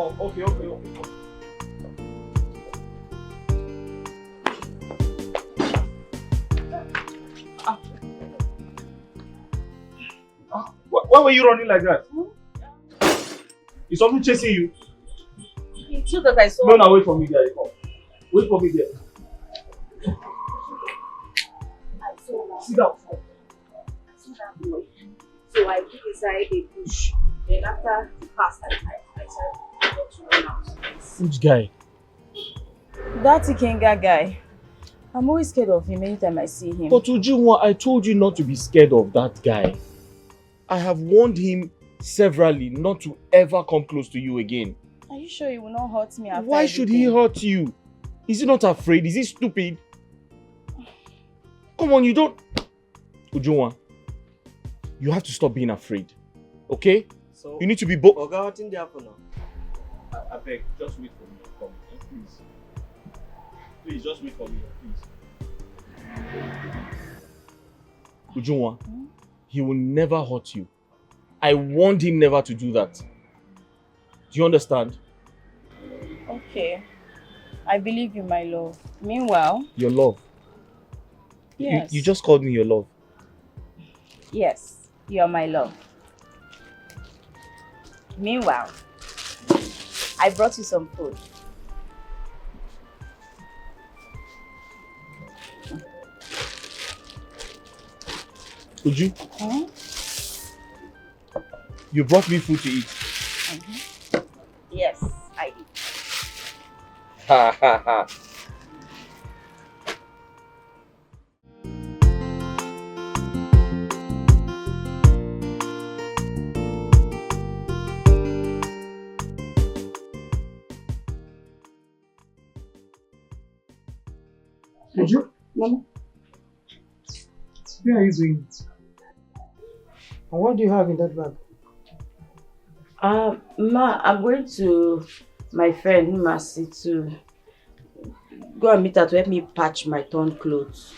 Oh, okay. Why were you running like that? Is something chasing you? It's true that I saw. No, wait for me there. Come. Wait for me there. I saw that. Sit down. I saw that boy. So I took inside a bush. Then after he passed, I said, not to run out. Which guy? That Ikenga guy. I'm always scared of him anytime I see him. But Ujunwa, I told you not to be scared of that guy. I have warned him severally not to ever come close to you again. Are you sure he will not hurt me after Why should he hurt you? Is he not afraid? Is he stupid? Come on, you don't... Ujunwa, you have to stop being afraid. Okay? So, you need to be bold. Oga, what's in there for now? I beg, just wait for me. Come, please. Please, just wait for me, please. Ujunwa, he will never hurt you. I warned him never to do that. Do you understand? Okay. I believe you, my love. Meanwhile... Your love? Yes. You just called me your love. Yes, you're my love. Meanwhile, I brought you some food. Uju? You brought me food to eat. Yes, I did. Ha ha ha. Uju? Mama? Where are you going? And what do you have in that bag? Ma, I'm going to my friend Mercy to go and meet her to help me patch my torn clothes.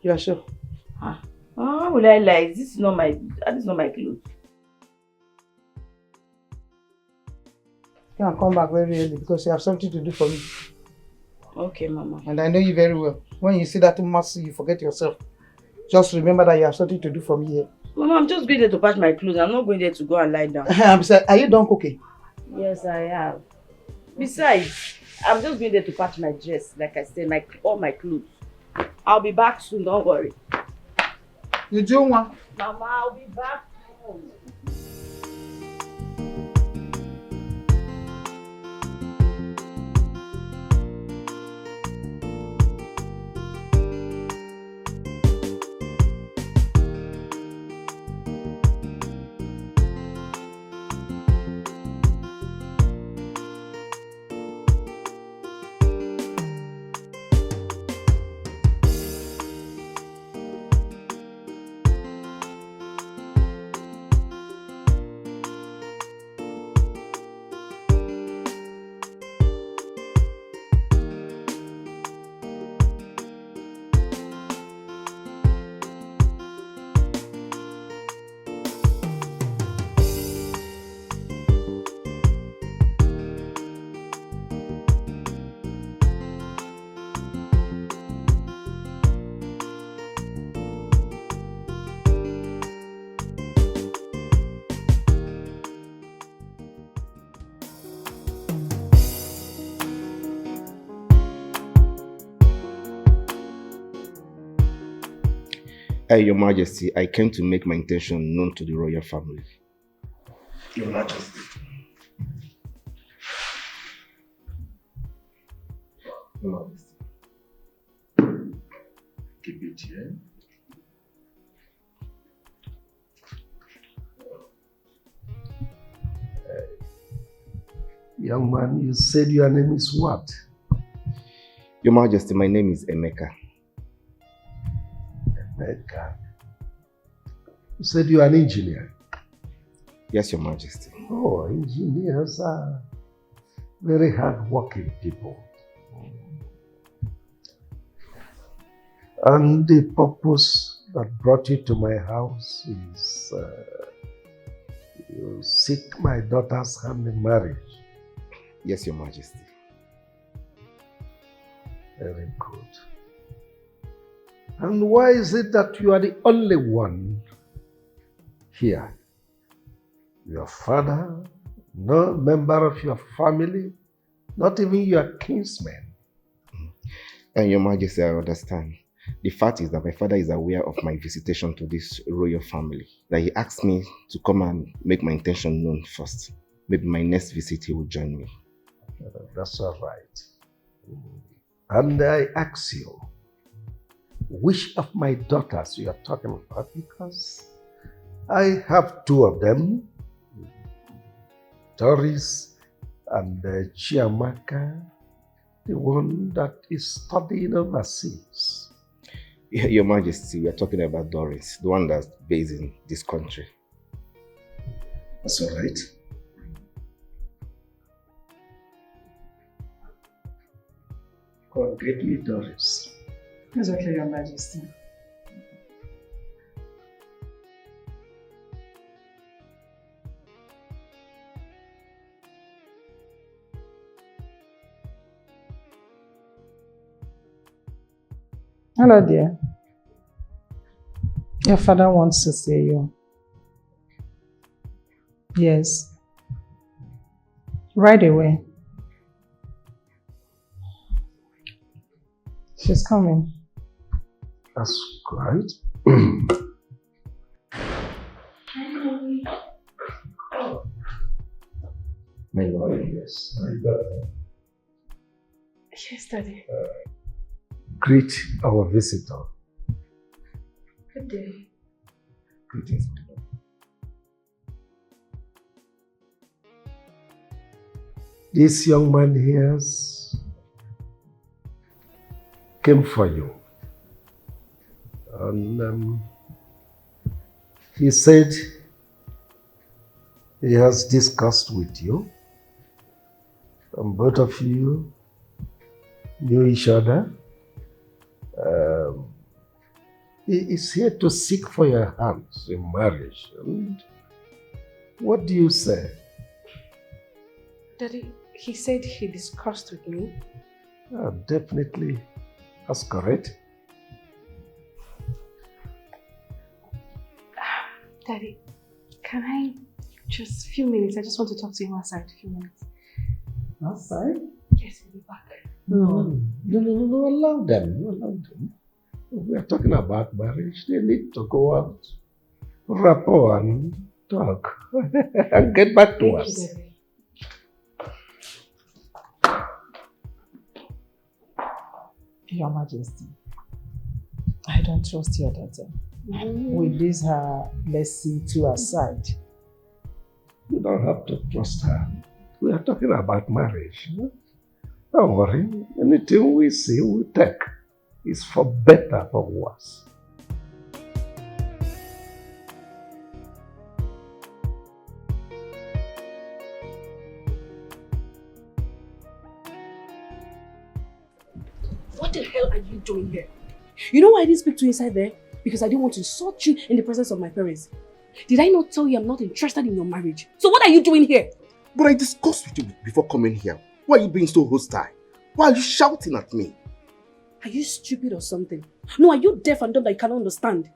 You are sure? How will I lie? This is not my clothes. You can come back very early because you have something to do for me. Okay, Mama. And I know you very well. When you see that Mercy, you forget yourself. Just remember that you have something to do for me here. Mama, I'm just going there to patch my clothes. I'm not going there to go and lie down. Besides, are you done cooking? Yes, I have. Besides, I'm just going there to patch my dress. Like I said, all my clothes. I'll be back soon, don't worry. You do one? Mama, I'll be back soon. Your Majesty, I came to make my intention known to the royal family. Your Majesty. Your Majesty. Keep it here. Young man, you said your name is what? Your Majesty, my name is Emeka. Emeka. You said you are an engineer? Yes, Your Majesty. Oh, engineers are very hard-working people. And the purpose that brought you to my house is you seek my daughter's hand in marriage. Yes, Your Majesty. Very good. And why is it that you are the only one here? Your father, no member of your family, not even your kinsmen. And Your Majesty, I understand. The fact is that my father is aware of my visitation to this royal family. That he asked me to come and make my intention known first. Maybe my next visit he will join me. That's all right. And I ask you, which of my daughters you are talking about? Because I have two of them, Doris and Chiamaka, the one that is studying overseas. Your Majesty, we are talking about Doris, the one that's based in this country. That's all right. God, get me Doris. It's okay, Your Majesty. Hello, dear. Your father wants to see you. Yes. Right away. She's coming. That's great. My lord. Yes. Yes, Daddy. Greet our visitor. Good day. Greetings, my lord. This young man here came for you. And he said he has discussed with you. And both of you knew each other. He is here to seek for your hands in marriage. And what do you say? Daddy, he said he discussed with me. Definitely, that's correct. Daddy, can I just a few minutes? I just want to talk to you outside a few minutes. Outside? Yes, we'll be back. No, allow them. We are talking about marriage. They need to go out, rapport and talk and get back to us. Thank you, Daddy. Your Majesty, I don't trust your daughter. With this her blessing to her side. You don't have to trust her. We are talking about marriage. Don't worry. Anything we see, we take. It's for better or worse. What the hell are you doing here? You know why I didn't speak to you inside there? Because I didn't want to insult you in the presence of my parents. Did I not tell you I'm not interested in your marriage? So what are you doing here? But I discussed with you before coming here. Why are you being so hostile? Why are you shouting at me? Are you stupid or something? No, are you deaf and dumb that you cannot understand?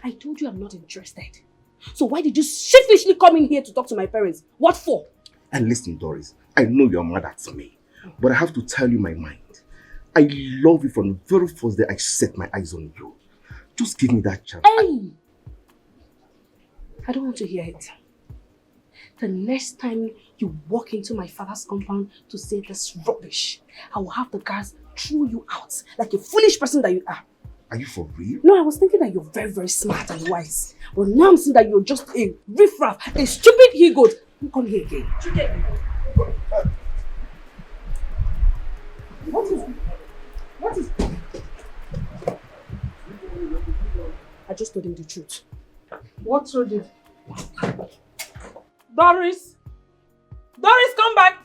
I told you I'm not interested. So why did you sheepishly come in here to talk to my parents? What for? And listen, Doris, I know you're mad at me, but I have to tell you my mind. I love you from the very first day I set my eyes on you. Just give me that chance. Hey! I don't want to hear it. The next time you walk into my father's compound to say this rubbish, I will have the guards throw you out like a foolish person that you are. Are you for real? No, I was thinking that you're very, very smart and wise. But now I'm seeing that you're just a riffraff, a stupid he-goat. Don't come here again. What is... I just told him the truth. What told you? Doris! Doris, come back!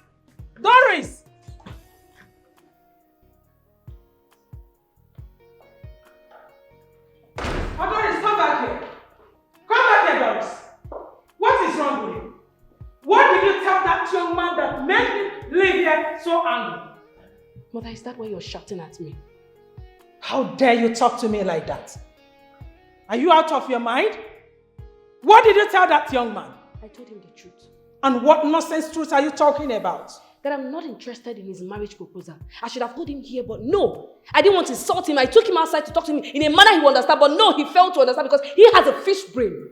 Doris! make me leave here so angry? Mother, is that why you're shouting at me? How dare you talk to me like that? Are you out of your mind? What did you tell that young man? I told him the truth. And what nonsense truth are you talking about? That I'm not interested in his marriage proposal. I should have told him here, but no. I didn't want to insult him. I took him outside to talk to him in a manner he would understand, but no, he failed to understand because he has a fish brain.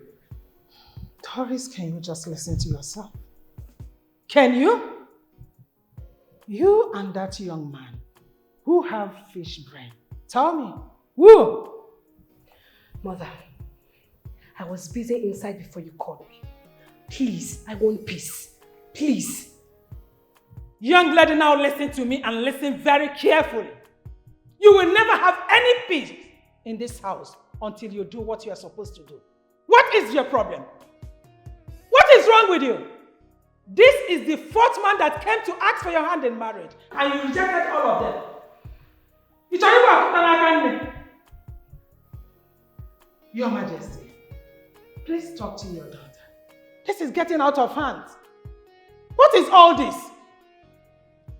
Doris, can you just listen to yourself? Can you? You and that young man who have fish brain. Tell me, who? Mother, I was busy inside before you called me. Please, I want peace. Please. Young lady, now listen to me and listen very carefully. You will never have any peace in this house until you do what you are supposed to do. What is your problem? What is wrong with you? This is the fourth man that came to ask for your hand in marriage and you rejected all of them. Your Majesty, please talk to your daughter. This is getting out of hand. What is all this?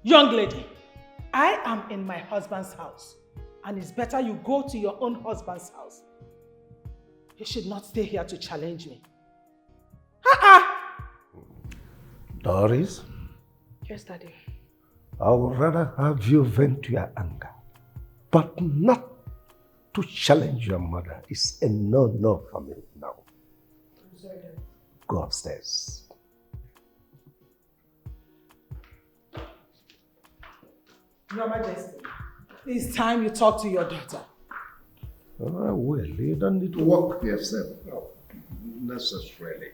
Young lady, I am in my husband's house and it's better you go to your own husband's house. You should not stay here to challenge me. Doris, Yes, Daddy. I would rather have you vent your anger, but not to challenge your mother. It's a no-no for me now. I'm sorry, Daddy. Go upstairs. Your Majesty, it's time you talk to your daughter. Oh, well, you don't need to walk yourself. No, necessarily.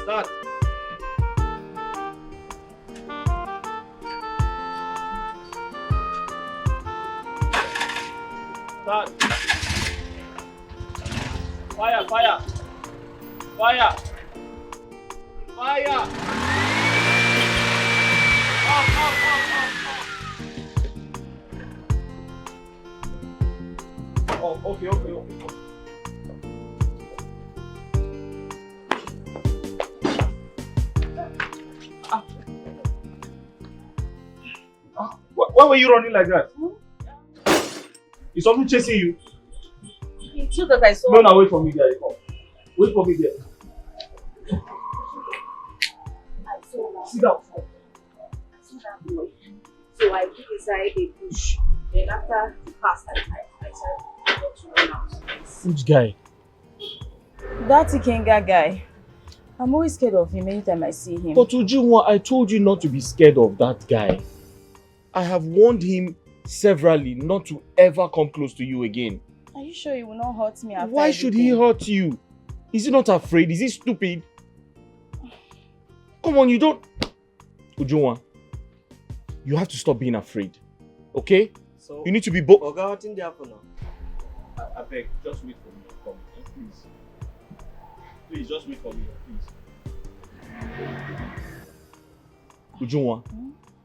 Start. Start. Fire, fire. Fire. Fire. Oh, okay. Why were you running like that? Is something chasing you? It's you that I saw. No, wait for me there. Come. Wait for me there. I saw that. Sit down. I saw that boy. So I went inside a bush. Then after he passed, I said, I got to run out. Which guy? That Ikenga guy. I'm always scared of him anytime I see him. But Ujunwa, I told you not to be scared of that guy. I have warned him severally not to ever come close to you again. Are you sure he will not hurt me after Why should he hurt you? Is he not afraid? Is he stupid? Come on, you don't... Ujunwa, you have to stop being afraid. Okay? So, you need to be bold. Oga, what's in there for now? I beg, just wait for me. Come, please. Please, just wait for me, please. Ujunwa,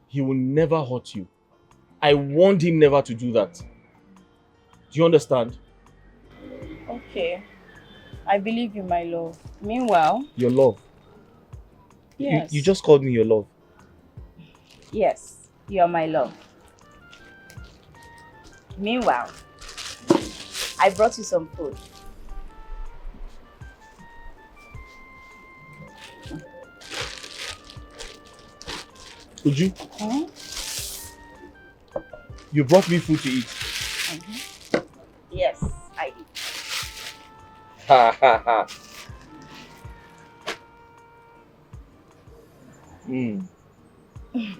he will never hurt you. I warned him never to do that. Do you understand? Okay. I believe you, my love. Meanwhile... Your love? Yes. You just called me your love. Yes, you're my love. Meanwhile, I brought you some food. Uju? You brought me food to eat. Yes, I did.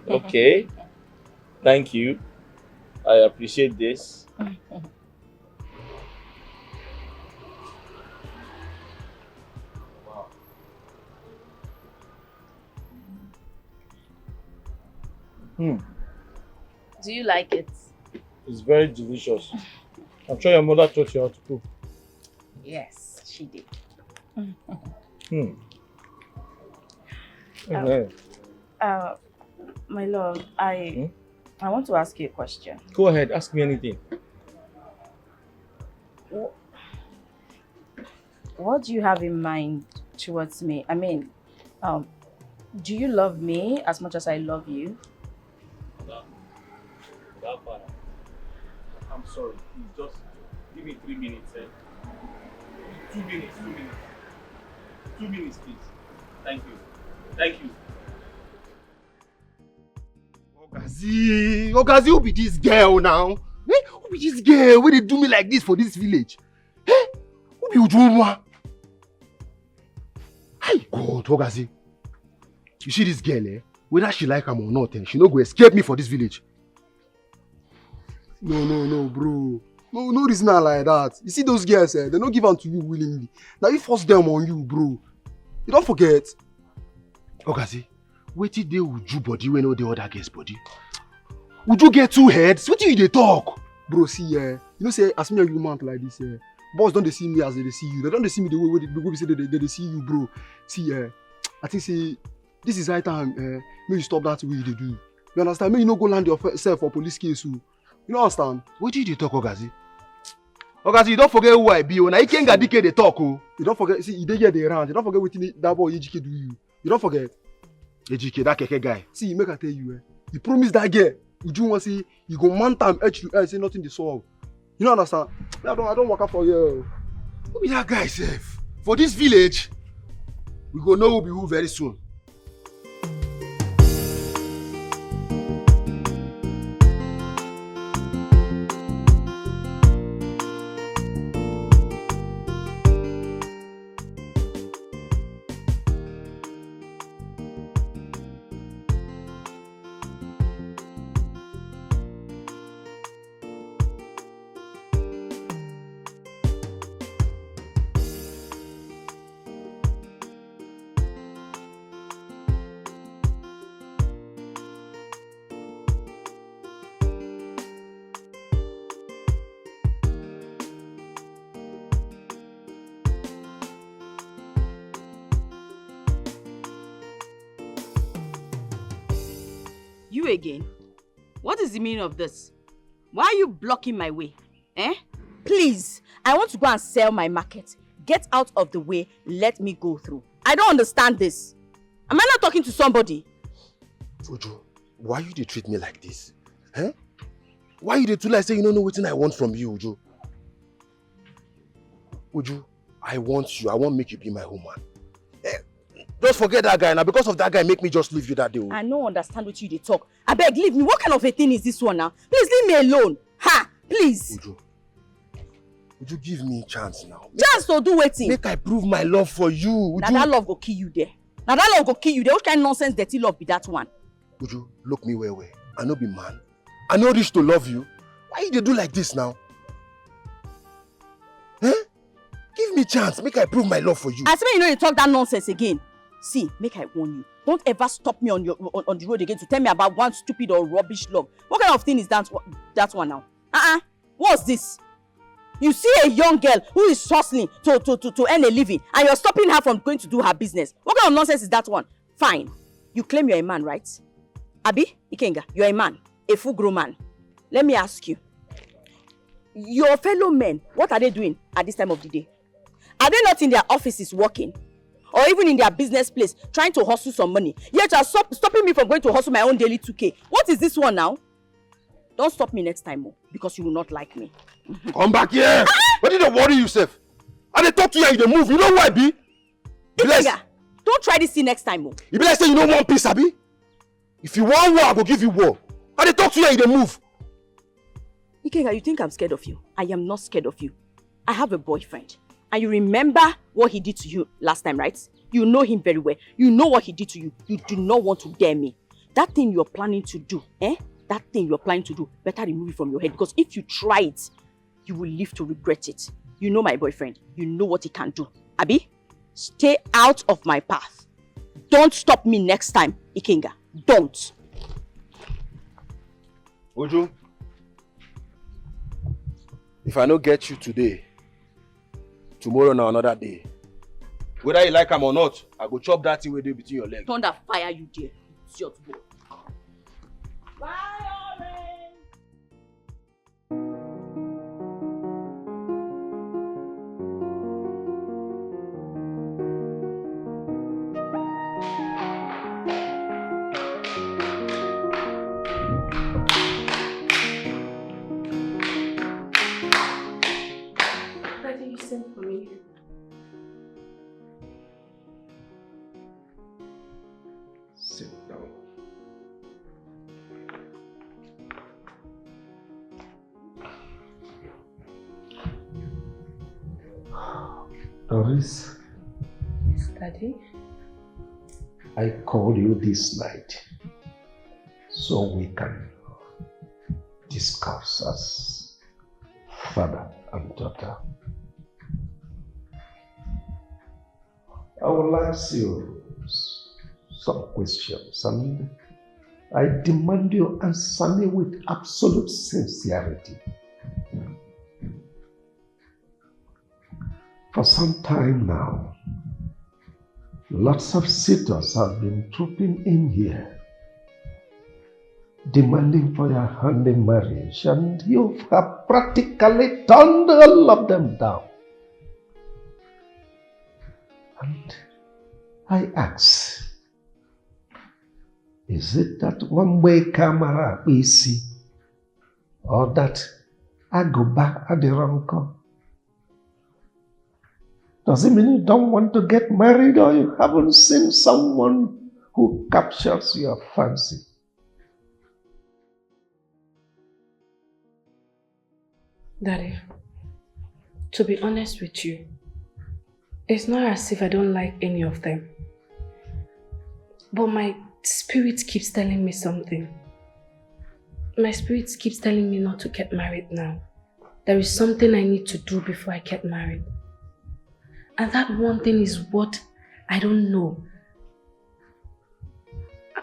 Okay. Thank you. I appreciate this. Wow. Do you like it? It's very delicious. I'm sure your mother taught you how to cook. Yes, she did. My love, I want to ask you a question. Go ahead, ask me anything. What do you have in mind towards me? I mean, do you love me as much as I love you? I'm sorry. Please just give me 3 minutes. 2 minutes. 2 minutes, please. Thank you. Ogazi, who be this girl now? Who be this girl? Why they do me like this for this village? Who be Ujumwa? Hey God, Ogazi. You see this girl, whether she like him or not, she no go escape me for this village. No, bro. No reason like that. You see those girls, they don't give them to you willingly. Now you force them on you, bro. You don't forget. Ogazi, wait till they Uju body when all the other girls body. Uju get 2 heads? What do they talk? Bro, see, you know, say, as me and you mount like this, boss don't they see me as they see you. They don't they see me the way we say they see you, bro. See, I think, say, this is right time, maybe you stop that way they do. You understand? Maybe you no go land yourself for police case. You know understand? What did you talk, Ogazi? Ogazi, you don't forget who I be. When I can't get DK, they talk. You don't forget. See, you dey get the round. You don't forget what that boy EGK do you. You don't forget. EGK, that keke guy. See, make I tell you, you promise that girl. You do want to see, you go man time edge to edge, say nothing to solve. You know understand? I don't work out for you. Who be that guy, safe? For this village, we go know who be who very soon. You again? What is the meaning of this? Why are you blocking my way? Please, I want to go and sell my market. Get out of the way, let me go through. I don't understand this. Am I not talking to somebody? Uju, why you dey treat me like this? Why you dey too like say you don't know what I want from you, Uju? Uju, I want you. I want make you be my woman. Just forget that guy now. Because of that guy, make me just leave you that day. I don't understand what you talk. I beg, leave me. What kind of a thing is this one now? Please leave me alone. Ha! Please. Uju, would you give me a chance now? Chance to do waiting. Make I prove my love for you. Now that love go kill you there. Now that love go kill you there. What kind of nonsense dirty love be that one? Uju, look me well. I no be man. I no reach to love you. Why you dey do like this now? Give me a chance. Make I prove my love for you. I say you know you talk that nonsense again. See, make I warn you. Don't ever stop me on the road again to tell me about one stupid or rubbish love. What kind of thing is that one now? What's this? You see a young girl who is hustling to earn a living and you're stopping her from going to do her business. What kind of nonsense is that one? Fine. You claim you're a man, right? Abi, Ikenga, you're a man. A full grown man. Let me ask you. Your fellow men, what are they doing at this time of the day? Are they not in their offices working? Or even in their business place, trying to hustle some money? Yet you're stopping me from going to hustle my own daily 2K. What is this one now? Don't stop me next time, because you will not like me. Come back here! What did you worry yourself? I dey talk to you and you dey move. You know who I be? Ikenga, don't try this thing next time. You be like say you no want peace, abi? If you want war, I go give you war. I dey talk to you and you dey move. Ikenga, you think I'm scared of you? I am not scared of you. I have a boyfriend. And you remember what he did to you last time, right? You know him very well. You know what he did to you. You do not want to dare me. That thing you're planning to do, that thing you're planning to do, better remove it from your head, because if you try it, you will live to regret it. You know my boyfriend. You know what he can do. Abi, stay out of my path. Don't stop me next time, Ikenga. Don't. Ojo, if I don't get you today, tomorrow na another day. Whether you like him or not, I go chop that thing with you between your legs. Thunder fire you there. It's your boy. Daddy, you sent for me. Sit down. Doris, Yes, Daddy. I called you this night so we can discuss as father and daughter. I will ask you some questions and I demand you answer me with absolute sincerity. For some time now, lots of suitors have been trooping in here, demanding for your hand in marriage, and you have practically turned all of them down. And I ask, is it that one-way camera we see, or that Aguba Adironko? Does it mean you don't want to get married, or you haven't seen someone who captures your fancy? Daddy, to be honest with you, it's not as if I don't like any of them. But my spirit keeps telling me something. My spirit keeps telling me not to get married now. There is something I need to do before I get married. And that one thing is what I don't know.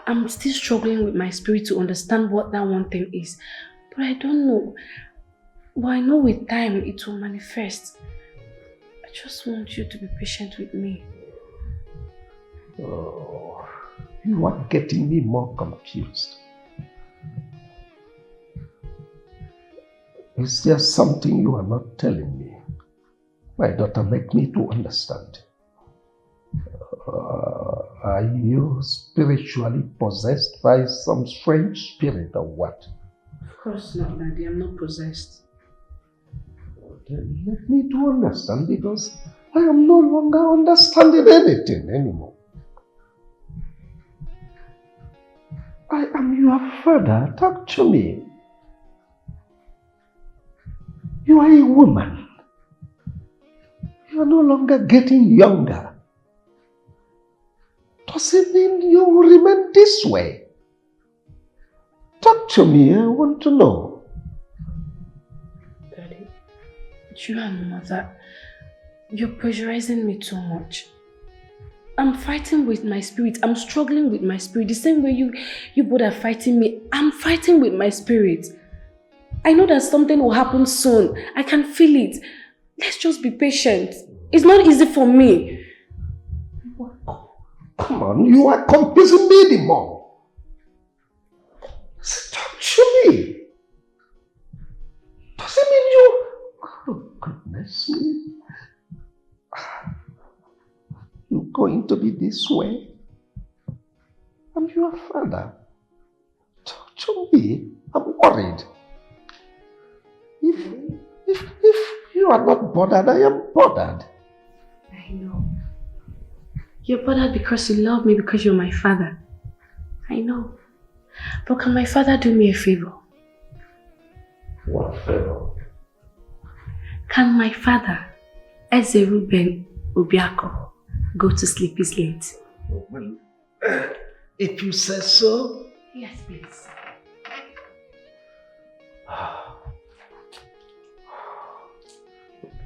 I'm still struggling with my spirit to understand what that one thing is. But I don't know. But I know with time it will manifest. I just want you to be patient with me. Oh, you are getting me more confused. Is there something you are not telling me? My daughter, make me to understand. Are you spiritually possessed by some strange spirit or what? Of course not, Daddy. I'm not possessed. Then let me to understand, because I am no longer understanding anything anymore. I am your father. Talk to me. You are a woman. You are no longer getting younger. Does it mean you will remain this way? Talk to me, I want to know. Daddy, you and Mother, you're pressurizing me too much. I'm fighting with my spirit. I'm struggling with my spirit. The same way you both are fighting me, I'm fighting with my spirit. I know that something will happen soon. I can feel it. Let's just be patient. It's not easy for me. Come on, you are confusing me the more. Talk to me. Does it mean you... Oh, goodness me. You're going to be this way? I'm your father. Talk to me. I'm worried. If you are not bothered, I am bothered. I know. You're bothered because you love me, because you're my father. I know. But can my father do me a favor? What favor? Can my father, Eze Ruben Obiako, go to sleep. It's late. Well, if you say so. Yes, please.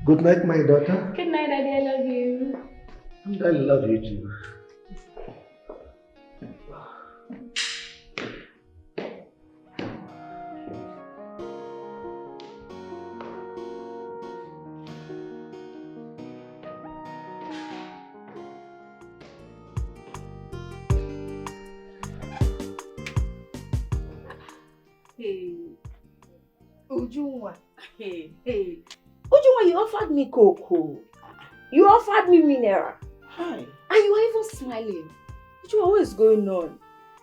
Good night, my daughter. Good night, Daddy. I love you. And I love you too. Hey, Ujunwa. Hey. Ujunwa, you offered me cocoa. You offered me mineral. Hi. And you were even smiling. Ujunwa, what is going on?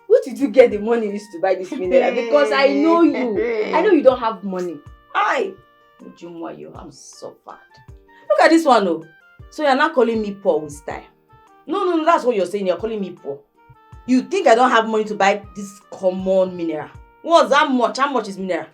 Where did you get the money you used to buy this mineral? Because I know you. I know you don't have money. Hi. Ujunwa, you have suffered. Look at this one, oh. So you're not calling me poor with style. No, that's what you're saying. You're calling me poor. You think I don't have money to buy this common mineral? What's that much? How much is mineral?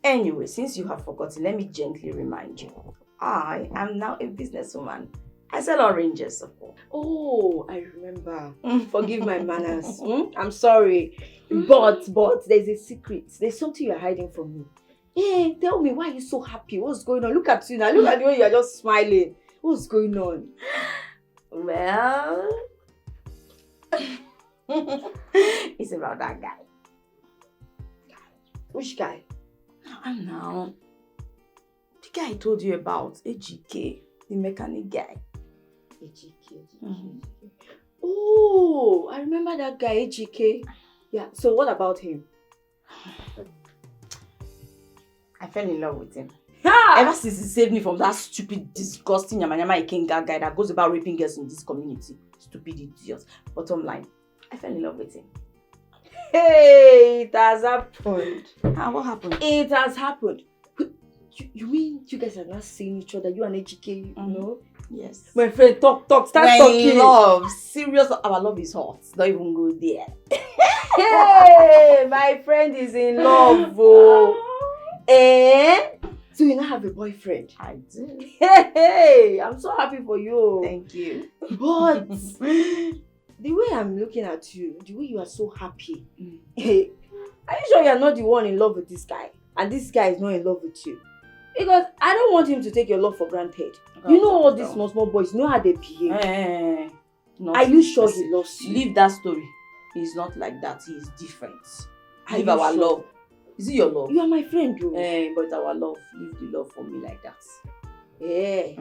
Anyway, since you have forgotten, let me gently remind you. I am now a businesswoman. I sell oranges, of course. Oh, I remember. Forgive my manners. I'm sorry. But there's a secret. There's something you're hiding from me. Hey, tell me, why are you so happy? What's going on? Look at you now. Look at the way you're just smiling. What's going on? Well, it's about that guy. Which guy? Now. The guy I told you about, AGK, the mechanic guy. AGK. Oh, I remember that guy, AGK. Yeah, so what about him? I fell in love with him. Ever since he saved me from that stupid, disgusting Yama Ikenga guy that goes about raping girls in this community. Stupid idiot. Bottom line, I fell in love with him. Hey, it has happened. What happened? It has happened. You mean you guys are not seeing each other? You and AGK, you know? Yes. My friend, start talking. Love. Serious, our love is hot. Don't even go there. Hey, my friend is in love. So you now have a boyfriend? I do. Hey, I'm so happy for you. Thank you. But the way I'm looking at you, the way you are so happy, hey, are you sure you're not the one in love with this guy? And this guy is not in love with you? Because I don't want him to take your love for granted. You know all these small boys, you know how they behave. Are you sure he loves you? Leave that story. He's not like that. He is different. Leave our love. Is it your love? You are my friend, though. But our love. Leave the love for me like that. Yeah.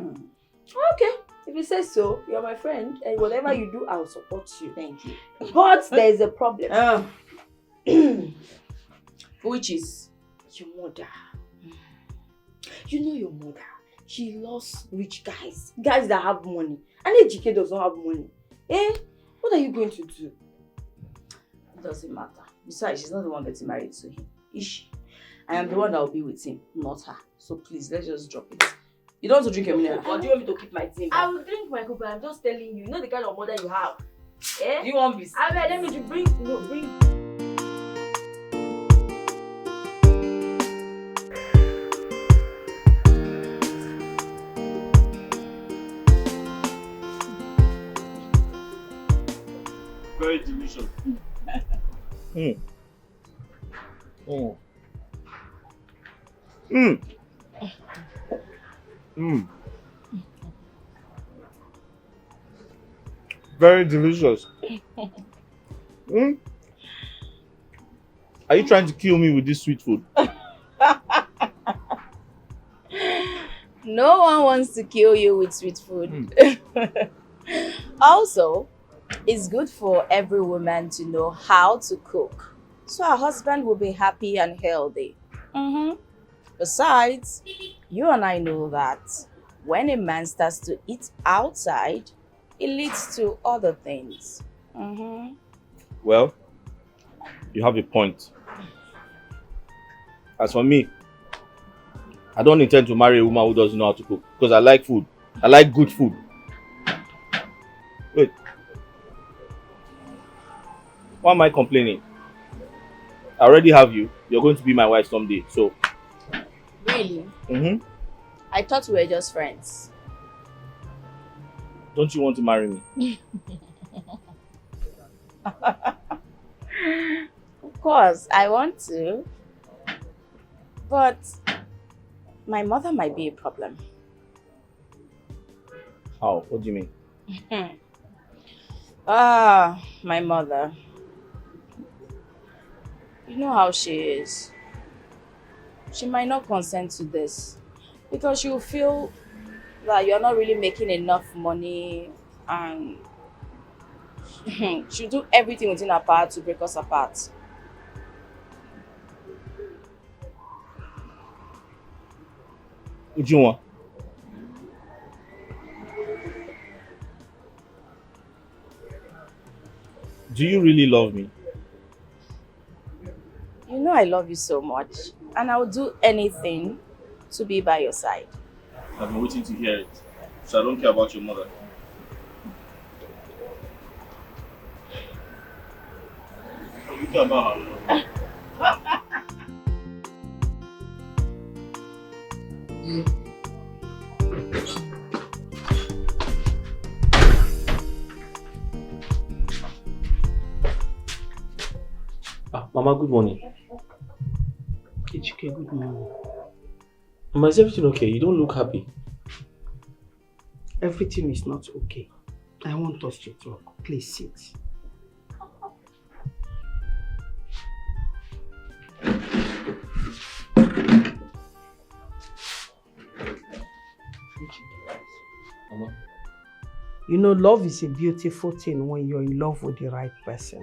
Okay. If you say so, you're my friend. And whatever you do, I'll support you. Thank you. But there's a problem. Which is? Your mother. You know your mother. She loves rich guys. Guys that have money. And AGK does not have money. What are you going to do? It doesn't matter. Besides, she's not the one getting married to him. Is she? I am the one that will be with him, not her. So please, let's just drop it. You don't want to drink your mineral? Or do you want me to keep my thing? I will drink my cocoa. I'm just telling you. You know the kind of mother you have. Do you want this? Let me bring. Very delicious. Very delicious. Are you trying to kill me with this sweet food? No one wants to kill you with sweet food. Also, it's good for every woman to know how to cook, so her husband will be happy and healthy. Besides, you and I know that when a man starts to eat outside, it leads to other things. Well, you have a point. As for me, I don't intend to marry a woman who doesn't know how to cook, because I like food. I like good food. Wait. Why am I complaining? I already have you. You're going to be my wife someday, so. Really? I thought we were just friends. Don't you want to marry me? Of course, I want to. But my mother might be a problem. How? What do you mean? My mother. You know how she is. She might not consent to this because she'll feel that you're not really making enough money and she'll do everything within her power to break us apart. Ujunwa. Do you really love me? You know I love you so much and I will do anything to be by your side. I've been waiting to hear it. So I don't care about your mother. You care about her. Mama, good morning. Ichike, good morning. Mama, is everything okay? You don't look happy. Everything is not okay. I want us to talk. Please sit. Mama. You know, love is a beautiful thing when you're in love with the right person.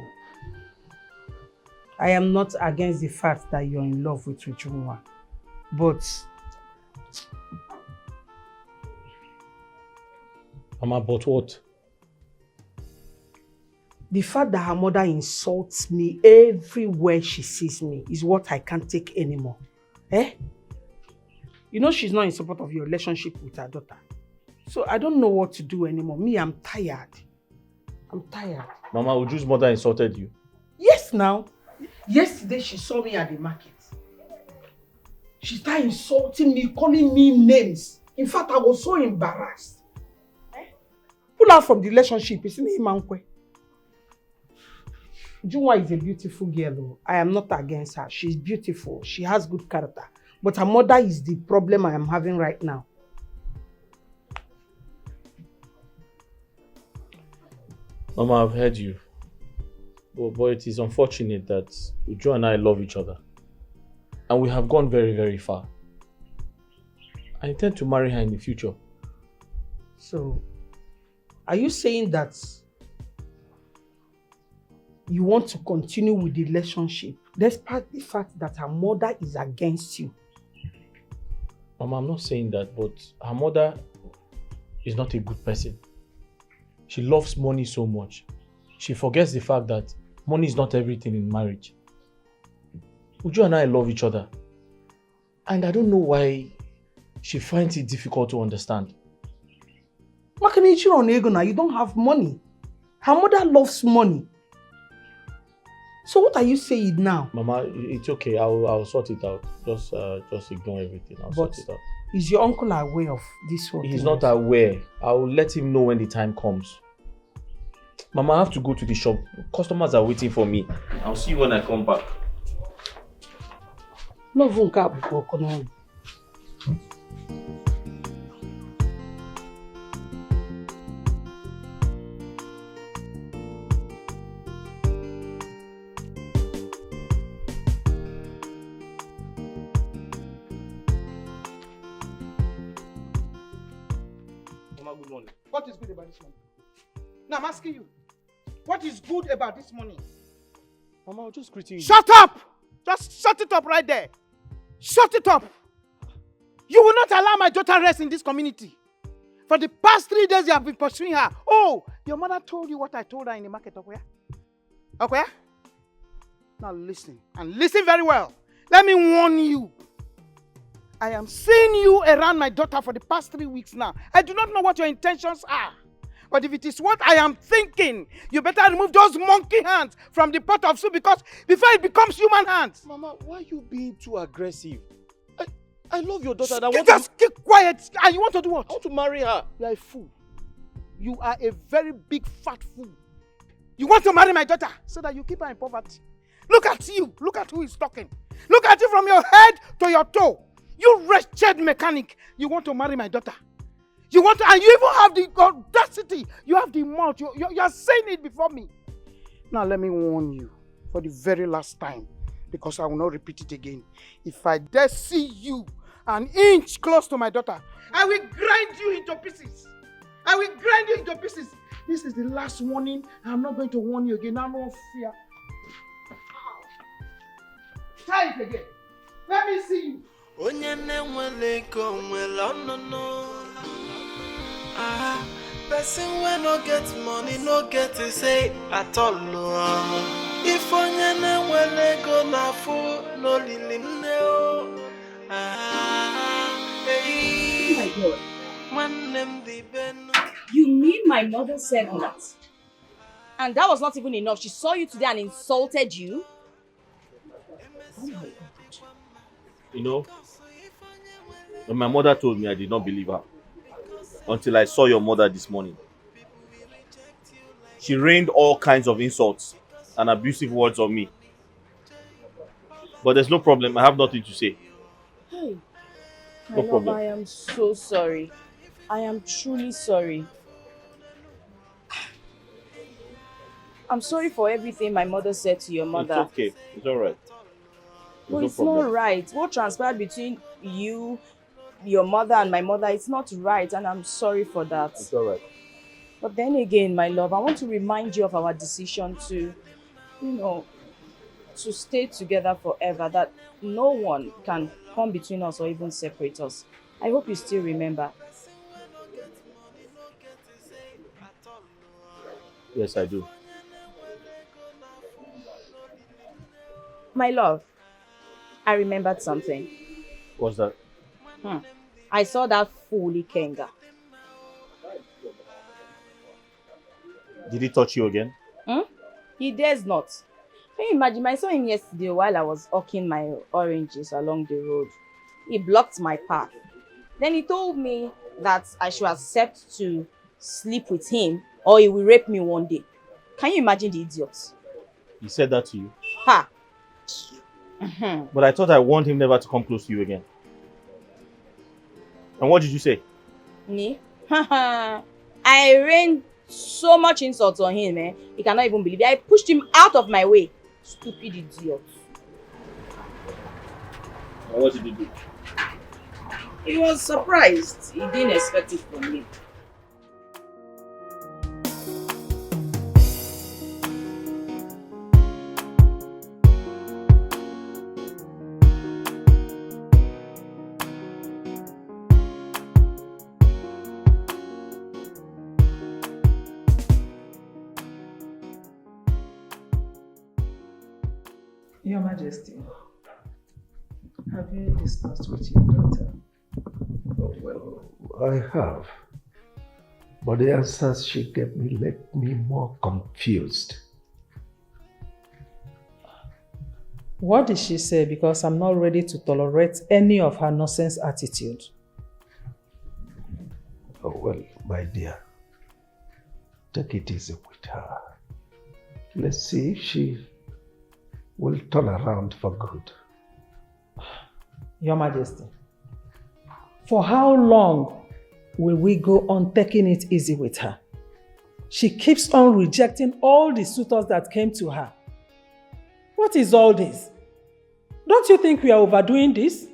I am not against the fact that you're in love with Ujunwa, but... Mama, but what? The fact that her mother insults me everywhere she sees me is what I can't take anymore. Eh? You know she's not in support of your relationship with her daughter. So I don't know what to do anymore. Me, I'm tired. I'm tired. Mama, Uju's mother insulted you? Yes, now. Yesterday she saw me at the market. She started insulting me, calling me names. In fact, I was so embarrassed. Pull her from the relationship, isn't it, Mankwe? Ujunwa is a beautiful girl. I am not against her. She's beautiful. She has good character. But her mother is the problem I am having right now. Mama, I've heard you. But it is unfortunate that Uju and I love each other. And we have gone very, very far. I intend to marry her in the future. So, are you saying that you want to continue with the relationship despite the fact that her mother is against you? Mama, I'm not saying that, but her mother is not a good person. She loves money so much. She forgets the fact that money is not everything in marriage. Uju and I love each other. And I don't know why she finds it difficult to understand. You don't have money. Her mother loves money. So what are you saying now? Mama, it's okay. I'll sort it out. Just ignore everything. I'll sort it out. Is your uncle aware of this whole thing? He's not aware. I'll let him know when the time comes. Mama, I have to go to the shop. Customers are waiting for me. I'll see you when I come back. Mama, good morning. What is good about this money? Now I'm asking you, what is good about this money? Mama, I'll just greeting you. Shut up! Just shut it up right there. Shut it up. You will not allow my daughter rest in this community. For the past 3 days you have been pursuing her. Oh, your mother told you what I told her in the market. Okay? Okay? Now listen, and listen very well. Let me warn you. I am seeing you around my daughter for the past 3 weeks now. I do not know what your intentions are. But if it is what I am thinking, you better remove those monkey hands from the pot of soup before it becomes human hands. Mama, why are you being too aggressive? I love your daughter and I want to... Just keep quiet. And you want to do what? I want to marry her. You are a fool. You are a very big fat fool. You want to marry my daughter so that you keep her in poverty. Look at you. Look at who is talking. Look at you from your head to your toe. You wretched mechanic. You want to marry my daughter. You want to, and you even have the audacity. You have the mouth. You are saying it before me. Now let me warn you for the very last time, because I will not repeat it again. If I dare see you an inch close to my daughter, I will grind you into pieces. I will grind you into pieces. This is the last warning. I'm not going to warn you again. I have no fear. Try it again. Let me see you. Person when no get money, no get to say at all. If onyene wele go na fu no lili neo. Oh my God. You mean my mother said that? And that was not even enough. She saw you today and insulted you? Oh my God. You know, when my mother told me, I did not believe her. Until I saw your mother this morning. She rained all kinds of insults and abusive words on me. But there's no problem. I have nothing to say. Hey, No problem. I am so sorry. I am truly sorry. I'm sorry for everything my mother said to your mother. It's okay. It's all right. But it's not right. What transpired between you, your mother, and my mother, it's not right, and I'm sorry for that. It's all right. But then again, my love, I want to remind you of our decision to, to stay together forever, that no one can come between us or even separate us. I hope you still remember. Yes, I do. My love, I remembered something. What's that? I saw that fool Ikenga. Did he touch you again? He dares not. Can you imagine? I saw him yesterday while I was hawking my oranges along the road. He blocked my path. Then he told me that I should accept to sleep with him or he will rape me one day. Can you imagine the idiot? He said that to you? Ha! But I thought I warned him never to come close to you again. And what did you say? Me? I rained so much insults on him, eh? He cannot even believe it. I pushed him out of my way. Stupid idiot. And what did he do? He was surprised. He didn't expect it from me. Your Majesty, have you discussed with your daughter? Oh, well, I have. But the answers she gave me left me more confused. What did she say? Because I'm not ready to tolerate any of her nonsense attitude. Oh, well, my dear, take it easy with her. Let's see if she will turn around for good. Your Majesty, for how long will we go on taking it easy with her? She keeps on rejecting all the suitors that came to her. What is all this? Don't you think we are overdoing this?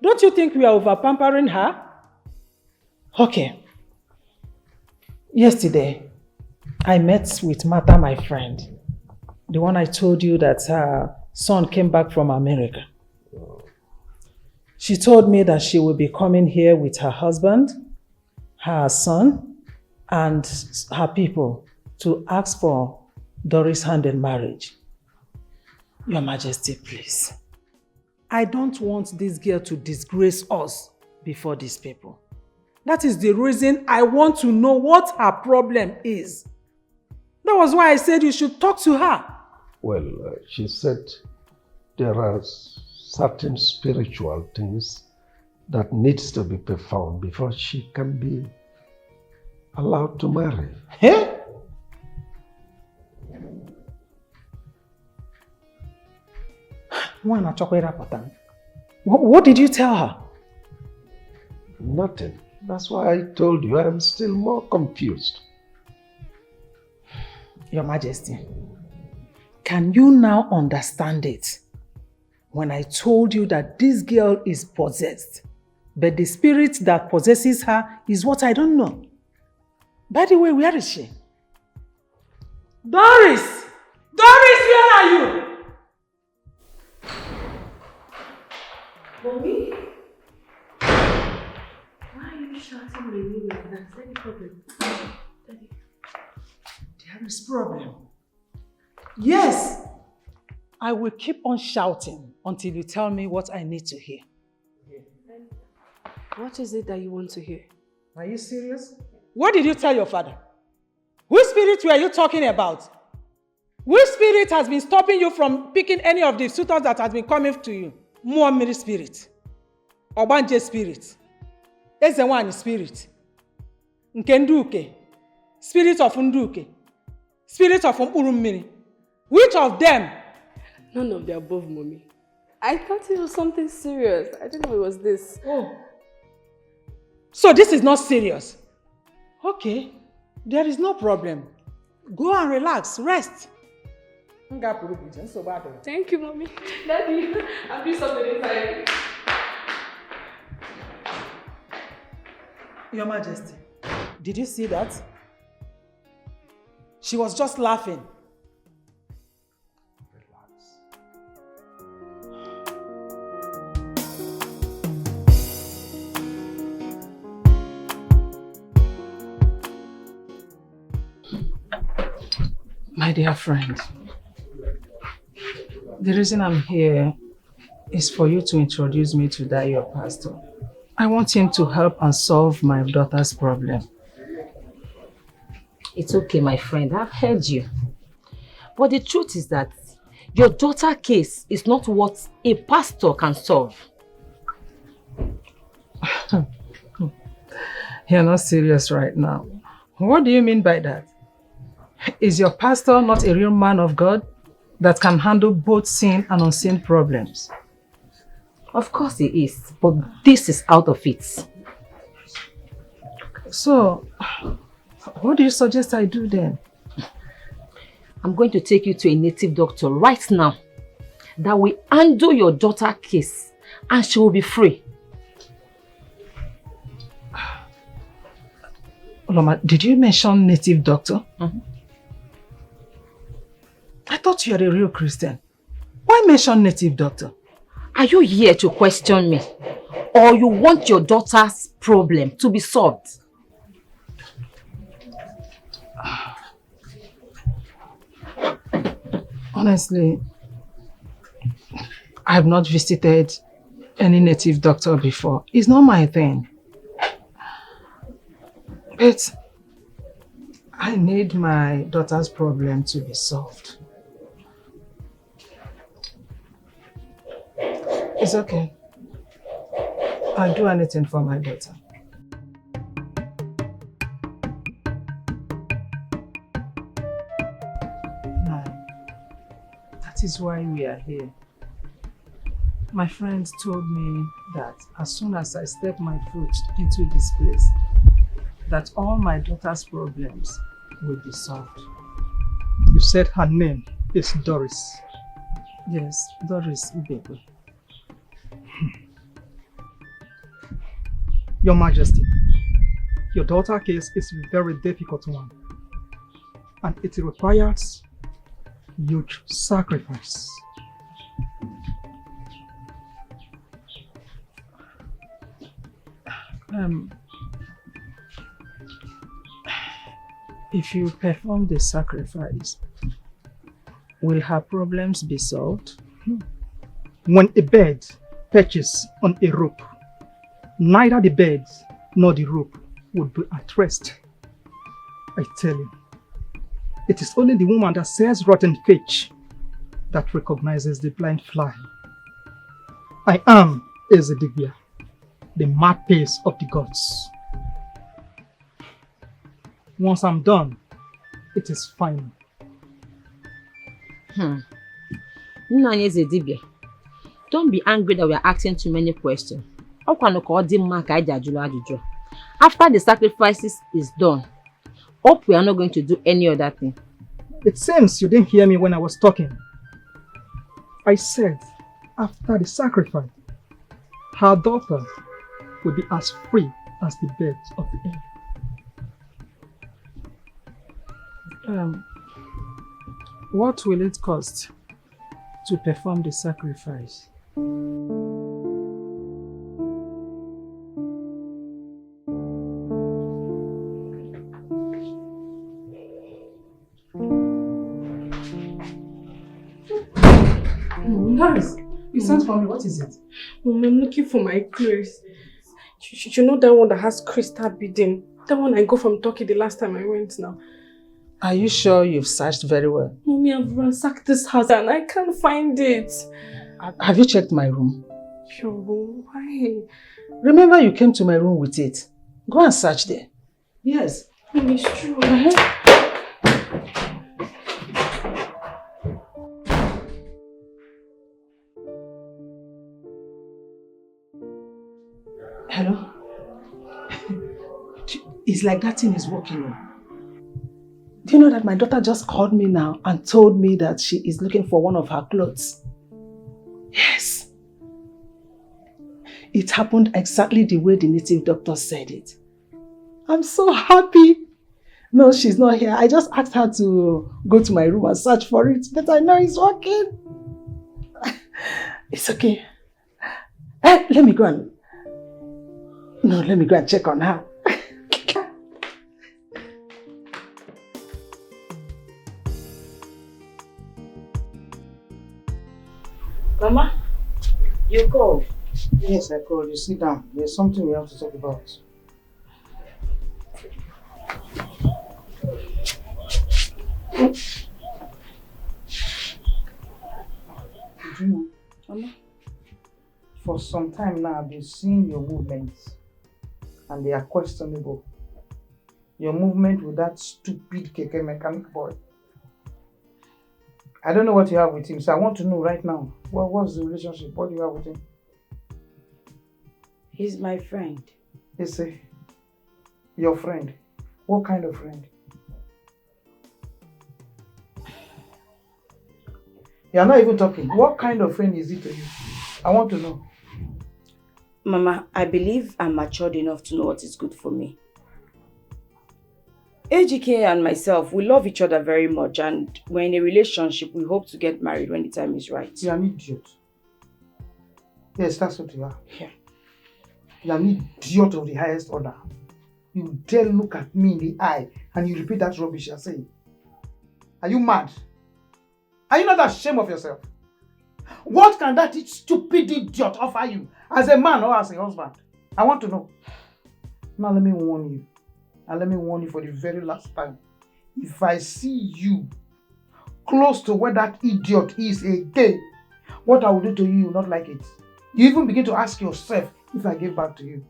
Don't you think we are over-pampering her? Okay. Yesterday, I met with Martha, my friend. The one I told you that her son came back from America. She told me that she will be coming here with her husband, her son, and her people to ask for Doris' hand in marriage. Your Majesty, please. I don't want this girl to disgrace us before these people. That is the reason I want to know what her problem is. That was why I said you should talk to her. Well, she said there are certain spiritual things that needs to be performed before she can be allowed to marry. Eh? What did you tell her? Nothing. That's why I told you I'm still more confused. Your Majesty, can you now understand it? When I told you that this girl is possessed, but the spirit that possesses her is what I don't know. By the way, where is she? Doris! Doris, where are you? Mommy? Why are you shouting my name like that? Is there any problem? Daddy. There is problem. Yes! I will keep on shouting until you tell me what I need to hear. What is it that you want to hear? Are you serious? What did you tell your father? Which spirit were you talking about? Which spirit has been stopping you from picking any of the suitors that has been coming to you? Muamiri spirit, Obanje spirit, Ezewani spirit, Nkenduke, spirit of Nduke, spirit of Urummiri. Which of them? None of the above, Mommy. I thought it was something serious. I didn't know it was this. Oh. So this is not serious? Okay, there is no problem. Go and relax, rest. Thank you, Mommy. Daddy, I'll do something inside. Your Majesty, did you see that? She was just laughing. My dear friend, the reason I'm here is for you to introduce me to that your pastor. I want him to help and solve my daughter's problem. It's okay, my friend. I've heard you. But the truth is that your daughter's case is not what a pastor can solve. You're not serious right now. What do you mean by that? Is your pastor not a real man of God that can handle both seen and unseen problems? Of course he is, but this is out of it. So, what do you suggest I do then? I'm going to take you to a native doctor right now that will handle your daughter's case and she will be free. Oloma, did you mention native doctor? I thought you were a real Christian. Why mention native doctor? Are you here to question me? Or you want your daughter's problem to be solved? Honestly, I have not visited any native doctor before. It's not my thing. But I need my daughter's problem to be solved. It's okay. I'll do anything for my daughter. No, that is why we are here. My friends told me that as soon as I step my foot into this place, that all my daughter's problems will be solved. You said her name is Doris. Yes, Doris Nnebe. Your Majesty, your daughter's case is a very difficult one, and it requires huge sacrifice. If you perform the sacrifice, will her problems be solved? When a bird perches on a rope, neither the bird nor the rope would be at rest. I tell you, it is only the woman that sells rotten fish that recognizes the blind fly. I am Ezedibia, the mouthpiece of the gods. Once I'm done, it is final. Nnanye is a dibia. Don't be angry that we are asking too many questions. After the sacrifices is done, hope we are not going to do any other thing. It seems you didn't hear me when I was talking. I said, after the sacrifice, her daughter will be as free as the birds of the air. What will it cost to perform the sacrifice? Nice. You sent for me. What is it? Mom, I'm looking for my clothes. You know that one that has crystal beading? That one I got from Turkey the last time I went now. Are you sure you've searched very well? Mommy, I've ransacked this house and I can't find it. Have you checked my room? Sure, why? Remember you came to my room with it. Go and search there. Yes. Mommy, it's true. Hello? It's like that thing is working on. Do you know that my daughter just called me now and told me that she is looking for one of her clothes? Yes. It happened exactly the way the native doctor said it. I'm so happy. No, she's not here. I just asked her to go to my room and search for it, but I know it's working. It's okay. Let me go and check on her. Mama, you called? Yes, I called you. Sit down. There's something we have to talk about. Mama? For some time now, I've been seeing your movements and they are questionable. Your movement with that stupid keke mechanic boy. I don't know what you have with him, so I want to know right now. What's the relationship? What do you have with him? He's my friend. Is he? Your friend? What kind of friend? You're not even talking. What kind of friend is he to you? I want to know. Mama, I believe I'm matured enough to know what is good for me. AGK and myself, we love each other very much and we're in a relationship. We hope to get married when the time is right. You're an idiot. Yes, that's what you are. Yeah. You're an idiot of the highest order. You dare look at me in the eye and you repeat that rubbish you're saying. Are you mad? Are you not ashamed of yourself? What can that stupid idiot offer you as a man or as a husband? I want to know. Now let me warn you. And let me warn you for the very last time. If I see you close to where that idiot is again, what I will do to you, you will not like it. You even begin to ask yourself if I give back to you.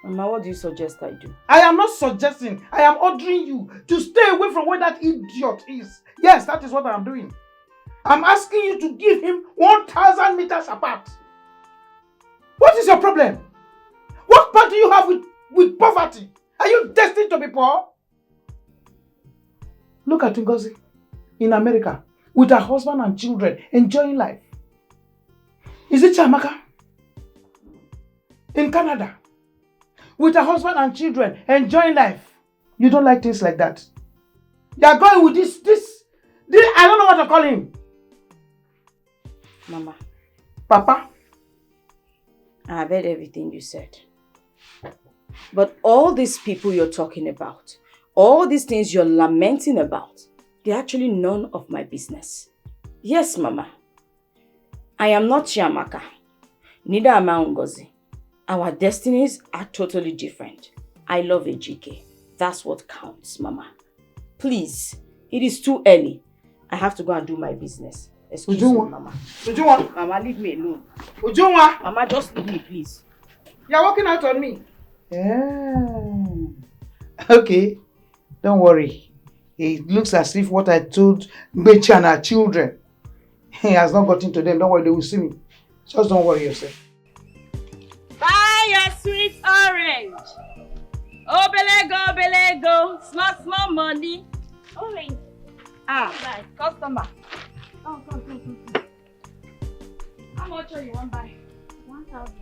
Mama, what do you suggest I do? I am not suggesting. I am ordering you to stay away from where that idiot is. Yes, that is what I am doing. I'm asking you to give him 1,000 meters apart. What is your problem? What part do you have with poverty? Are you destined to be poor? Look at Ngozi in America with her husband and children enjoying life. Is it Chamaka? In Canada with her husband and children enjoying life. You don't like things like that. You are going with this, I don't know what to call him. Mama. Papa. I have heard everything you said. But all these people you're talking about, all these things you're lamenting about, they're actually none of my business. Yes, Mama. I am not Chiamaka. Neither am I Ngozi. Our destinies are totally different. I love AGK. That's what counts, Mama. Please, it is too early. I have to go and do my business. Excuse me, Mama. Ujunwa. Mama, leave me alone. Ujunwa. Mama, just leave me, please. You're walking out on me. Yeah. Okay, don't worry. It looks as if what I told Mbechi and her children has not gotten to them. Don't worry, they will see me. Just don't worry yourself. Buy your sweet orange. Obelego, small money. Orange. Ah, customer. Come. How much are you want buy? 1,000.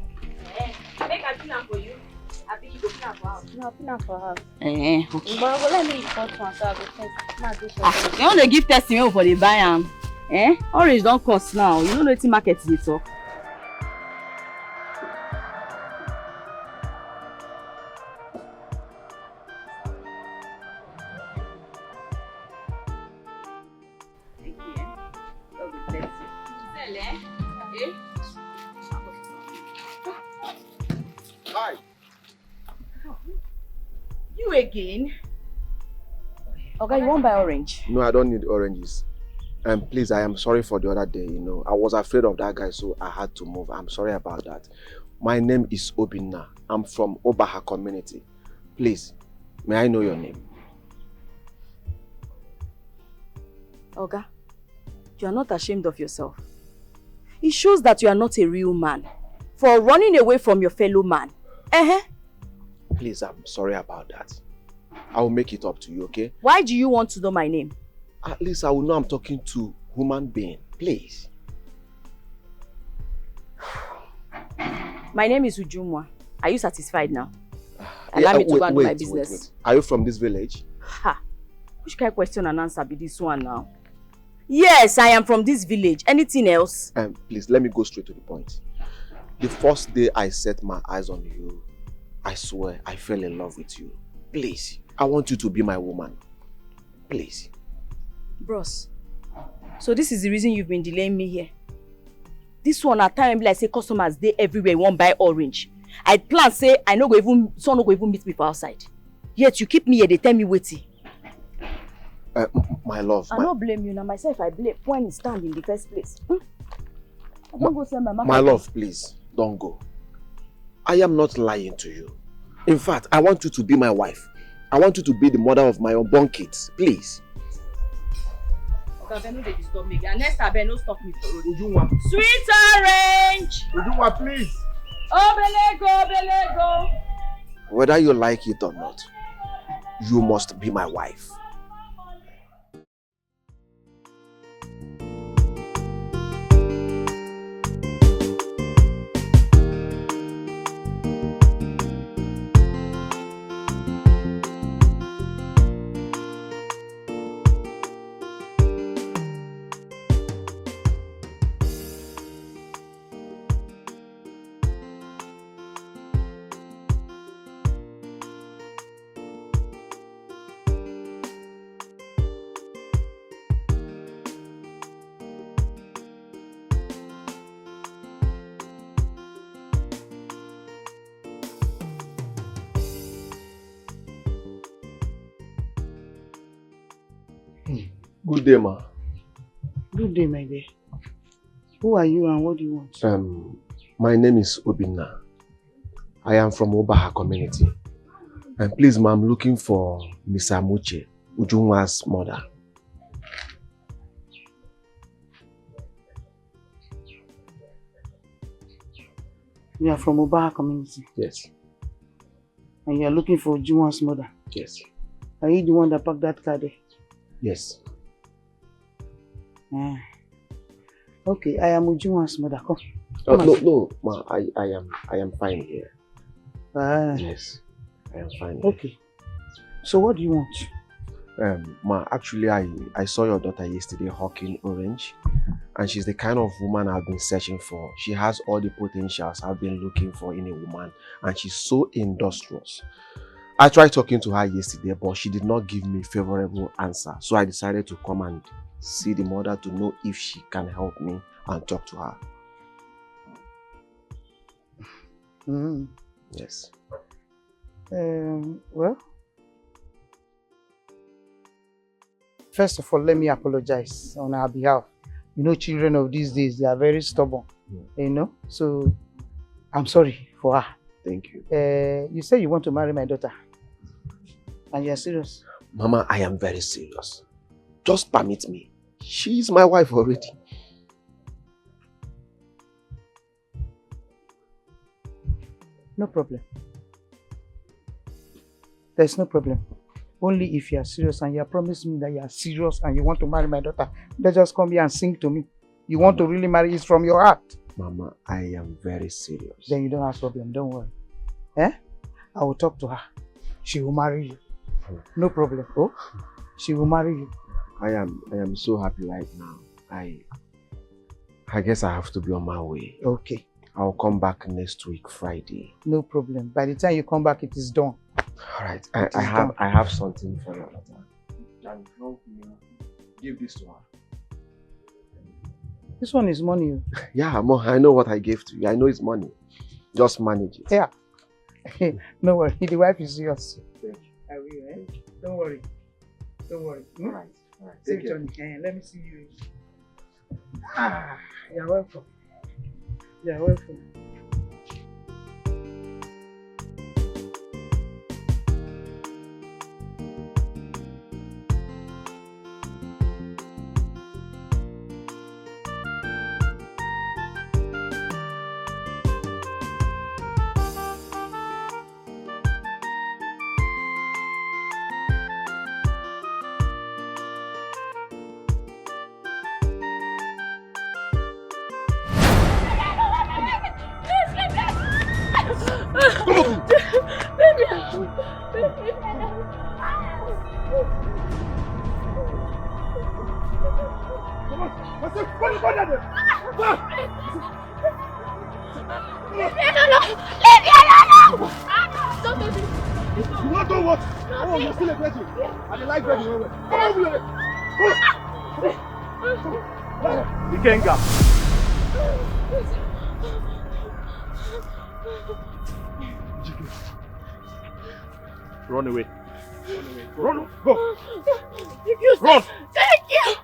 Make I pin am for you. I think you go pin am for house. No, pin am for house. Okay. But let me report one so I go test. You want to give testimony for the buy am? Orange don't cost now. You don't know wetin market dey talk. Hi. You again? Okay, you won't buy orange? No, I don't need oranges. Please, I am sorry for the other day, I was afraid of that guy, so I had to move. I'm sorry about that. My name is Obinna. I'm from Obaha community. Please, may I know your name? Oga, you are not ashamed of yourself. It shows that you are not a real man for running away from your fellow man. Please, I'm sorry about that. I will make it up to you, okay? Why do you want to know my name? At least I will know I'm talking to human being. Please. My name is Ujumwa. Are you satisfied now? Allow me to go and do my business. Wait. Are you from this village? Ha! Which kind of question and answer be this one now? Yes, I am from this village. Anything else? Please, let me go straight to the point. The first day I set my eyes on you, I swear I fell in love with you. Please, I want you to be my woman. Please. Bros, so this is the reason you've been delaying me here. This one at time be like say customers dey everywhere won't buy orange. I plan say I no go even meet me for outside. Yet you keep me here, they tell me waiting. My love. I don't blame you now. Myself I blame when you stand in the first place. I don't go send my market. My love, please don't go. I am not lying to you. In fact, I want you to be my wife. I want you to be the mother of my unborn kids. Please. Okay, no dey disturb me again. Next time, no stop me for road. Ujunwa. Sweet orange. Ujunwa, please. Obelego. Whether you like it or not, you must be my wife. Good day, ma. Good day, my dear. Who are you and what do you want? My name is Obinna. I am from Obaha community. And please, ma, I'm looking for Miss Amuche, Ujunwa's mother. You are from Obaha community? Yes. And you are looking for Ujunwa's mother? Yes. Are you the one that parked that car there? Yes. Okay, I am Ujunwa's mother. Come. No, ma, I am fine here. Yes, I am fine here. Okay. So what do you want? Ma, actually I saw your daughter yesterday hawking orange, and she's the kind of woman I've been searching for. She has all the potentials I've been looking for in a woman, and she's so industrious. I tried talking to her yesterday, but she did not give me a favorable answer. So I decided to come and see the mother to know if she can help me and talk to her. Yes. Well, first of all, let me apologize on our behalf. You know, children of these days, they are very stubborn, so I'm sorry for her. Thank you. You say you want to marry my daughter? And you're serious? Mama, I am very serious. Just permit me. She is my wife already. No problem. There's no problem. Only if you are serious and you are promising me that you are serious and you want to marry my daughter, then just come here and sing to me. You want to really marry it from your heart. Mama, I am very serious. Then you don't have problem, don't worry. Eh? I will talk to her. She will marry you. No problem. Oh, she will marry you. I am so happy right now. I guess I have to be on my way. Okay. I'll come back next week, Friday. No problem. By the time you come back, it is done. Alright, I have something for your daughter. Can help me give this to her. This one is money. Yeah, I know what I gave to you. I know it's money. Just manage it. Yeah. No worry. The wife is yours. Thank you. I will, eh? Don't worry. Don't worry. Alright. Safe journey. Let me see you. You're welcome. You're welcome. Run away. Run! Go! Run! Thank you!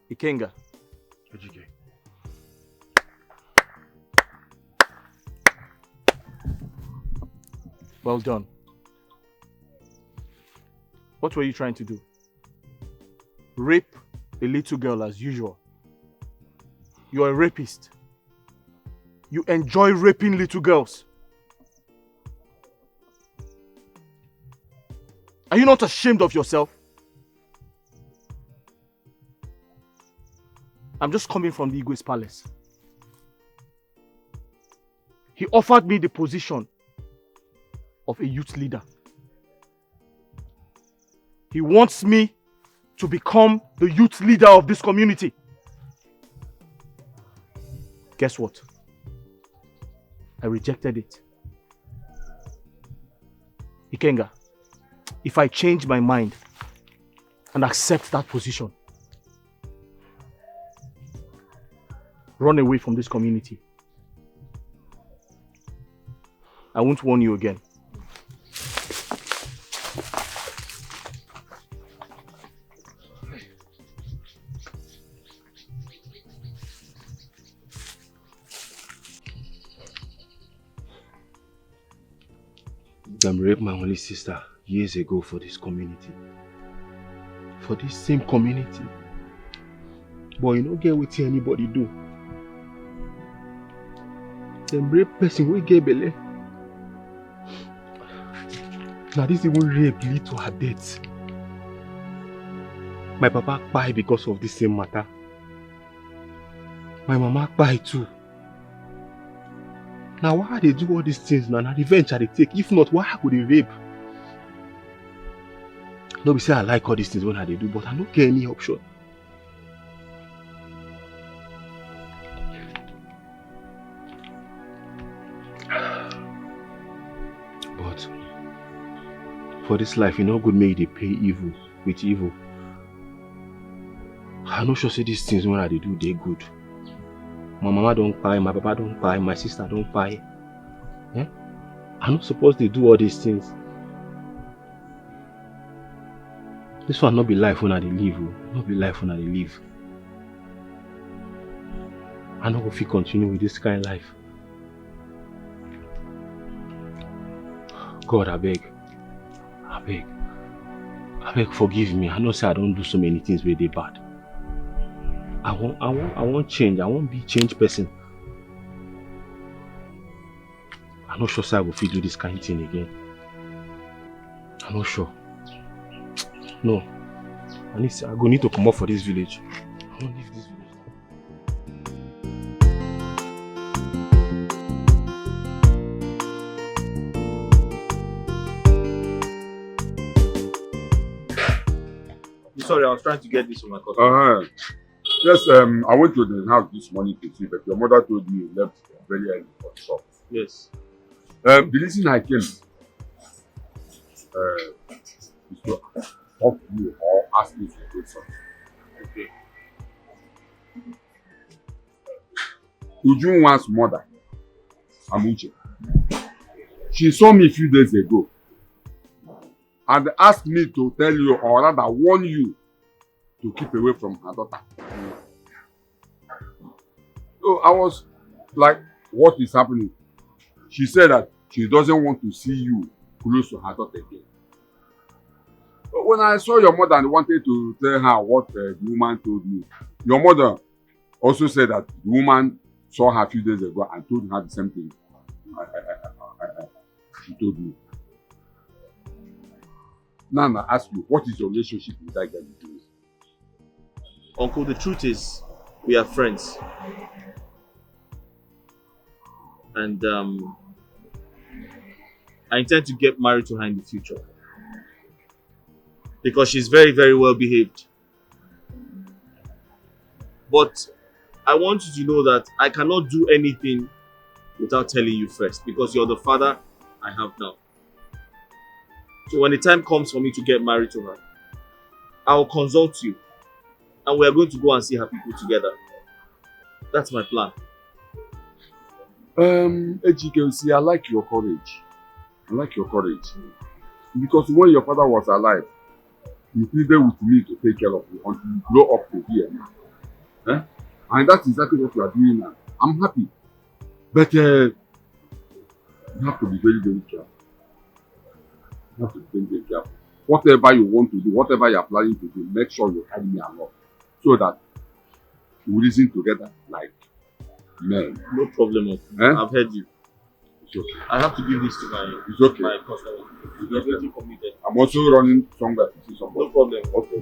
Ikenga. Well done. What were you trying to do? Rape a little girl as usual. You are a rapist. You enjoy raping little girls. Are you not ashamed of yourself? I'm just coming from the Igwe's palace. He offered me the position of a youth leader. He wants me to become the youth leader of this community. Guess what? I rejected it. Ikenga, if I change my mind and accept that position, run away from this community. I won't warn you again. I raped my only sister years ago for this community. For this same community. But you don't get what anybody do. Them rape person will get belly. Now this even rape lead to her death. My papa died because of this same matter. My mama died too. Now why they do all these things now? Now revenge they take. If not, why would they rape? Nobody say I like all these things when they do, but I don't get any option. But for this life, you know, good make they pay evil with evil. I no sure say these things when they do, they good. My mama don't buy, my papa don't buy, my sister don't buy. Eh? I'm not supposed to do all these things. This one not be life when I live. Not be life when I live. I not go fit continue with this kind of life. God, I beg, forgive me. I know say I don't do so many things where they bad. I want change. I won't be changed person. I'm not sure say I will fit do this kind of thing again. I'm not sure. No. I go need to come up for this village. I won't leave this village. Sorry, I was trying to get this from my customer. Yes, I went to the house this morning to see, but your mother told me you left very early for the shop. Yes. The reason I came is to talk to you or ask you to do something. Okay. Ujunwa's mother, Amuche, she saw me a few days ago and asked me to tell you, or rather warn you, to keep away from her daughter. So I was like, what is happening? She said that she doesn't want to see you close to her daughter again. But when I saw your mother and wanted to tell her what the woman told me, your mother also said that the woman saw her a few days ago and told her the same thing she told me. Now I ask you, what is your relationship with that girl? Uncle, the truth is, we are friends. And I intend to get married to her in the future. Because she's very, very well behaved. But I want you to know that I cannot do anything without telling you first. Because you're the father I have now. So when the time comes for me to get married to her, I'll consult you. And we are going to go and see her people together. That's my plan. Ejike, see, I like your courage. Because when your father was alive, he pleaded with me to take care of you until you grow up to here now. And that's exactly what you are doing now. I'm happy. But you have to be very, very careful. Whatever you want to do, whatever you are planning to do, make sure you carry me along. So that we reason together like men. No problem, Uncle. I've heard you. It's okay. I have to give this to my customer. It's okay. I'm also running somewhere to see somebody. No problem. Okay.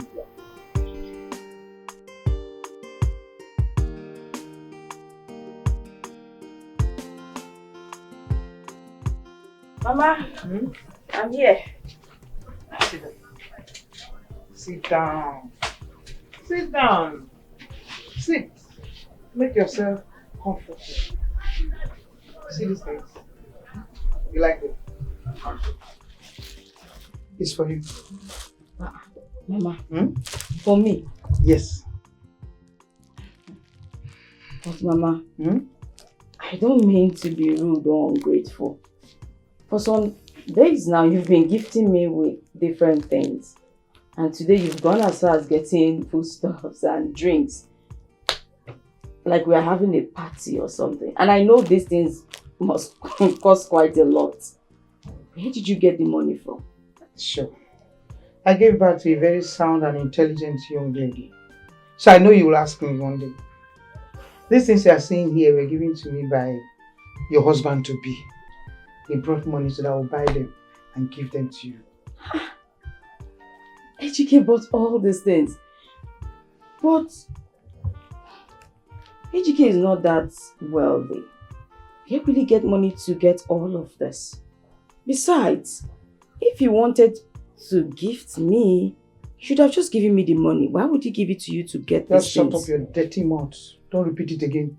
Mama, I'm here. Sit down. Sit down. Sit. Make yourself comfortable. See these things? You like it? It's for you. Mama, for me? Yes. But Mama, I don't mean to be rude or ungrateful. For some days now, you've been gifting me with different things. And today you've gone as far as getting foodstuffs and drinks. Like we're having a party or something. And I know these things must cost quite a lot. Where did you get the money from? Sure. I gave birth to a very sound and intelligent young lady. So I know you will ask me one day. These things you are seeing here were given to me by your husband to be. He brought money so that I will buy them and give them to you. Ejike bought all these things. But Ejike is not that wealthy. He really get money to get all of this. Besides, if he wanted to gift me, he should have just given me the money. Why would he give it to you to get Just these shut things? up your dirty mouth. Don't repeat it again.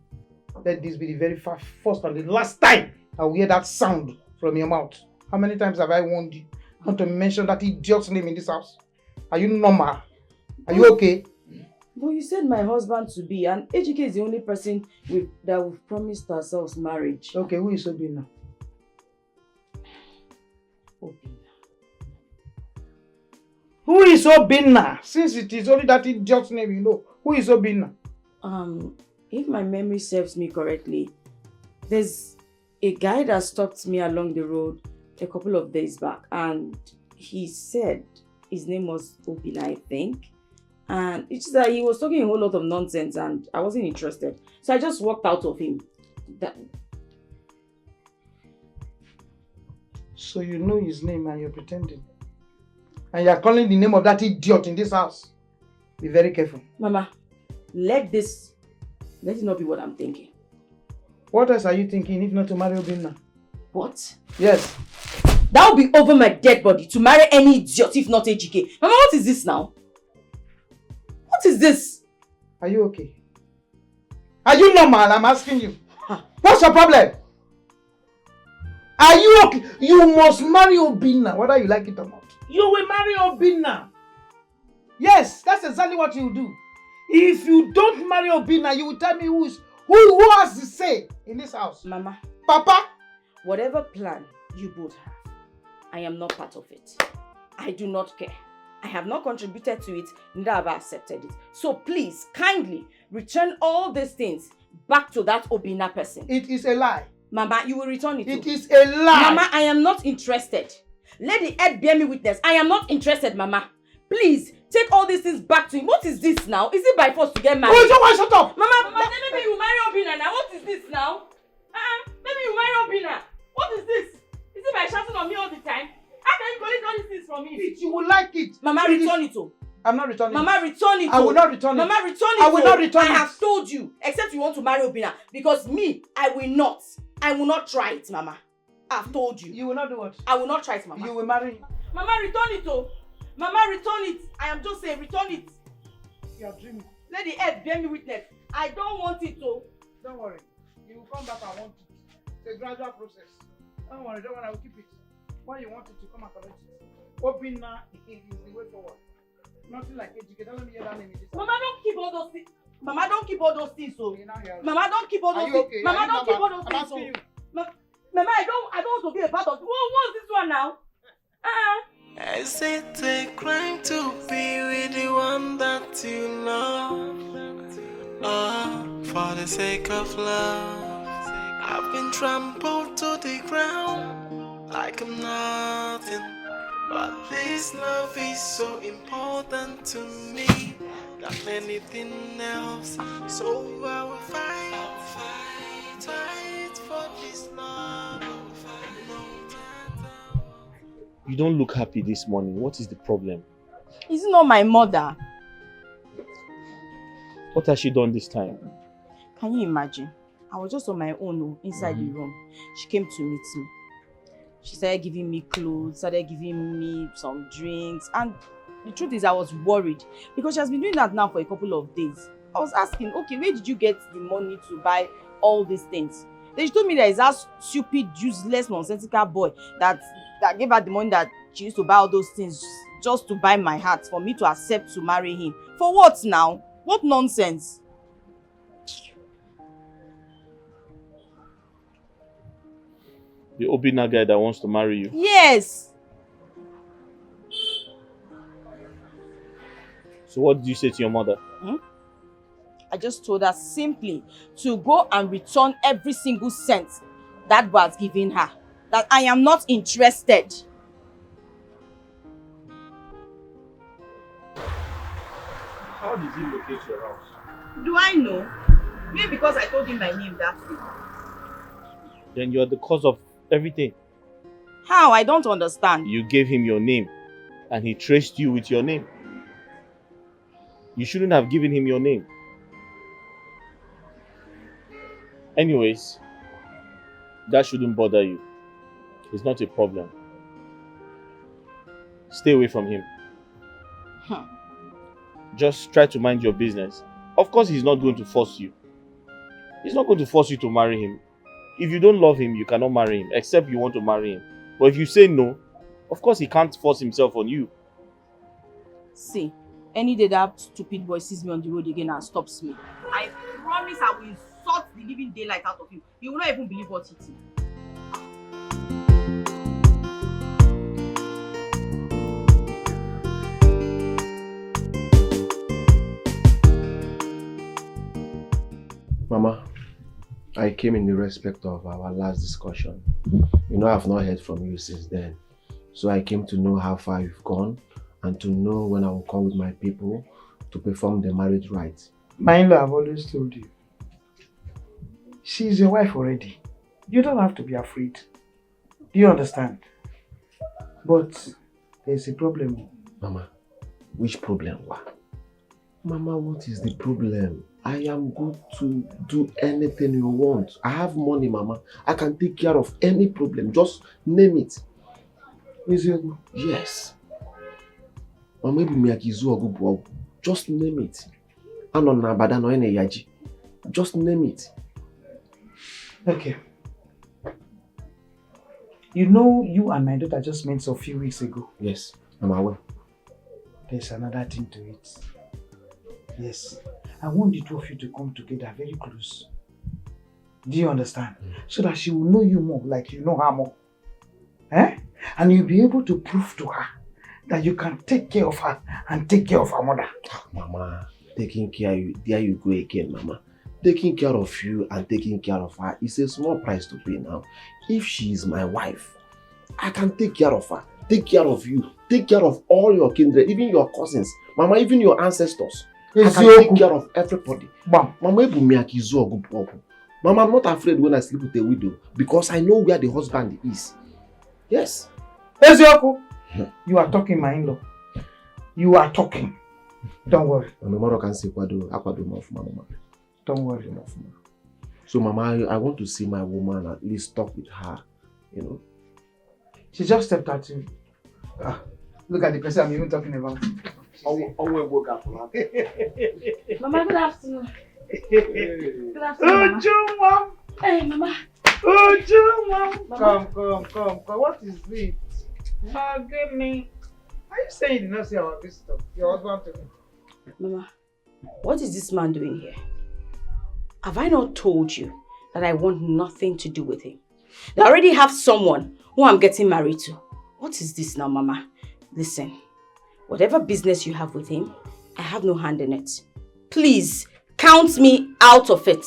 Let this be the very first and the last time I will hear that sound from your mouth. How many times have I warned you not to mention that idiot's name in this house? Are you normal? Are you okay? But you said my husband to be, and Ejike is the only person that we've promised ourselves marriage. Okay, who is Obinna? Who is Obinna? Since it is only that idiot's name you know, who is Obinna? If my memory serves me correctly, there's a guy that stopped me along the road a couple of days back, and he said his name was Obina, I think. And it's that he was talking a whole lot of nonsense and I wasn't interested. So I just walked out of him. So you know his name and you're pretending. And you're calling the name of that idiot in this house. Be very careful. Mama, let it not be what I'm thinking. What else are you thinking if not to marry Obinna? What? Yes. That will be over my dead body to marry any idiot if not AGK. Mama, what is this now? What is this? Are you okay? Are you normal? I'm asking you. What's your problem? Are you okay? You must marry Obinna, whether you like it or not. You will marry Obinna. Yes, that's exactly what you will do. If you don't marry Obinna, you will tell me who has the say in this house. Mama. Papa. Whatever plan you both have, I am not part of it. I do not care. I have not contributed to it, neither have I accepted it. So please, kindly, return all these things back to that Obinna person. It is a lie. Mama, you will return it. It is a lie. Mama, I am not interested. Let the earth bear me witness. I am not interested, Mama. Please, take all these things back to him. What is this now? Is it by force to get married? Oh, someone shut up! Mama, maybe you marry Obinna now. What is this now? Maybe you marry Obinna. What is this? Is it by shouting on me all the time? How can you collect all these things from me? You will like it. Mama, return it. I'm not returning it. Mama, return it. I will not return it. Mama, return it. I will not return it. I have told you, except you want to marry Obinna. Because me, I will not. I will not try it, Mama. I've told you. You will not do what? I will not try it, Mama. You will marry. Mama, return it, oh. Mama, return it. I am just saying, return it. You are dreaming. Let the earth bear me witness. I don't want it, oh. Don't worry. You will come back and want it. It's a gradual process. Don't worry, I will keep it. When you want it, you come and collect it. Obinna is the way forward. Nothing like education. Don't let me hear that name in this. Mama, don't keep all those things. Mama, don't keep all those things, so. Mama, don't keep all those Are you things. okay? Mama, don't keep all those I'm things, asking you. Mama, I don't want to be a part of it. What's this one now? Is it a crime to be with the one that you love? For the sake of love, I've been trampled to the ground like I'm nothing. But this love is so important to me than anything else. So I will fight for this love. You don't look happy this morning. What is the problem? Is it not my mother? What has she done this time? Can you imagine? I was just on my own inside the room. She came to meet me. She started giving me clothes, started giving me some drinks, and the truth is I was worried because she has been doing that now for a couple of days. I was asking, okay, where did you get the money to buy all these things? Then she told me there is that stupid, useless, nonsensical boy that gave her the money that she used to buy all those things just to buy my heart for me to accept to marry him. For what now? What nonsense? The Obinna guy that wants to marry you? Yes. So what did you say to your mother? I just told her simply to go and return every single cent that was given her. That I am not interested. How did he locate your house? Do I know? Maybe because I told him my name that way. Then you are the cause of everything. How? I don't understand. You gave him your name and he traced you with your name. You shouldn't have given him your name. Anyways, that shouldn't bother you. It's not a problem. Stay away from him. Just try to mind your business. Of course, he's not going to force you. He's not going to force you to marry him. If you don't love him, you cannot marry him, except you want to marry him. But if you say no, of course he can't force himself on you. See, any day that stupid boy sees me on the road again and stops me, I promise I will insult the living daylight out of him. He will not even believe what hit him. Mama, I came in the respect of our last discussion. You know, I've not heard from you since then. So I came to know how far you've gone and to know when I will come with my people to perform the marriage rites. My in-law, I've always told you. She's your wife already. You don't have to be afraid. Do you understand? But there's a problem. Mama, which problem? Mama, what is the problem? I am good to do anything you want. I have money, Mama. I can take care of any problem. Just name it. Yes. Mama, just name it. Just name it. Okay. You know, you and my daughter just met a few weeks ago. Yes, I'm aware. There's another thing to it. Yes. I want the two of you to come together very close. Do you understand? So that she will know you more like you know her more. Eh? And you'll be able to prove to her that you can take care of her and take care of her mother. Mama, taking care of you, there you go again, Mama. Taking care of you and taking care of her is a small price to pay now. If she is my wife, I can take care of her, take care of you, take care of all your kindred, even your cousins, Mama, even your ancestors. I can take care of everybody. Mama, Mama, I'm not afraid when I sleep with a widow because I know where the husband is. Yes. Ezioku, you are talking, my in-law. You are talking. Don't worry. Don't worry. So, Mama, I want to see my woman, at least talk with her, you know. She just stepped at you. Look at the person I'm even talking about. Mama, good afternoon. Good afternoon, Mama. Hey, Mama. Come. What is it? Oh, goodness. Are you saying you did not see our visitor? Your husband to me. Mama, what is this man doing here? Have I not told you that I want nothing to do with him? I already have someone who I'm getting married to. What is this now, Mama? Listen, whatever business you have with him, I have no hand in it. Please, count me out of it.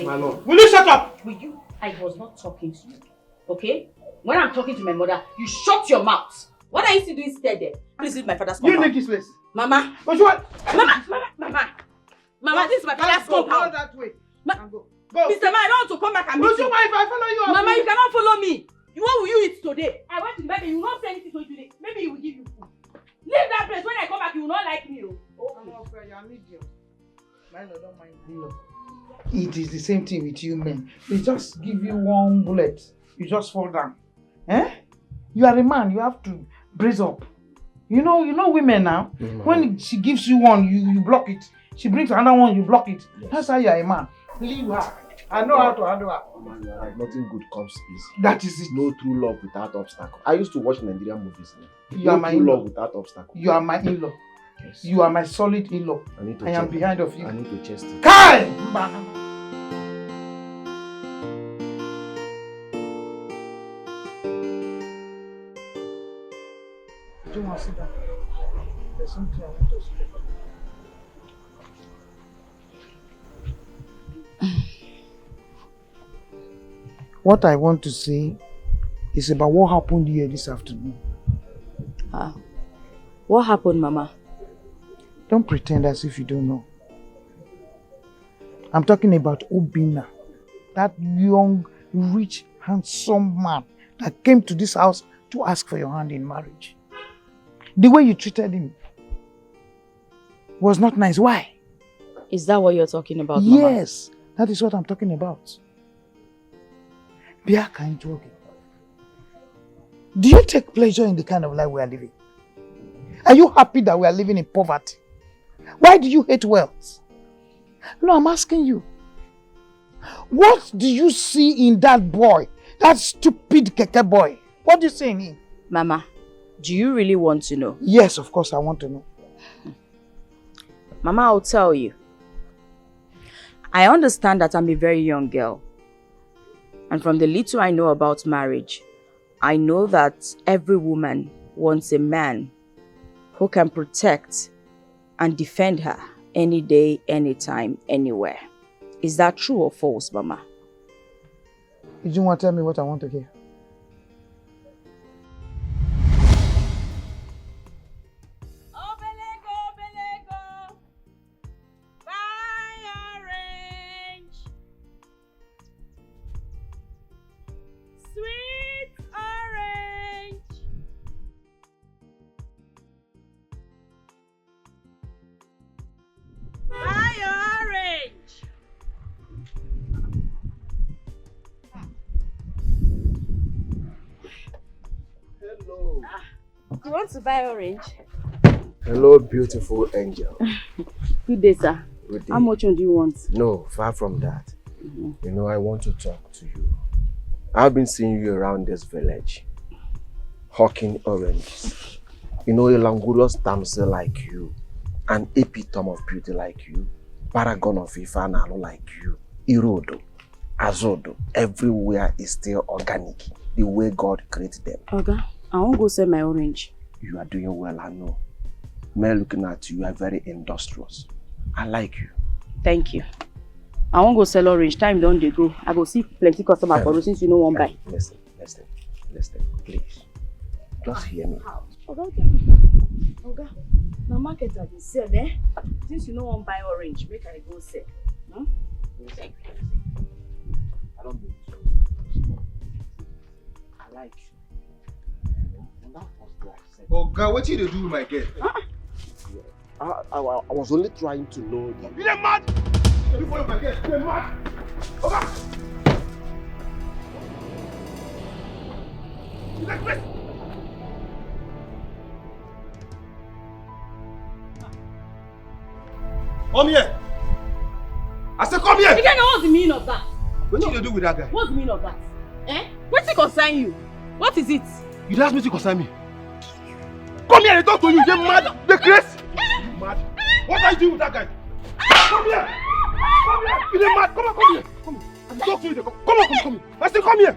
My lord. Will you shut up? Will you? I was not talking to you. Okay? When I'm talking to my mother, you shut your mouth. What are you still doing there? Please leave my father's compound. You leave this place. Mama. But what? Mama, this is my father's compound. Go that way. Go. Mr. Man, I don't want to come back and meet you. If I follow you. Mama, you cannot follow me. What will you eat today? I went to the bed and you will not say anything to you today. Maybe he will give you food. Leave that place. When I come back, you will not like me. Oh, I'm not afraid. I'm idiot. My lord, don't mind me. It is the same thing with you men. They just give you one bullet. You just fall down. Eh? You are a man. You have to brace up. You know women now. When she gives you one, you block it. She brings another one, you block it. Yes. That's how you are a man. Leave her. I know how to handle her. Like nothing good comes easy. That is it. No true love without obstacle. I used to watch Nigerian movies. You are my true in-law. Love without obstacle. You are my in-law. Yes. You are my solid in-law. I am behind of you. I need to chest it. Kai! Do you want to sit down? There's something I want to speak about. What I want to say is about what happened here this afternoon. What happened, Mama? Don't pretend as if you don't know. I'm talking about Obina, that young, rich, handsome man that came to this house to ask for your hand in marriage. The way you treated him was not nice. Why? Is that what you're talking about, Mama? Yes, that is what I'm talking about. Be kind to Do you take pleasure in the kind of life we are living? Are you happy that we are living in poverty? Why do you hate wealth? No, I'm asking you. What do you see in that boy? That stupid keke boy? What do you see in him? Mama, do you really want to know? Yes, of course I want to know. Mama, I'll tell you. I understand that I'm a very young girl. And from the little I know about marriage, I know that every woman wants a man who can protect and defend her any day, anytime, anywhere. Is that true or false, Mama? You don't want to tell me what I want to hear. You want to buy orange? Hello, beautiful angel. Good day, sir. Good day. How much do you want? No, far from that. You know, I want to talk to you. I've been seeing you around this village, hawking oranges. You know, a languorous damsel like you, an epitome of beauty like you, paragon of Ifanalo like you, Irodo, Azodo, everywhere is still organic, the way God created them. Okay, I won't go sell my orange. You are doing well, I know. Me looking at you, you are very industrious. I like you. Thank you. I won't go sell orange. Time don't they go. I go see plenty customers for since you know one buy. Listen, please. Just hear me. Okay. Now market at the sell, eh? Since you know one buy orange, make I go sell. Hmm? Thank you. I don't mean to. I like you. And that was what I said. Oh God, what did you do with my girl? I was only trying to know that. You are mad! You follow my girl. You are mad! Okay. You like this? Come here! I said come here! You don't know what's the meaning of that? What did you do with that guy? What's the meaning of that? Eh? What's it concern you? What is it? You asked me to concern me. Come here and talk to you. You're mad. You're crazy. You mad. What are you doing with that guy? Come here. Come here. You're mad. Come on, come here. Come here. I'm talking to you. Come here. I said come here.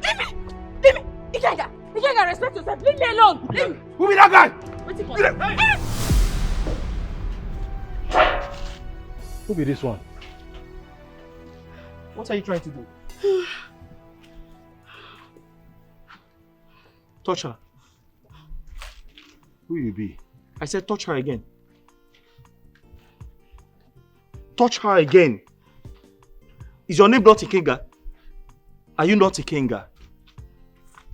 Leave me. Ikenga, respect yourself. Leave me alone. Leave me. Who be that guy? What's it concern? Who be this one? What are you trying to do? Touch her. Who you be? I said touch her again. Touch her again. Is your name not Ikenga? Are you not Ikenga?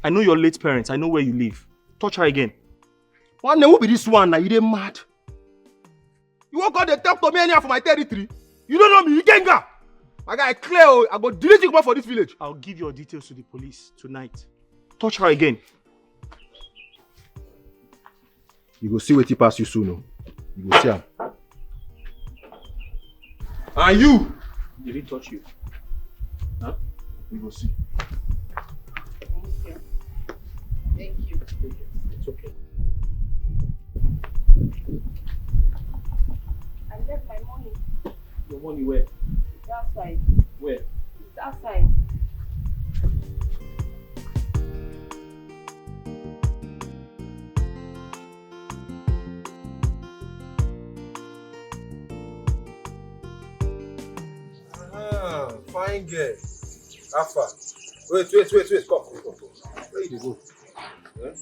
I know your late parents. I know where you live. Touch her again. One who be this one now? You dey mad? You won't call the talk to me anyhow for my territory. You don't know me, Ikenga. I got clear. I go delete you for this village. I'll give your details to the police tonight. Touch her again. You go see what he pass you soon. You go see him. And you! Did he touch you? Huh? You go see. Thank you. It's okay. I left my money. Your money where? It's outside. Where? It's outside. Fine girl. Alpha. Wait. Come. Where you go? Yeah?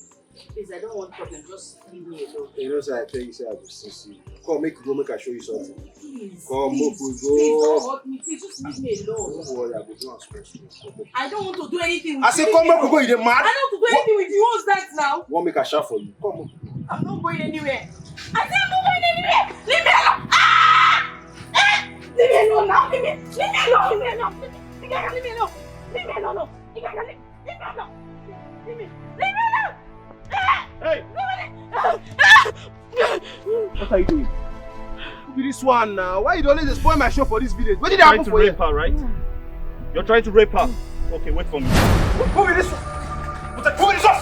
Please, I don't want problem. Just leave me alone. You know, I tell you, say I will see you. Come, make you go, make I show you something. Please. Come, please, move, go. Please don't hurt me. Please just leave me alone. Don't worry, I will do as possible. I don't want to do anything with I you. say, come, make we go. You dey mad? I don't want to do anything with you. What's that now? Want make a shout for you? Come. I'm not going anywhere. I said I'm not going anywhere. Leave me alone. Ah! Ah! Leave me alone now. Leave me alone. Leave me alone. Leave me alone. Leave me alone. Leave me alone. Leave me alone. Leave me alone. Leave me alone. Hey! What are you doing? Who be this one now? Why you always spoil my show for this village? What did You're happen trying to for you? rape her, right? You're trying to rape her. Okay, wait for me. Who be this one? Who be this one?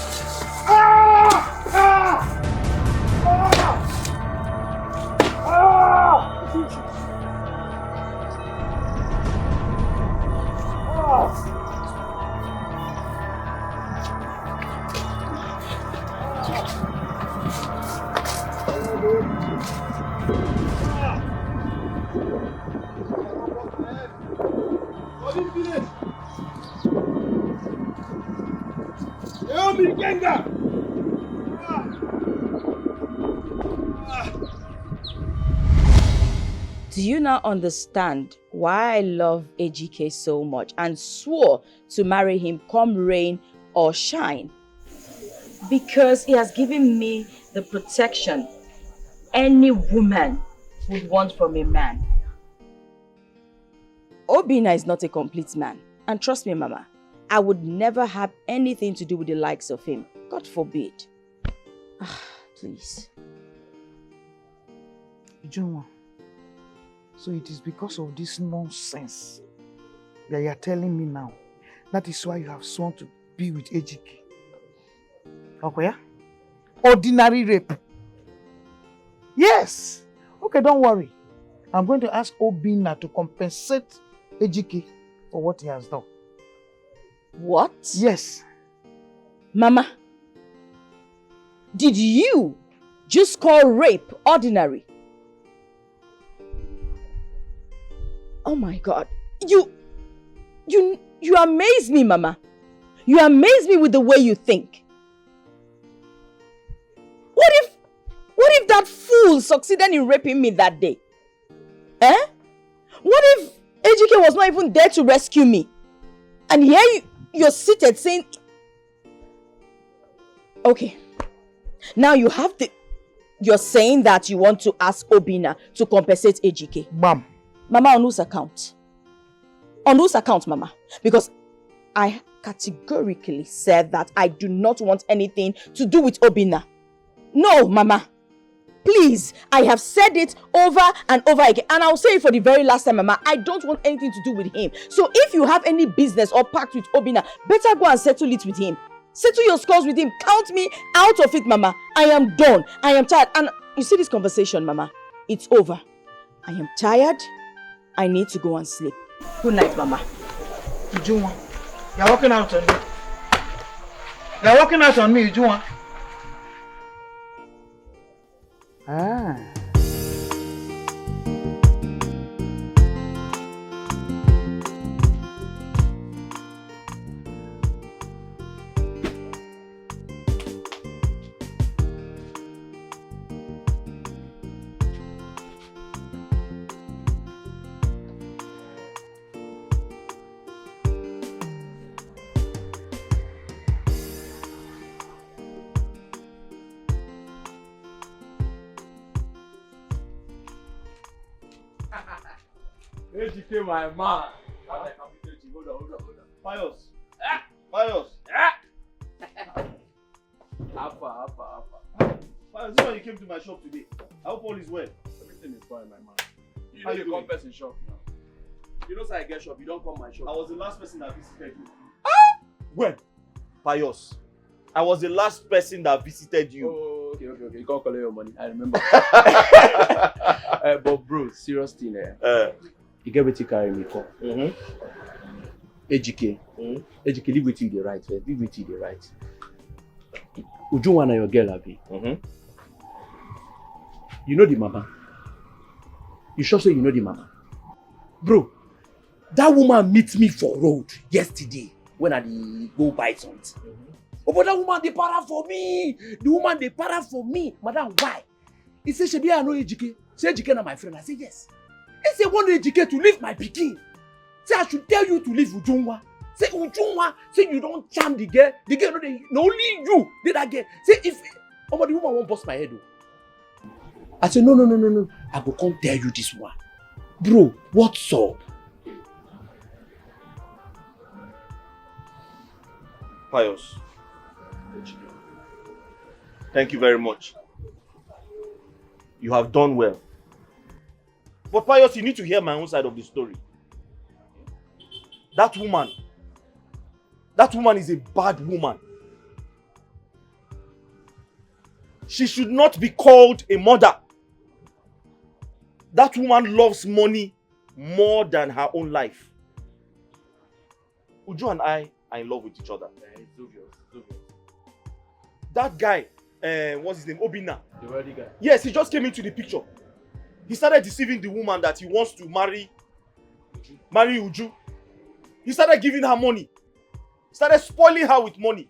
Ah! Ah! Ah! Ah! Obi Kenga! Do you now understand why I love Ejike so much and swore to marry him come rain or shine? Because he has given me the protection any woman would want from a man. Obina is not a complete man. And trust me, Mama, I would never have anything to do with the likes of him. God forbid. Please. Ujunwa, so it is because of this nonsense that you are telling me now. That is why you have sworn to be with Ejike. Okay? Ordinary rape. Yes. Okay, don't worry. I'm going to ask Obina to compensate Ejike for what he has done. What? Yes. Mama, did you just call rape ordinary? Oh my God. You amaze me, Mama. You amaze me with the way you think. What if that fool succeeded in raping me that day? Eh? What if Ejike was not even there to rescue me? And here you're seated saying... Okay. Now you're saying that you want to ask Obina to compensate Ejike. Ma'am. Mama, on whose account? On whose account, Mama? Because I categorically said that I do not want anything to do with Obina. No, Mama. Please, I have said it over and over again. And I'll say it for the very last time, Mama. I don't want anything to do with him. So if you have any business or pact with Obina, better go and settle it with him. Settle your scores with him. Count me out of it, Mama. I am done. I am tired. And you see this conversation, Mama? It's over. I am tired. I need to go and sleep. Good night, Mama. Ujunwa, you're walking out on me. You're walking out on me, Ujunwa. Ah. Ejike, my man. Hold on. Pius. Pius. Alpha. Pius, this is why you came to my shop today. I hope all is well. Everything is fine, my man. You know you come person shop now. You know, say I get shop, you don't come my shop. I was the last person that visited you. When? Pius. I was the last person that visited you. Oh, okay. You can't collect your money. I remember. But bro, serious thing, you get what you carry me for. Ejike. Ejike, leave with you the right. Leave with you the right. Ujunwa and your girl, Abi. You know the mama. You sure say you know the mama? Bro, that woman meet me for road yesterday when I go buy something. Oh, but that woman, they para for me. The woman, they para for me. Madam, why? He said, Shebi, I know Ejike. Say Ejike na my friend. I say, yes. He said, want Ejike to leave my pikin. Say, I should tell you to leave Ujunwa. Say, Ujunwa, say you don't charm the girl. The girl, no, only you did that girl. Say, if, oh, but the woman won't bust my head. Though. I said, no. I go come tell you this one. Bro, what's up? Pius. Thank you very much. You have done well. But Pius, you need to hear my own side of the story. That woman is a bad woman. She should not be called a mother. That woman loves money more than her own life. Uju and I are in love with each other. It's obvious. That guy, what's his name? Obina. The wealthy guy. Yes, he just came into the picture. He started deceiving the woman that he wants to marry Uju. He started giving her money. Started spoiling her with money.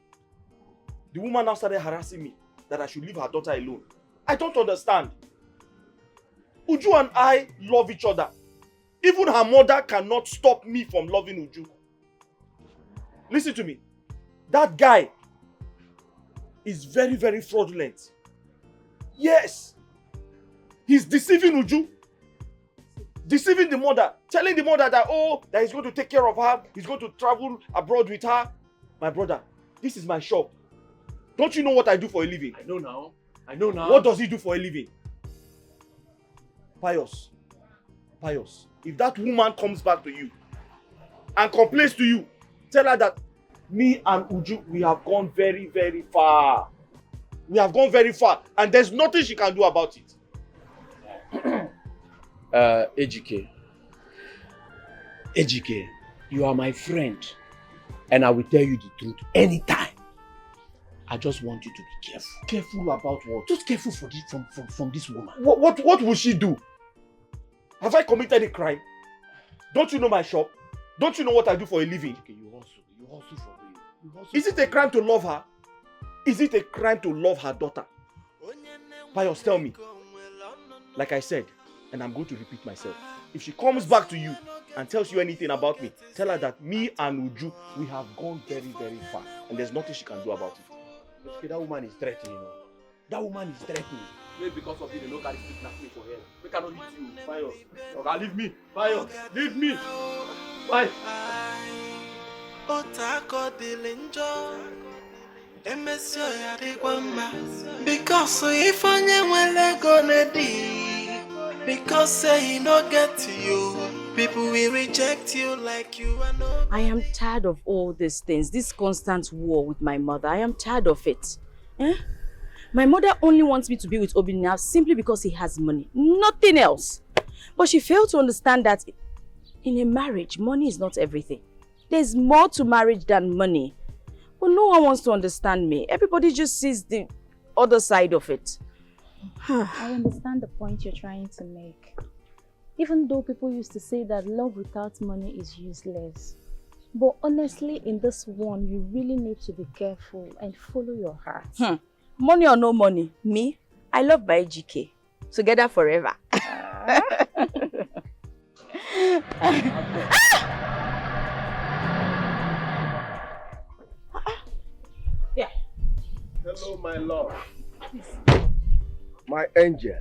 The woman now started harassing me that I should leave her daughter alone. I don't understand. Uju and I love each other. Even her mother cannot stop me from loving Uju. Listen to me. That guy is very, very fraudulent. Yes. He's deceiving Uju. Deceiving the mother. Telling the mother that, oh, that he's going to take care of her. He's going to travel abroad with her. My brother, this is my shop. Don't you know what I do for a living? I know now. I know now. What does he do for a living? Pious. Pious. If that woman comes back to you and complains to you, tell her that me and Uju, we have gone very, very far. We have gone very far. And there's nothing she can do about it. Ejike, you are my friend. And I will tell you the truth anytime. I just want you to be careful. Careful about what? Just careful for this, from this woman. What will she do? Have I committed a crime? Don't you know my shop? Don't you know what I do for a living? You hustle for me. Is it a crime to love her? Is it a crime to love her daughter? Pius, tell me. Like I said, and I'm going to repeat myself. If she comes back to you and tells you anything about me, tell her that me and Uju, we have gone very, very far. And there's nothing she can do about it. Okay, that woman is threatening. That woman is threatening. Maybe because of you, they don't carry stick knack me for her. We cannot hit you. Pius. Okay, leave me. Pius, leave me. Bye. Because if I gonna be, because say he no get to you, people will reject you like you are no. I am tired of all these things, this constant war with my mother. I am tired of it. My mother only wants me to be with Obi now simply because he has money, nothing else. But she failed to understand that in a marriage, money is not everything. There's more to marriage than money. But no one wants to understand me. Everybody just sees the other side of it. I understand the point you're trying to make. Even though people used to say that love without money is useless. But honestly, in this one, you really need to be careful and follow your heart. Money or no money, me, I love my GK. Together forever. Yeah. Hello, my love. My angel.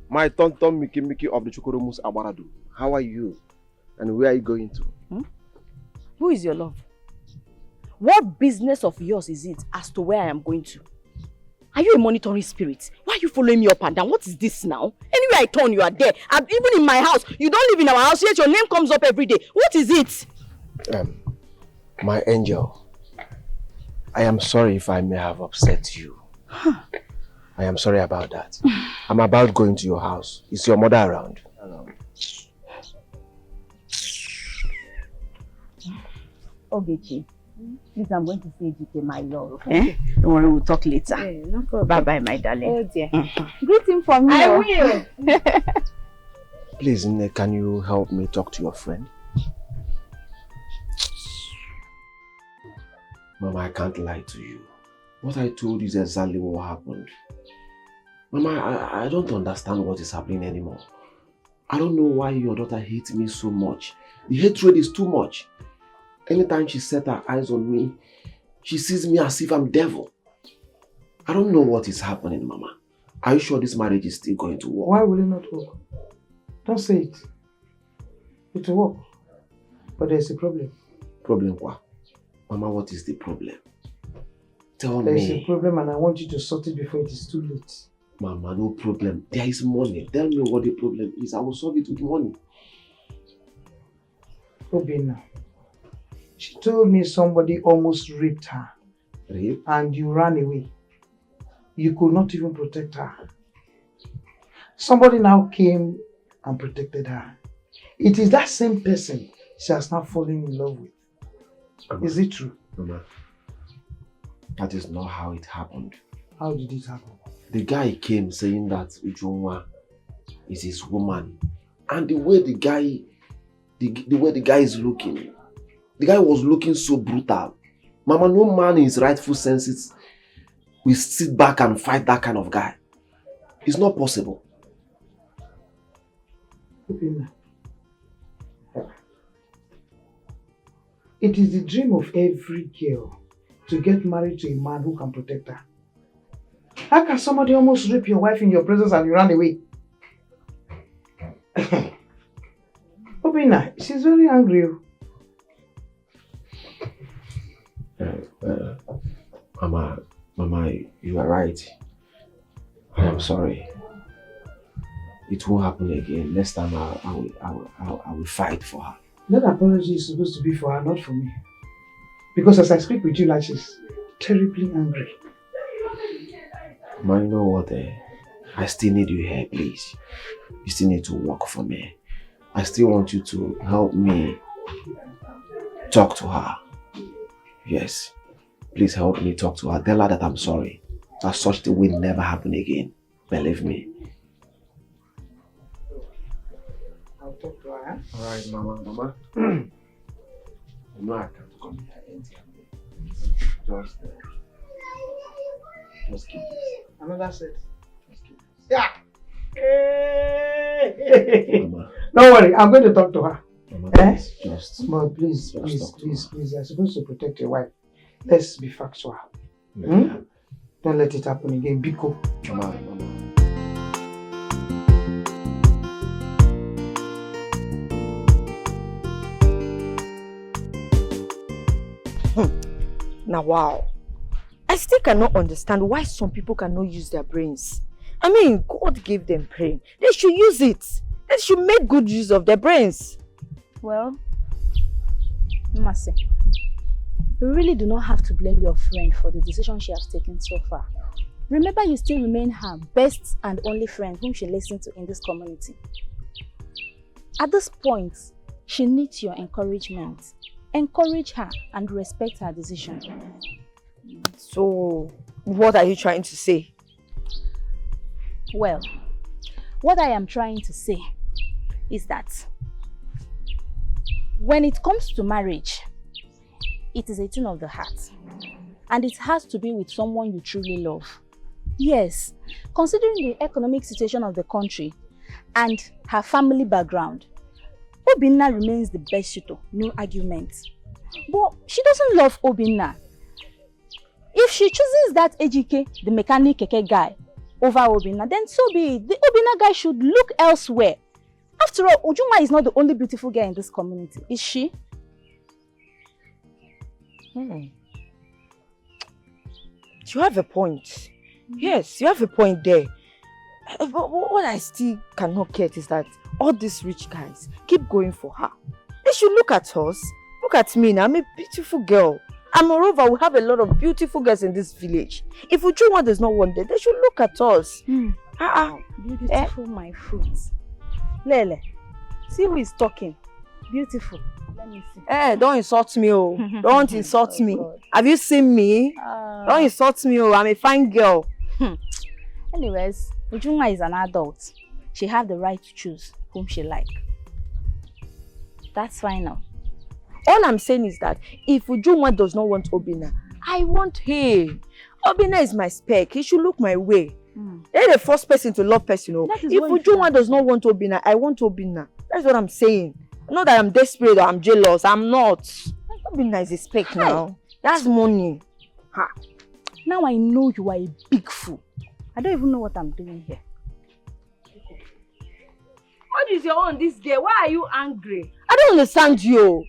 My tonton Mickey of the Chukoromus Abaradu. How are you? And where are you going to? Who is your love? What business of yours is it as to where I am going to? Are you a monitoring spirit? Why are you following me up and down? What is this now? Anywhere I turn, you are there. And even in my house, you don't live in our house, yet your name comes up every day. What is it? My angel, I am sorry if I may have upset you. I am sorry about that. I'm about going to your house. Is your mother around? Ogechi, please, I'm going to say GK, my love. Don't worry, we'll talk later. No problem. Bye-bye, my darling. Oh dear. Greet him for me. I will. Please, Nne, can you help me talk to your friend? Mama, I can't lie to you. What I told you is exactly what happened. Mama, I don't understand what is happening anymore. I don't know why your daughter hates me so much. The hatred is too much. Anytime she sets her eyes on me, she sees me as if I'm devil. I don't know what is happening, Mama. Are you sure this marriage is still going to work? Why will it not work? Don't say it. It will work. But there's a problem. Problem what? Mama, what is the problem? Tell me. There's a problem and I want you to sort it before it is too late. Mama, no problem. There is money. Tell me what the problem is. I will solve it with money. Obina, she told me somebody almost raped her. Rape? And you ran away. You could not even protect her. Somebody now came and protected her. It is that same person she has now fallen in love with. Mama, is it true? Mama, that is not how it happened. How did it happen? The guy came saying that Ujunwa is his woman. And the way the guy is looking, the guy was looking so brutal. Mama, no man in his rightful senses will sit back and fight that kind of guy. It's not possible. It is the dream of every girl to get married to a man who can protect her. How can somebody almost rape your wife in your presence and you run away? Obina, she's very angry. Mama, you are right. I am sorry. It won't happen again. Next time I will fight for her. That apology is supposed to be for her, not for me. Because as I speak with you, like she's terribly angry. Ma, you know what? I still need you here, please. You still need to work for me. I still want you to help me talk to her. Yes. Please help me talk to her. Tell her that I'm sorry. That such thing will never happen again. Believe me. I'll talk to her. Alright, Mama. You know I can't come here empty-handed. Just keep this. Another set. Yeah. Hey. Don't worry, I'm going to talk to her. Mama, please, please. You're supposed to protect your wife. Let's be factual. Don't let it happen again. Biko. Mama. Now, wow. I still cannot understand why some people cannot use their brains. I mean, God gave them brain. They should use it. They should make good use of their brains. Well, Mercy, you really do not have to blame your friend for the decision she has taken so far. Remember, you still remain her best and only friend whom she listens to in this community. At this point, she needs your encouragement. Encourage her and respect her decision. So, what are you trying to say? Well, what I am trying to say is that when it comes to marriage, it is a thing of the heart. And it has to be with someone you truly love. Yes, considering the economic situation of the country and her family background, Obinna remains the best suitor, no argument. But she doesn't love Obinna. If she chooses that Ejike, the mechanic keke guy, over Obinna, then so be it. The Obinna guy should look elsewhere. After all, Ujunwa is not the only beautiful girl in this community, is she? You have a point. Yes, you have a point there. But what I still cannot get is that all these rich guys keep going for her. They should look at us. Look at me now. I'm a beautiful girl. And moreover, we have a lot of beautiful girls in this village. If Ujunwa does not want them, they should look at us. Beautiful, my fruit. Lele, see who is talking. Beautiful. Let me see. Don't insult me, oh. Don't insult me. God. Have you seen me? Don't insult me, oh. I'm a fine girl. Anyways, Ujunwa is an adult. She has the right to choose whom she likes. That's fine now. All I'm saying is that if Ujunwa does not want Obinna, I want him. Obinna is my spec. He should look my way. They're the first person to love person. If Ujunwa does not want Obinna, I want Obinna. That's what I'm saying. Not that I'm desperate or I'm jealous. I'm not. Obinna is a spec now. That's money. Ha. Now I know you are a big fool. I don't even know what I'm doing here. What is your own this girl? Why are you angry? I don't understand you.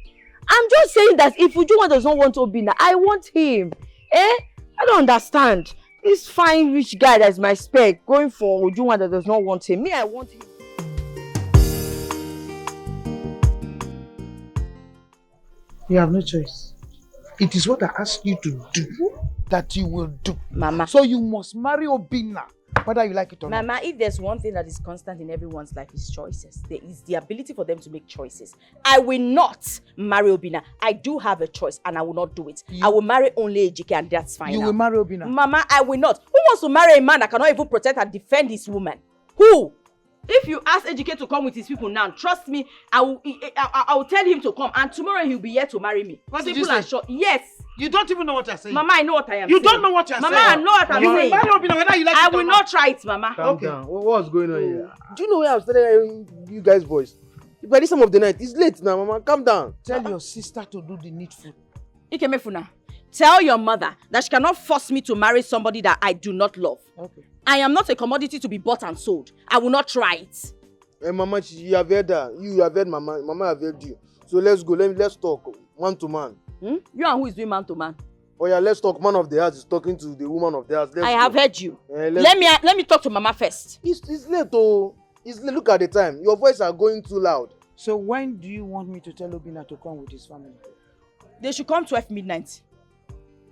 I'm just saying that if Ujunwa does not want Obinna, I want him. I don't understand. This fine rich guy that is my spec going for Ujunwa that does not want him. Me, I want him. You have no choice. It is what I ask you to do that you will do. Mama. So you must marry Obinna, whether you like it or not. Mama, if there's one thing that is constant in everyone's life, is choices. There is the ability for them to make choices. I will not marry Obinna. I do have a choice and I will not do it. I will marry only Ejike and that's fine. You will marry Obinna? Mama, I will not. Who wants to marry a man that cannot even protect and defend his woman? Who? If you ask Ejike to come with his people now, trust me, I will tell him to come and tomorrow he'll be here to marry me. What did you say? Yes. You don't even know what you're saying. Mama, I know what I am You saying. don't know what you're Mama, saying. I know what I'm You will saying. marry Obinna whether you like I it or will not try it, Mama. Calm down. What's going on here? Do you know where I'm studying you guys' voice? By this time of the night, it's late now, Mama. Calm down. Tell your sister to do the needful. Ikemefuna, tell your mother that she cannot force me to marry somebody that I do not love. Okay. I am not a commodity to be bought and sold. I will not try it. Hey, Mama, you have heard that. You have heard Mama. Mama have heard you. So let's go. Let's talk. Man to man. You and who is doing man to man? Oh yeah, let's talk. Man of the house is talking to the woman of the house. I have heard you. Let me talk to Mama first. It's late, oh. It's late. Look at the time. Your voice are going too loud. So when do you want me to tell Obinna to come with his family? They should come 12 midnight.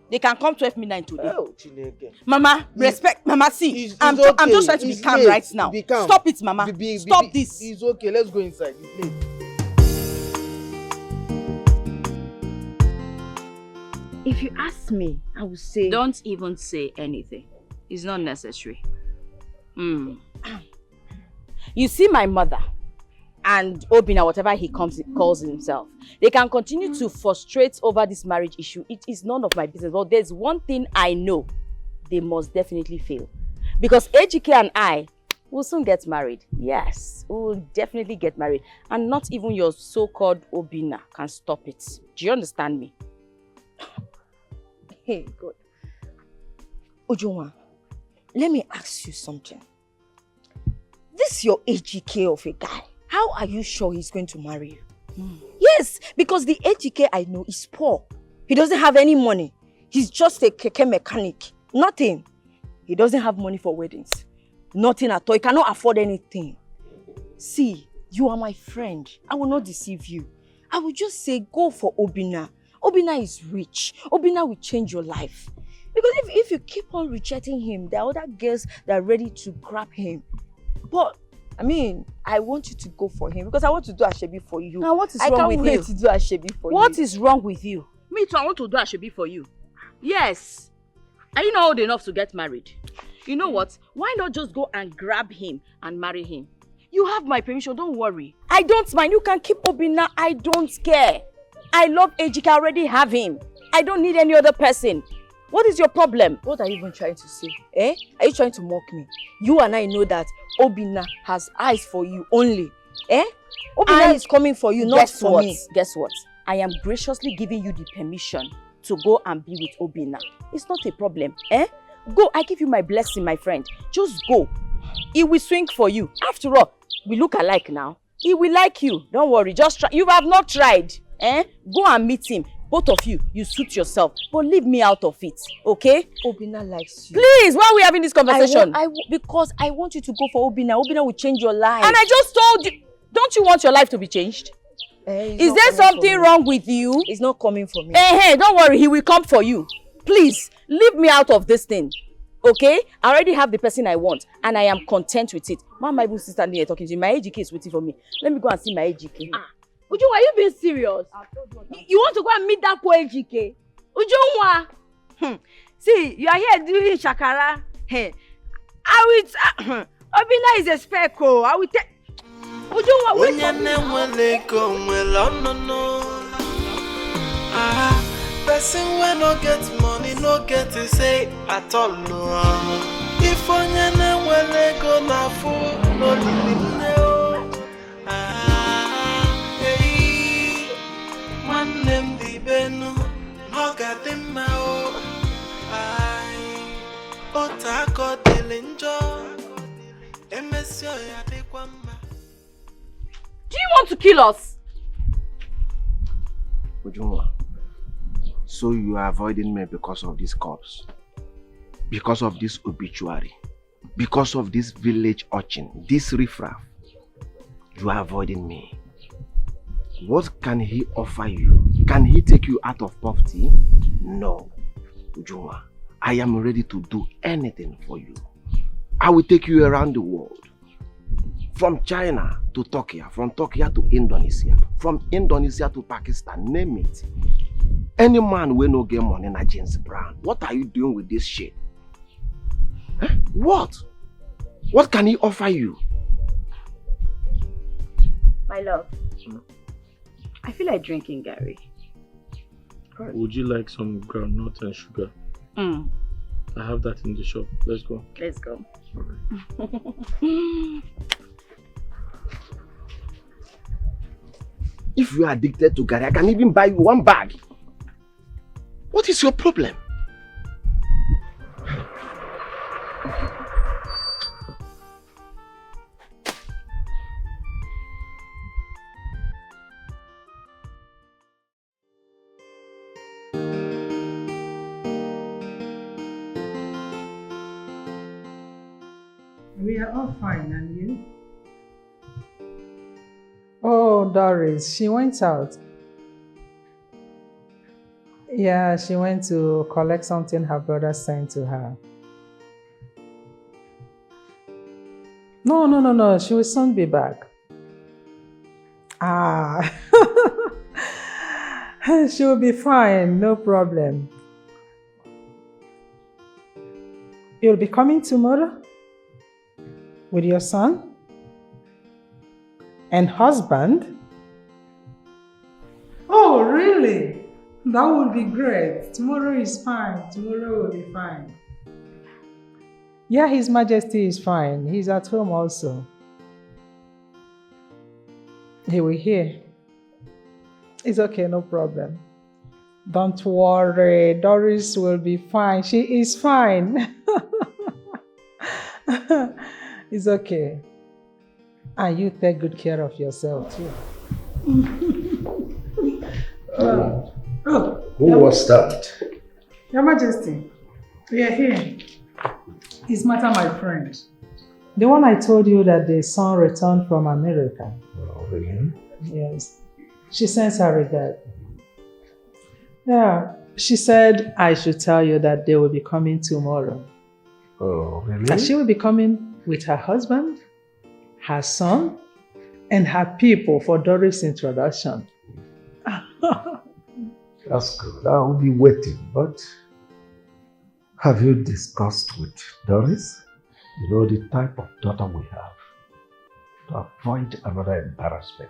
They can come 12 midnight today. Oh, Chineke. Mama, respect. Mama, see. I'm okay. just trying to be calm right now. Be calm. Stop it, Mama. Stop this. It's okay. Let's go inside. It's late. If you ask me, I would say... Don't even say anything. It's not necessary. You see my mother and Obinna, whatever he calls himself, they can continue to frustrate over this marriage issue. It is none of my business. But there's one thing I know. They must definitely fail. Because Ejike and I will soon get married. Yes, we will definitely get married. And not even your so-called Obinna can stop it. Do you understand me? Hey, God. Ujunwa, let me ask you something. This your Ejike of a guy. How are you sure he's going to marry you? Yes, because the Ejike I know is poor. He doesn't have any money. He's just a keke mechanic. Nothing. He doesn't have money for weddings. Nothing at all. He cannot afford anything. See, you are my friend. I will not deceive you. I will just say go for Obinna. Obinna is rich. Obinna will change your life. Because if you keep on rejecting him, there are other girls that are ready to grab him. But, I mean, I want you to go for him because I want to do Ashebi for you. Now, what is wrong with you? I can't wait to do Ashebi for you. What is wrong with you? Me too, I want to do Ashebi for you. Yes. Are you not old enough to get married? You know what? Why not just go and grab him and marry him? You have my permission, don't worry. I don't mind. You can keep Obinna. I don't care. I love Ejike. I already have him. I don't need any other person. What is your problem? What are you even trying to say? Eh? Are you trying to mock me? You and I know that Obinna has eyes for you only. Eh? Obinna is coming for you, not for me. Guess what? I am graciously giving you the permission to go and be with Obinna. It's not a problem. Eh? Go. I give you my blessing, my friend. Just go. He will swing for you. After all, we look alike now. He will like you. Don't worry. Just try. You have not tried. Eh? Go and meet him. Both of you, you suit yourself. But leave me out of it. Okay? Obinna likes you. Please, why are we having this conversation? Because I want you to go for Obinna. Obinna will change your life. And I just told you. Don't you want your life to be changed? Is there something wrong with you? He's not coming for me. Hey, don't worry. He will come for you. Please, leave me out of this thing. Okay? I already have the person I want. And I am content with it. My even sister standing here talking to you. My Ejike is waiting for me. Let me go and see my Ejike. Ujunwa, are you being serious? You want to go and meet that poor Ejike? Ujunwa! See, you are here doing shakara. Hey, I will... Obinna is a speckle. I will take... Ujunwa, wait for me. Person when no get money, no get to say at all. No. If onyane wele go na fu, no lili hey, man them di benu, no got them mao. Otako delinjo, emesio ya de kwamba. Do you want to kill us? Ujunwa. So you are avoiding me because of this corpse, because of this obituary, because of this village urchin, this riffraff. You are avoiding me. What can he offer you? Can he take you out of poverty? No. Ujunwa, I am ready to do anything for you. I will take you around the world. From China to Turkey, from Turkey to Indonesia, from Indonesia to Pakistan, name it. Any man will no get money na James Brown. What are you doing with this shit? Eh? What? What can he offer you? My love, I feel like drinking, Gary. Would you like some groundnut and sugar? I have that in the shop. Let's go. Let's go. If you are addicted to Gary, I can even buy you one bag. What is your problem? We are all fine, and you? Oh, Doris, she went out. Yeah, she went to collect something her brother sent to her. No, she will soon be back. Ah, she will be fine, no problem. You'll be coming tomorrow? With your son? And husband? Oh, really? That would be great. Tomorrow is fine. Tomorrow will be fine. Yeah, His Majesty is fine. He's at home also. He will hear. It's okay, no problem. Don't worry. Doris will be fine. She is fine. It's okay. And you take good care of yourself too. Who was that? Your Majesty, we are here. It's Mata, my friend. The one I told you that the son returned from America. Oh, really? Yes. She sends her regard. Yeah. She said I should tell you that they will be coming tomorrow. Oh, really? And she will be coming with her husband, her son, and her people for Doris' introduction. That's good. I will be waiting, but have you discussed with Doris? You know the type of daughter we have, to avoid another embarrassment.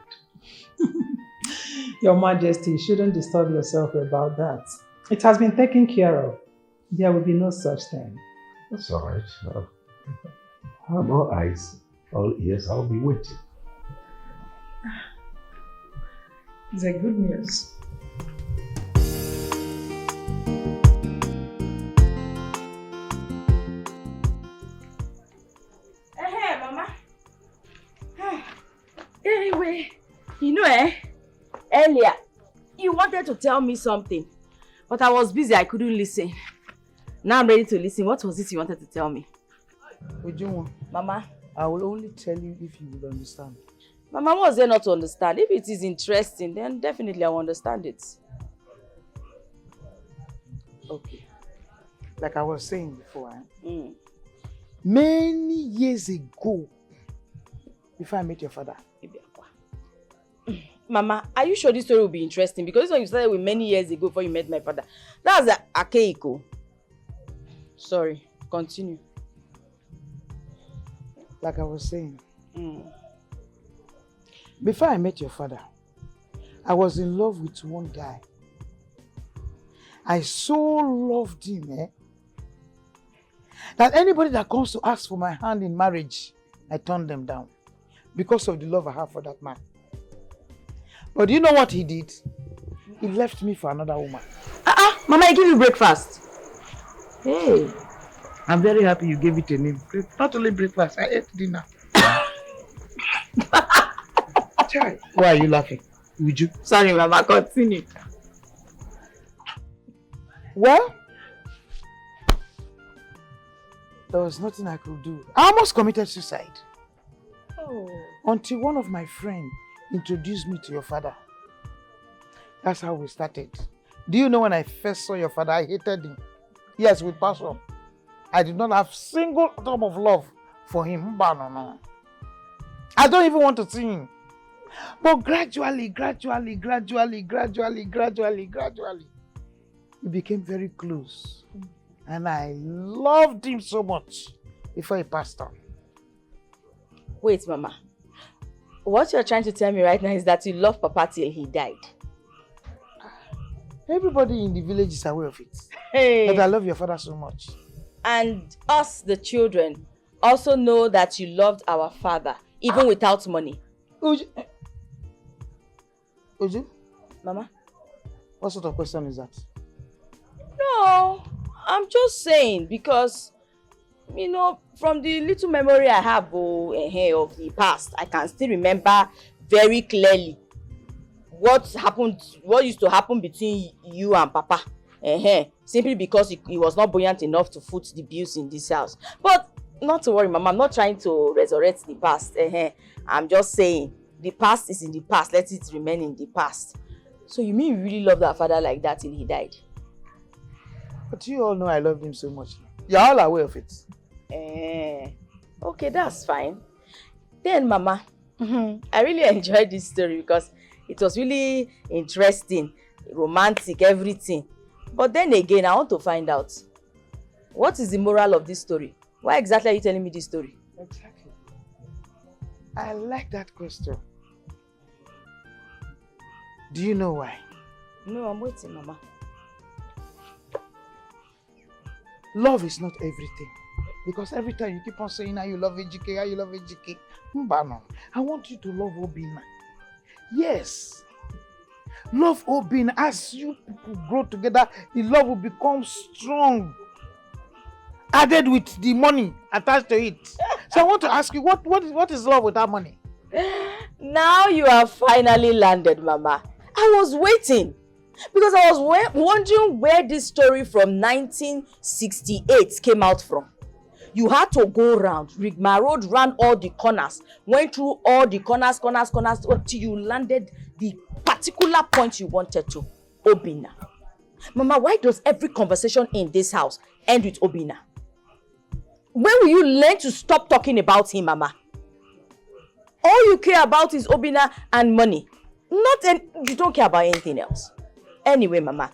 Your Majesty, you shouldn't disturb yourself about that. It has been taken care of. There will be no such thing. That's all right. I'm all eyes, all ears. I'll be waiting. It's a good news. Hey, Mama. Anyway, earlier, you wanted to tell me something, but I was busy, I couldn't listen. Now I'm ready to listen. What was it you wanted to tell me? Ujunwa, Mama. I will only tell you if you will understand. Mama, what's there not to understand? If it is interesting, then definitely I will understand it. Okay. Like I was saying before, many years ago, before I met your father. Mama, are you sure this story will be interesting? Because this one you started with many years ago before you met my father. That's archaic. Sorry, continue. Like I was saying, before I met your father, I was in love with one guy. I so loved him, that anybody that comes to ask for my hand in marriage, I turn them down because of the love I have for that man. But do you know what he did? He left me for another woman. Mama, I give you breakfast. Hey, I'm very happy you gave it a name. Not only breakfast, I ate dinner. Why are you laughing? Would you? Sorry, Mama, continue. Well, there was nothing I could do. I almost committed suicide. Oh. Until one of my friends introduced me to your father. That's how we started. Do you know when I first saw your father, I hated him. Yes, with passion. I did not have single atom of love for him. No. I don't even want to see him. But gradually, we became very close. And I loved him so much before he passed on. Wait, Mama. What you're trying to tell me right now is that you love Papa till he died. Everybody in the village is aware of it. Hey. But I love your father so much. And us, the children, also know that you loved our father, even without money. Uju? Mama? What sort of question is that? No, I'm just saying because, you know, from the little memory I have of the past, I can still remember very clearly what used to happen between you and Papa. Simply because he was not buoyant enough to foot the bills in this house. But not to worry, Mama, I'm not trying to resurrect the past. I'm just saying, the past is in the past. Let it remain in the past. So you mean you really loved our father like that till he died? But you all know I loved him so much. You're all aware of it. Okay, that's fine. Then, Mama, I really enjoyed this story because it was really interesting, romantic, everything. But then again, I want to find out, what is the moral of this story? Why exactly are you telling me this story? Exactly. I like that question. Do you know why? No, I'm waiting, Mama. Love is not everything. Because every time you keep on saying how you love Ejike, how you love Ejike. Mbano, I want you to love Obinna. Yes. Love Obinna. As you people grow together, the love will become strong. Added with the money attached to it. So I want to ask you, what is love without money? Now you have finally landed, Mama. I was waiting. Because I was wondering where this story from 1968 came out from. You had to go round, rigmarole, ran all the corners, went through all the corners, until you landed the particular point you wanted to, Obinna. Mama, why does every conversation in this house end with Obinna? When will you learn to stop talking about him, Mama? All you care about is Obinna and money. You don't care about anything else. Anyway, Mama,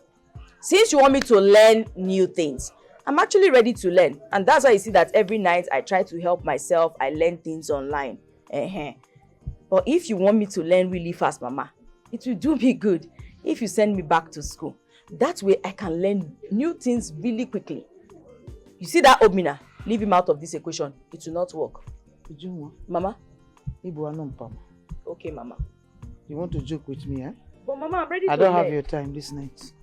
since you want me to learn new things, I'm actually ready to learn. And that's why you see that every night I try to help myself. I learn things online. But if you want me to learn really fast, Mama, it will do me good if you send me back to school. That way I can learn new things really quickly. You see that Obinna? Leave him out of this equation. It will not work. Mama? Okay, Mama. You want to joke with me, eh? But Mama, I'm ready to learn. I don't have learn. your time this night.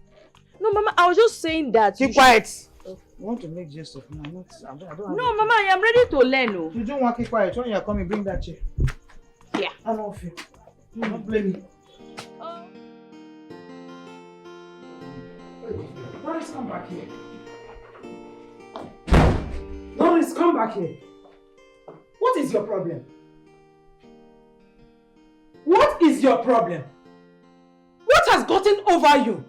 No, Mama, I was just saying that. Keep quiet. You want to make jest of me? I don't have no, Mama, I am ready to learn. Oh. You don't want to keep quiet. When you are coming, bring that chair. Yeah. I'm off you. Don't blame me. Doris, come back here. Doris, come back here. What is your problem? What is your problem? What has gotten over you?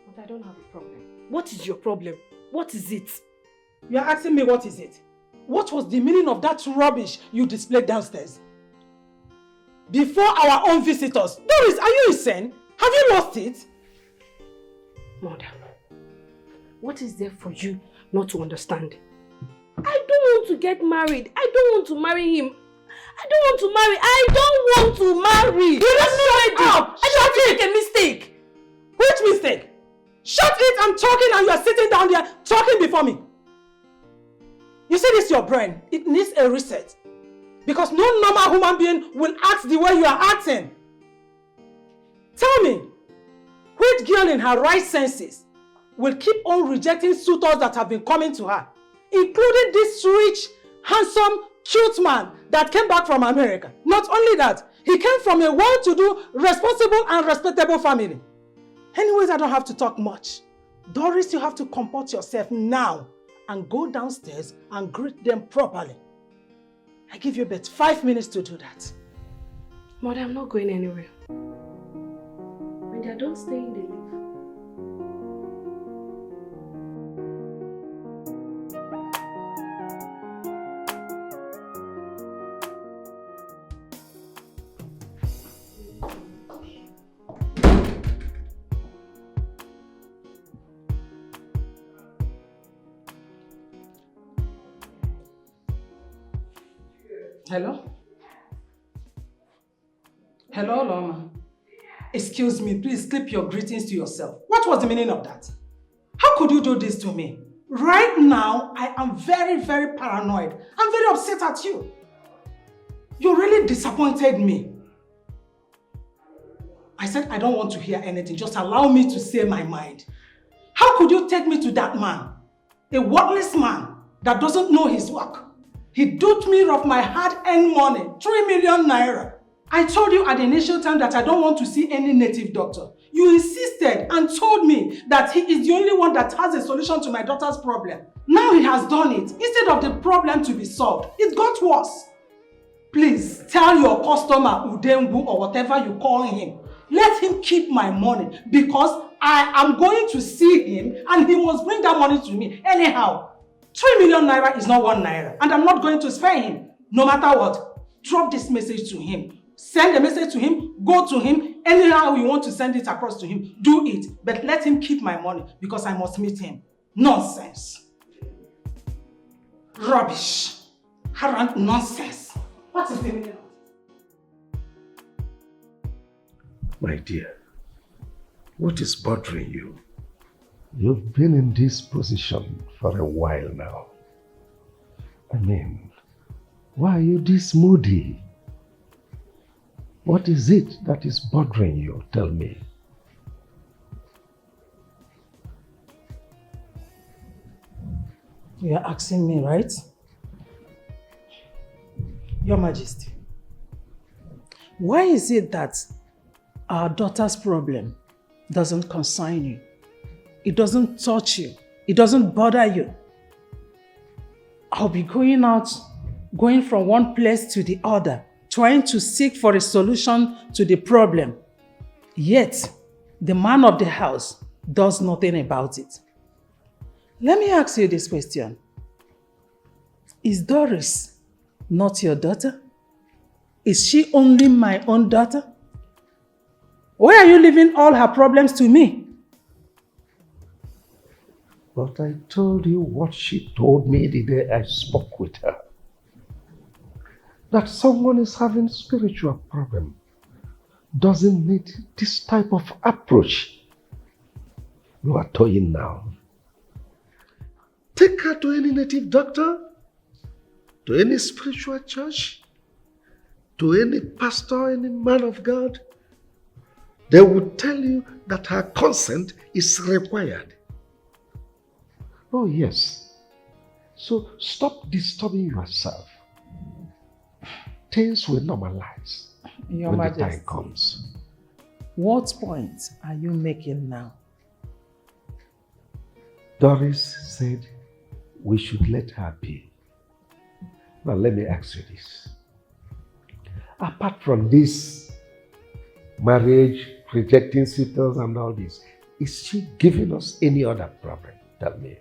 But I don't have a problem. What is your problem? What is it? You are asking me what is it? What was the meaning of that rubbish you displayed downstairs? Before our own visitors. Doris, are you insane? Have you lost it? Mother, what is there for you not to understand? I don't want to get married. I don't want to marry him. I don't want to marry. I don't want to marry. You don't shut up. I don't want to make a mistake. Which mistake? Shut it, I'm talking and you are sitting down there talking before me. You see this your brain, it needs a reset. Because no normal human being will act the way you are acting. Tell me, which girl in her right senses will keep on rejecting suitors that have been coming to her, including this rich, handsome, cute man that came back from America? Not only that, he came from a well-to-do, responsible and respectable family. Anyways, I don't have to talk much. Doris, you have to comport yourself now and go downstairs and greet them properly. I give you about 5 minutes to do that. Mother, I'm not going anywhere. When they are done staying, they leave. Hello? Hello, Loma. Excuse me, please keep your greetings to yourself. What was the meaning of that? How could you do this to me? Right now, I am very, very paranoid. I'm very upset at you. You really disappointed me. I said I don't want to hear anything. Just allow me to say my mind. How could you take me to that man? A worthless man that doesn't know his work. He duped me of my hard-earned money, 3 million naira. I told you at the initial time that I don't want to see any native doctor. You insisted and told me that he is the only one that has a solution to my daughter's problem. Now he has done it. Instead of the problem to be solved, it got worse. Please tell your customer Udengu or whatever you call him, let him keep my money because I am going to see him and he must bring that money to me. Anyhow, 3 million naira is not 1 naira and I'm not going to spare him. No matter what, drop this message to him. Send a message to him, go to him, anyhow you want to send it across to him, do it. But let him keep my money because I must meet him. Nonsense. Rubbish. Harant nonsense. What is the meaning? My dear, what is bothering you? You've been in this position for a while now. I mean, why are you this moody? What is it that is bothering you? Tell me. You are asking me, right? Your Majesty, why is it that our daughter's problem doesn't concern you? It doesn't touch you. It doesn't bother you. I'll be going from one place to the other, trying to seek for a solution to the problem. Yet, the man of the house does nothing about it. Let me ask you this question. Is Doris not your daughter? Is she only my own daughter? Why are you leaving all her problems to me? But I told you what she told me the day I spoke with her. That someone is having spiritual problem doesn't need this type of approach you are toying now. Take her to any native doctor, to any spiritual church, to any pastor, any man of God. They will tell you that her consent is required. Oh yes. So stop disturbing yourself. Things will normalize Your when Majesty, the time comes. What point are you making now? Doris said we should let her be. Now let me ask you this. Apart from this marriage, rejecting suitors and all this, is she giving us any other problem? Tell me.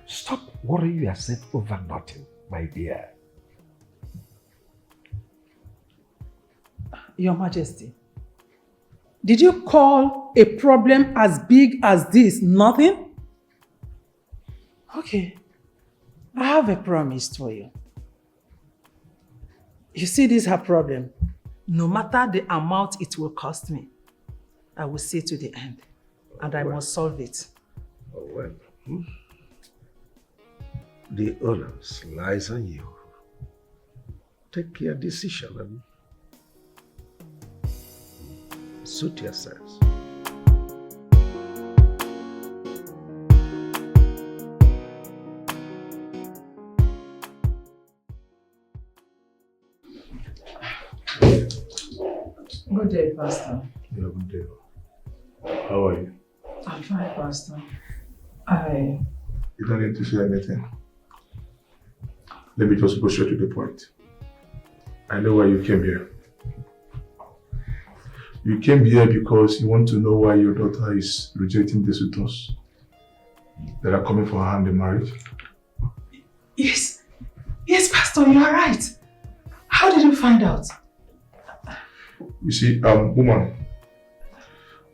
Stop worrying yourself over nothing, my dear. Your Majesty, did you call a problem as big as this nothing? Okay, I have a promise for you. You see, this is her problem. No matter the amount it will cost me, I will see to the end, and I must solve it. Oh well. The onus lies on you. Take your decision and suit yourselves. Good day, Pastor. Yeah, good day. How are you? I'm fine, Pastor. You don't need to say anything. Let me just go straight to the point. I know why you came here. You came here because you want to know why your daughter is rejecting the suitors that are coming for her hand in marriage. Yes. Yes, Pastor, you are right. How did you find out? You see, woman,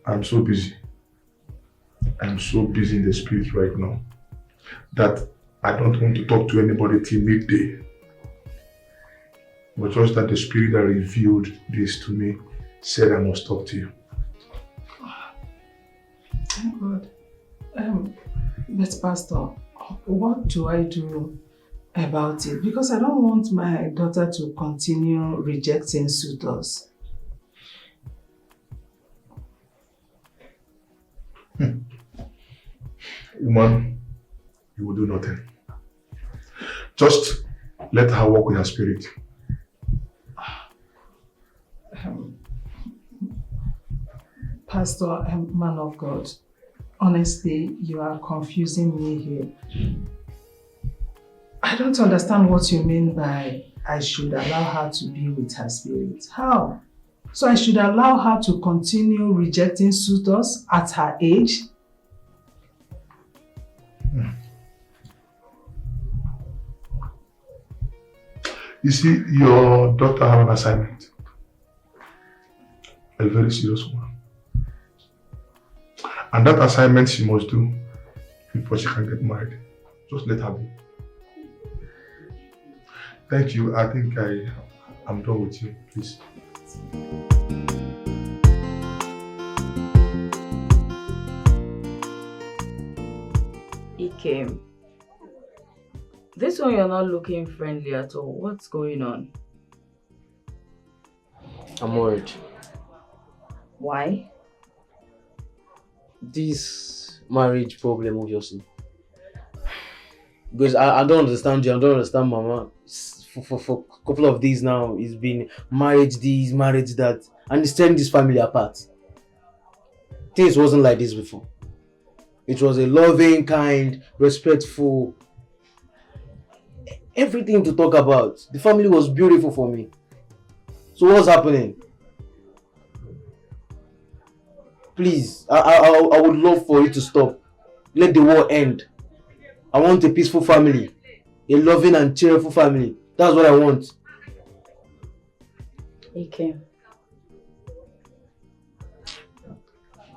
I'm so busy. I'm so busy in the spirit right now that I don't want to talk to anybody till midday. but just that the spirit that revealed this to me said I must talk to you. Thank God. But Pastor, what do I do about it? Because I don't want my daughter to continue rejecting suitors. Woman, you will do nothing. Just let her walk with her spirit. Pastor, man of God, honestly, you are confusing me here. I don't understand what you mean by I should allow her to be with her spirit. How? So I should allow her to continue rejecting suitors at her age? You see, your daughter has an assignment. A very serious one. And that assignment she must do before she can get married. Just let her be. Thank you. I think I'm done with you. Please. Ike, this one you're not looking friendly at all. What's going on? I'm worried. Why? This marriage problem, obviously. Because I don't understand you, I don't understand Mama. For a couple of days now, it's been marriage this, marriage that, and it's tearing this family apart. Things wasn't like this before. It was a loving, kind, respectful, everything to talk about. The family was beautiful for me. So what's happening? Please, I would love for you to stop. Let the war end. I want a peaceful family. A loving and cheerful family. That's what I want. Ike,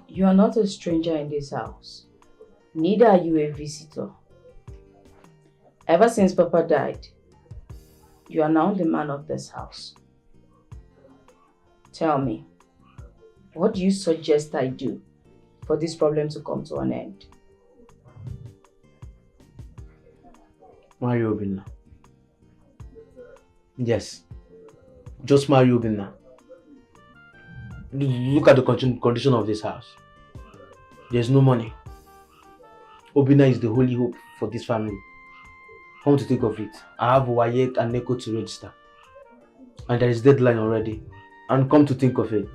you are not a stranger in this house. Neither are you a visitor. Ever since Papa died, you are now the man of this house. Tell me, what do you suggest I do for this problem to come to an end? Marry Obinna. Yes. Just marry Obinna. Look at the condition of this house. There's no money. Obinna is the holy hope for this family. Come to think of it, I have Wayek and Neko to register. And there is deadline already. And come to think of it,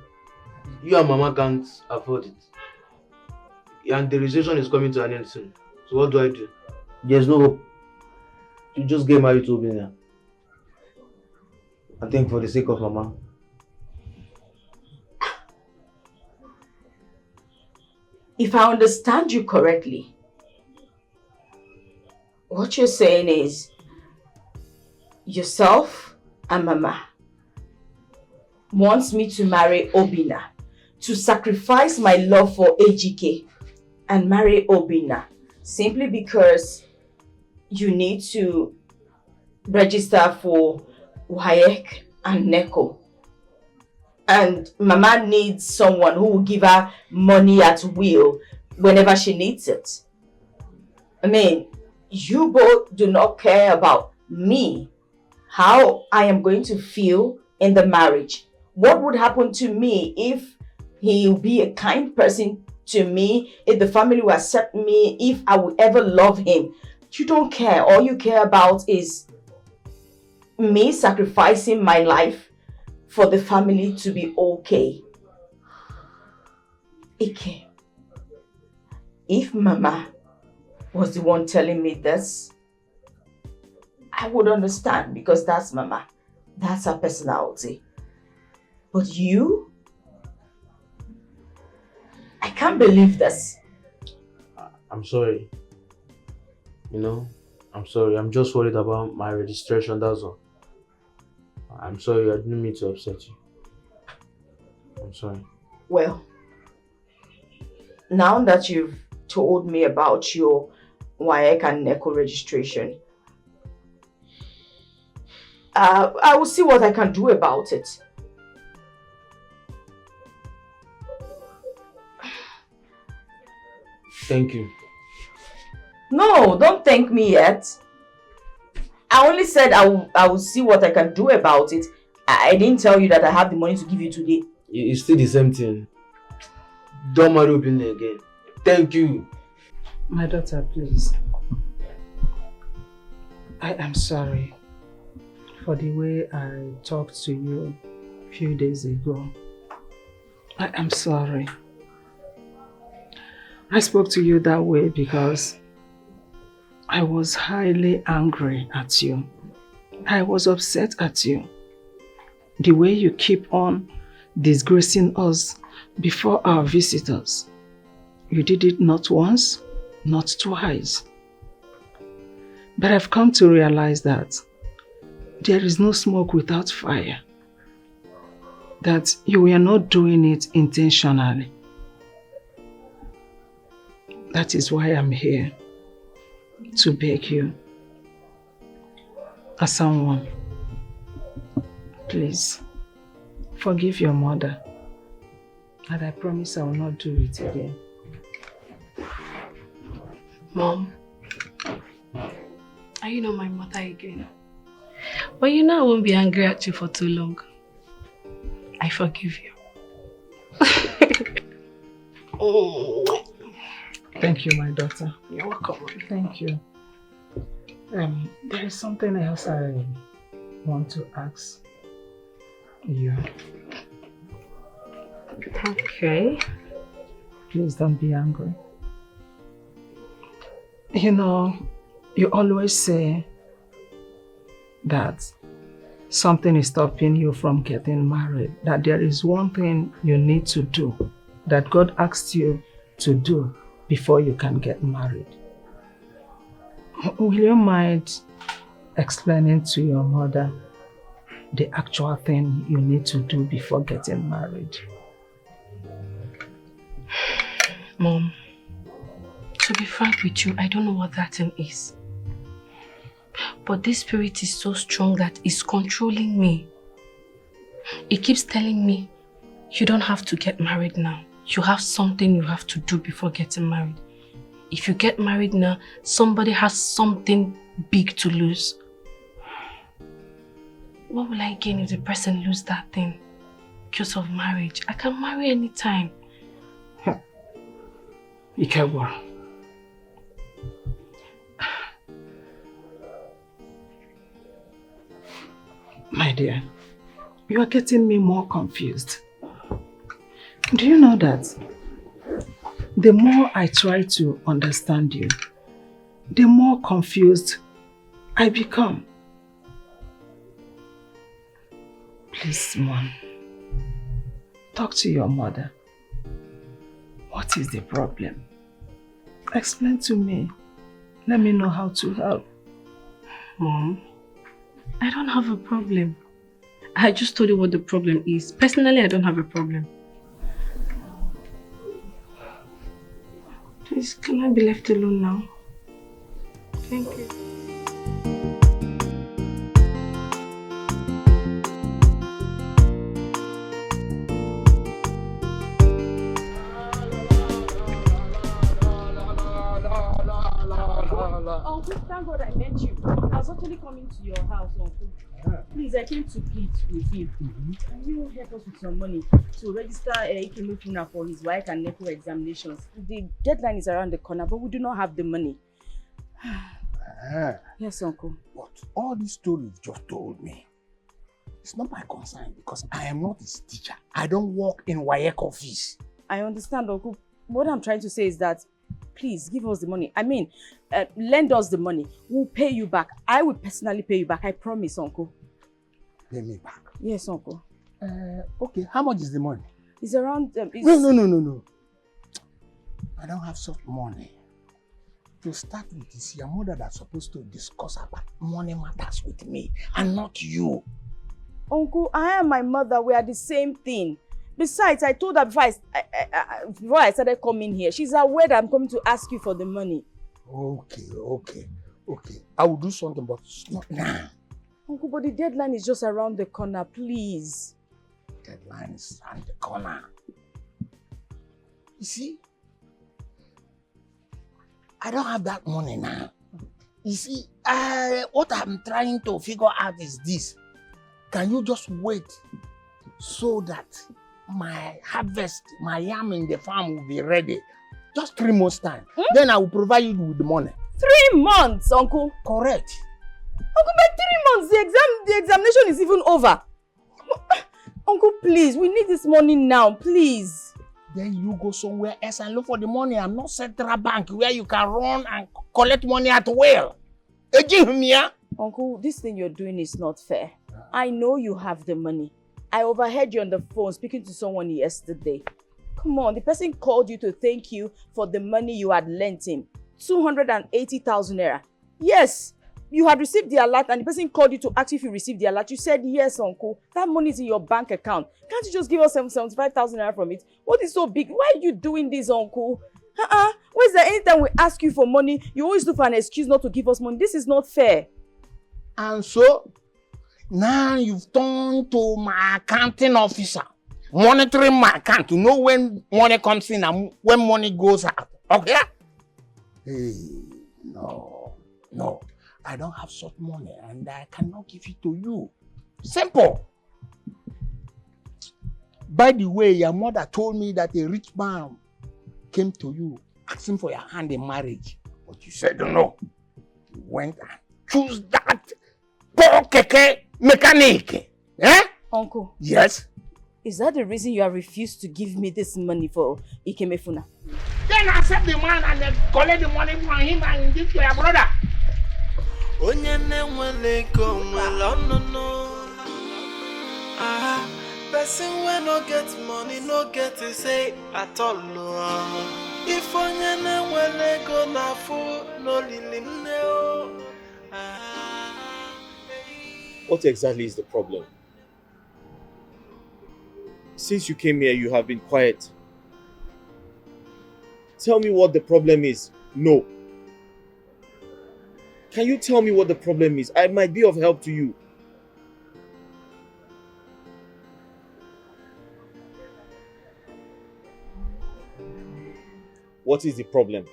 you and Mama can't afford it. And the registration is coming to an end soon. So what do? There's no hope. You just get married to Obinna. I think for the sake of Mama. If I understand you correctly, what you're saying is yourself and Mama wants me to marry Obinna, to sacrifice my love for Ejike and marry Obinna simply because you need to register for Wayek and Neko. And Mama needs someone who will give her money at will whenever she needs it. I mean, you both do not care about me, how I am going to feel in the marriage. What would happen to me if he will be a kind person to me, if the family will accept me, if I will ever love him. You don't care. All you care about is me sacrificing my life for the family to be okay. Ike, if Mama was the one telling me this, I would understand because that's Mama. That's her personality. But you? I can't believe this. I'm sorry. I'm sorry. I'm just worried about my registration, that's all. I'm sorry, I didn't mean to upset you. I'm sorry. Well, now that you've told me about your Wayek and Neko registration, I will see what I can do about it. Thank you. No, don't thank me yet. I only said I will see what I can do about it. I didn't tell you that I have the money to give you today. It's still the same thing. Don't marry Obinna again. Thank you. My daughter, please. I am sorry for the way I talked to you a few days ago. I am sorry. I spoke to you that way because I was highly angry at you. I was upset at you. The way you keep on disgracing us before our visitors. You did it not once, not twice. But I've come to realize that there is no smoke without fire. That you were not doing it intentionally. That is why I'm here, to beg you, as someone, please, forgive your mother, and I promise I will not do it again. Mom, are you not my mother again? But you know I won't be angry at you for too long. I forgive you. Oh. Thank you, my daughter. You're welcome. Thank you. There is something else I want to ask you. Okay. Please don't be angry. You know, you always say that something is stopping you from getting married, that there is one thing you need to do, that God asked you to do before you can get married. Will you mind explaining to your mother the actual thing you need to do before getting married? Mom, to be frank with you, I don't know what that thing is. But this spirit is so strong that it's controlling me. It keeps telling me, you don't have to get married now. You have something you have to do before getting married. If you get married now, somebody has something big to lose. What will I gain if the person loses that thing? Because of marriage. I can marry anytime. Ikewa. My dear, you are getting me more confused. Do you know that the more I try to understand you, the more confused I become? Please, Mom, talk to your mother. What is the problem? Explain to me. Let me know how to help. Mom, I don't have a problem. I just told you what the problem is. Personally, I don't have a problem. Please, can I be left alone now? Thank you. Uncle, thank God I met you. I was actually coming to your house, Uncle. Please, I came to plead with you. Can you help us with some money to register Ikeme Funa for his wife and NECO examinations? The deadline is around the corner, but we do not have the money. Yes, Uncle. But all this story you've just told me, it's not my concern because I am not his teacher. I don't work in WAEC office. I understand, Uncle. What I'm trying to say is that please give us the money. I mean, lend us the money. We'll pay you back. I will personally pay you back. I promise, Uncle. Pay me back? Yes, Uncle. Okay, how much is the money? It's around... No. I don't have such money. To start with, it's your mother that's supposed to discuss about money matters with me and not you. Uncle, I and my mother, we are the same thing. Besides, I told her before I started coming here, she's aware that I'm coming to ask you for the money. Okay. I will do something, but not now. Uncle, but the deadline is just around the corner, please. Deadline is around the corner. You see, I don't have that money now. You see, what I'm trying to figure out is this. Can you just wait so that my harvest, my yam in the farm will be ready? Just 3 months time. Then I will provide you with the money. 3 months, Uncle? Correct. Uncle, by 3 months, the examination is even over. Uncle, please, we need this money now, please. Then you go somewhere else and look for the money. I'm not Central Bank where you can run and collect money at will. Uncle, this thing you're doing is not fair. I know you have the money. I overheard you on the phone speaking to someone yesterday. Come on, the person called you to thank you for the money you had lent him. 280,000 naira. Yes, you had received the alert and the person called you to ask if you received the alert. You said yes, Uncle. That money is in your bank account. Can't you just give us 75,000 naira from it? What is so big? Why are you doing this, Uncle? Why is there anytime we ask you for money, you always look for an excuse not to give us money? This is not fair. And so, now you've turned to my accounting officer, monitoring my account to know when money comes in and when money goes out. Okay? Hey, no. I don't have such money and I cannot give it to you. Simple. By the way, your mother told me that a rich man came to you asking for your hand in marriage. But you said no. You went and chose that poor keke mechanic. Eh? Uncle. Yes? Is that the reason you have refused to give me this money for Ikemefuna? Then accept the man and then collect the money from him and give to your brother. Person when no get money, no get to say at all. If onyene wele go na fu no lilim neo. What exactly is the problem? Since you came here, you have been quiet. Tell me what the problem is. No. Can you tell me what the problem is? I might be of help to you. What is the problem?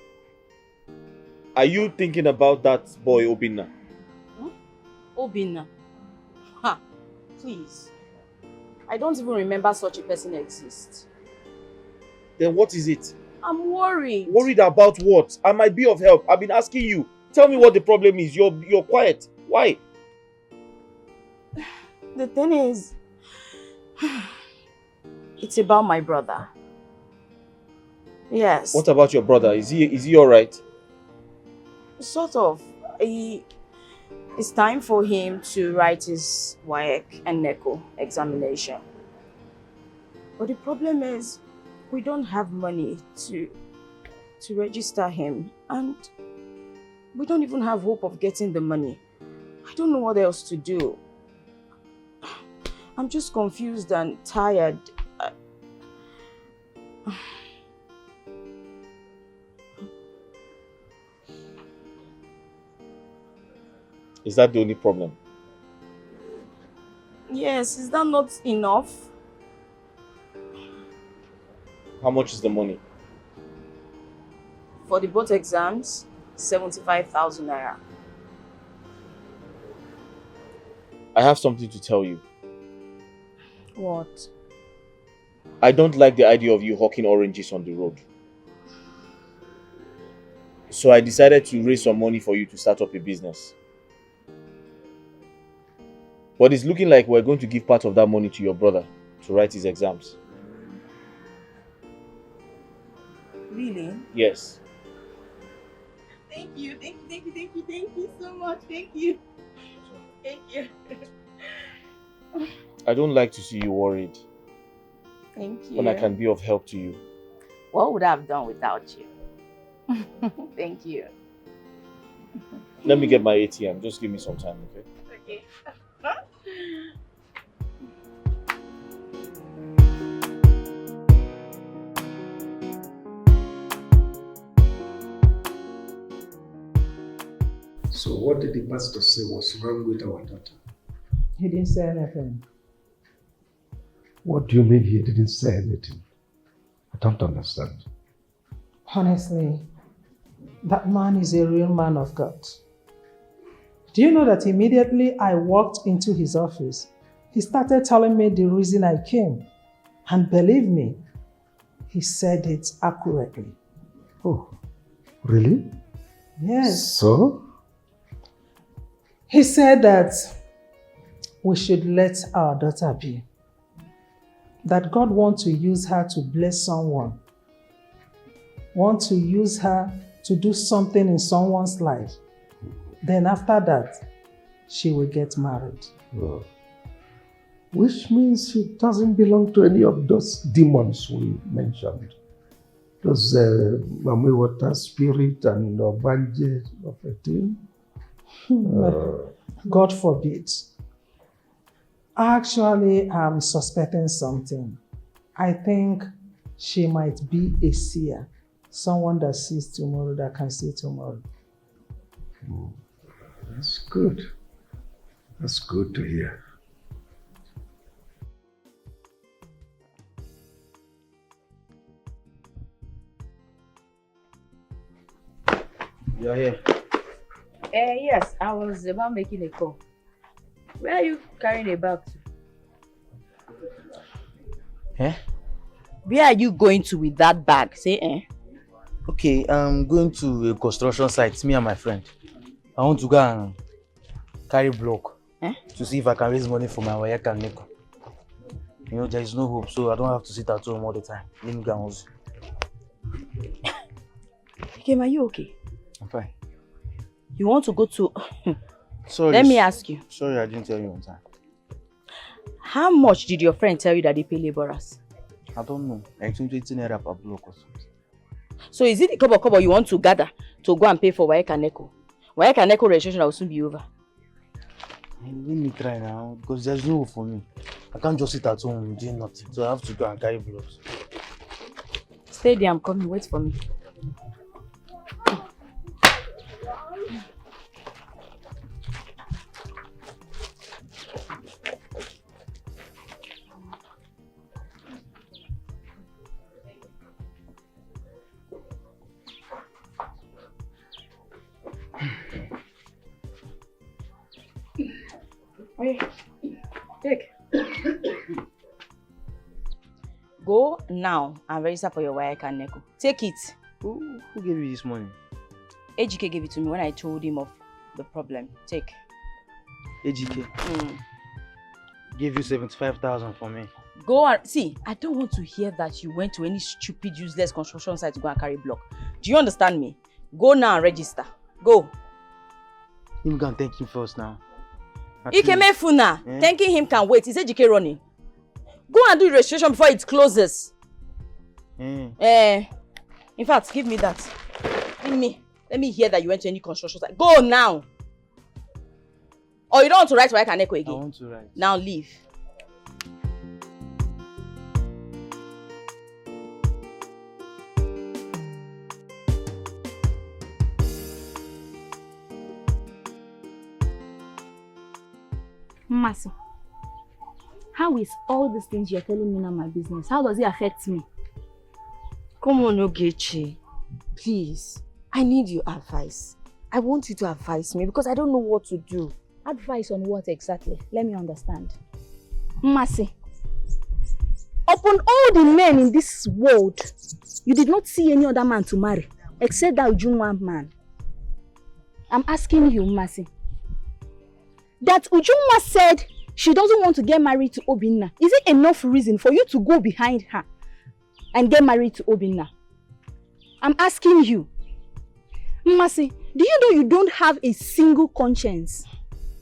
Are you thinking about that boy, Obinna? Obinna? Ha! Please. I don't even remember such a person exists. Then what is it? I'm worried. Worried about what? I might be of help. I've been asking you. Tell me what the problem is. You're quiet. Why? The thing is, it's about my brother. Yes. What about your brother? Is he all right? Sort of. It's time for him to write his WAEC and NECO examination. But the problem is, we don't have money to register him, and we don't even have hope of getting the money. I don't know what else to do. I'm just confused and tired. Is that the only problem? Yes, is that not enough? How much is the money? For the both exams, 75,000 naira. I have something to tell you. What? I don't like the idea of you hawking oranges on the road. So I decided to raise some money for you to start up a business. But it's looking like we're going to give part of that money to your brother to write his exams. Really? Yes. Thank you so much. Thank you. I don't like to see you worried. Thank you. When I can be of help to you. What would I have done without you? Thank you. Let me get my ATM. Just give me some time, okay? Okay. So what did the pastor say was wrong with our daughter? He didn't say anything. What do you mean he didn't say anything? I don't understand. Honestly, that man is a real man of God. Do you know that immediately I walked into his office, he started telling me the reason I came. And believe me, he said it accurately. Oh, really? Yes. So? He said that we should let our daughter be. That God wants to use her to bless someone. Want to use her to do something in someone's life. Then after that, she will get married. Oh. Which means she doesn't belong to any of those demons we mentioned. Those Mami Water Spirit and Obanje of a thing. God forbid. Actually, I'm suspecting something. I think she might be a seer. Someone that sees tomorrow, that can see tomorrow. That's good. That's good to hear. You're here. Yes, I was about making a call. Where are you carrying a bag to? Eh? Where are you going to with that bag? Say Okay, I'm going to a construction site, me and my friend. I want to go and carry block to see if I can raise money for my wife and Neko. You know, there is no hope, so I don't have to sit at home all the time. Let me go and hustle. Kim, are you okay? I'm fine. You want to go to... Sorry. Let me ask you. Sorry, I didn't tell you on time. How much did your friend tell you that they pay laborers? I don't know. Like 20 naira per block or something. So is it the kobo you want to gather to go and pay for Waek and Neko? Waek and Neko registration will soon be over. Let me try now, because there's no hope for me. I can't just sit at home doing nothing. So I have to go and carry blocks. Stay there, I'm coming. Wait for me. Take. Go now and register for your Waek and Neko. Take it. Who gave you this money? AGK gave it to me when I told him of the problem. Take. AGK? Give you 75,000 for me. Go and see. I don't want to hear that you went to any stupid, useless construction site to go and carry block. Do you understand me? Go now and register. Go. You can thank him first now. Ikeme Funa. Thanking him can wait. Is AGK running? Go and do the registration before it closes. In fact, give me that. Give me. Let me hear that you went to any construction site. Go now. Or you don't want to write Waek and Neko again? I want to write. Now leave. Masi, how is all these things you're telling me now my business? How does it affect me? Come on, Ogechi. Please, I need your advice. I want you to advise me because I don't know what to do. Advice on what exactly? Let me understand. Masi, upon all the men in this world, you did not see any other man to marry except that Ujunwa man. I'm asking you, Masi. That Ujunwa said she doesn't want to get married to Obinna. Is it enough reason for you to go behind her and get married to Obinna? I'm asking you. Masi, do you know you don't have a single conscience?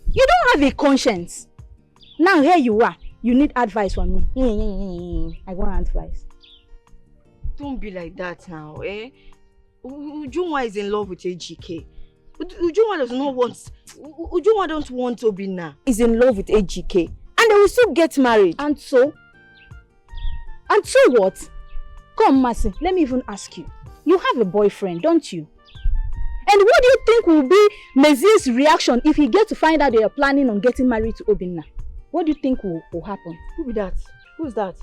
You don't have a conscience. Now here you are. You need advice from me. I want advice. Don't be like that now, eh? Ujunwa is in love with AGK. Ujunwa does not want... Ujunwa don't want Obinna. Is in love with AGK. And they will still get married. And so? And so what? Come, Masi, let me even ask you. You have a boyfriend, don't you? And what do you think will be Mezi's reaction if he gets to find out they are planning on getting married to Obinna? what do you think will happen? Who be that? Who's that?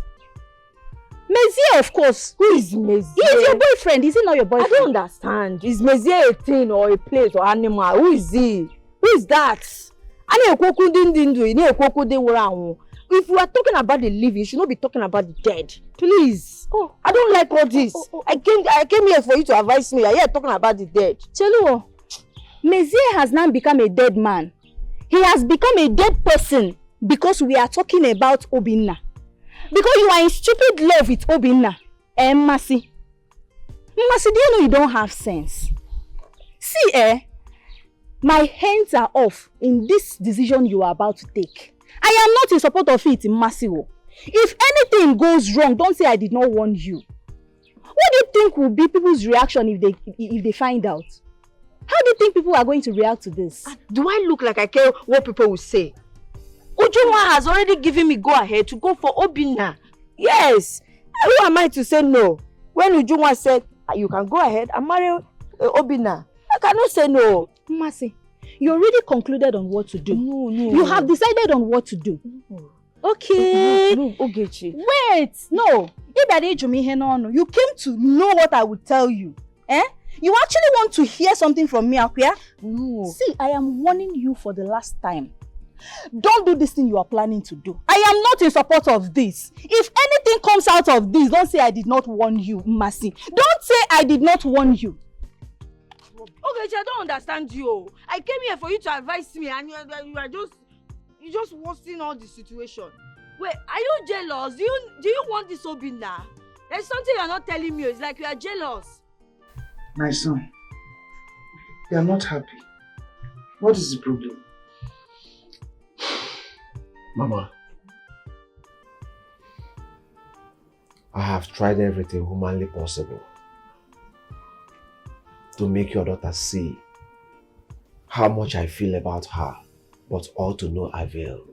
Mezie, of course. Who is Mezie? He is your boyfriend. Is he not your boyfriend? I don't understand. Is Mezie a thing or a place or animal? Who is he? Who is that? If we are talking about the living, you should not be talking about the dead. Please. Oh, I don't like all this. I came here for you to advise me. You're talking about the dead. Cheluo, Mezie has now become a dead man. He has become a dead person because we are talking about Obinna. Because you are in stupid love with Obinna. Masi. Masi, do you know you don't have sense? See, my hands are off in this decision you are about to take. I am not in support of it, Masi. If anything goes wrong, don't say I did not warn you. What do you think will be people's reaction if they find out? How do you think people are going to react to this? Do I look like I care what people will say? Ujunwa has already given me go-ahead to go for Obinna. Yes. Who am I to say no? When Ujunwa said, you can go ahead and marry Obinna, I cannot say no. Masi, you already concluded on what to do. No. You have decided on what to do. No. Okay. No, Ogechi. Wait. No. You came to know what I would tell you. You actually want to hear something from me, Akuya? No. See, I am warning you for the last time. Don't do this thing you are planning to do. I am not in support of this. If anything comes out of this, don't say I did not warn you, Masi. Don't say I did not warn you. Ogechi, I don't understand you. I came here for you to advise me and you just worsening all the situation. Wait, are you jealous? Do you want this Obinna? There's something you're not telling me. It's like you are jealous. My son, you are not happy. What is the problem? Mama, I have tried everything humanly possible to make your daughter see how much I feel about her, but all to no avail.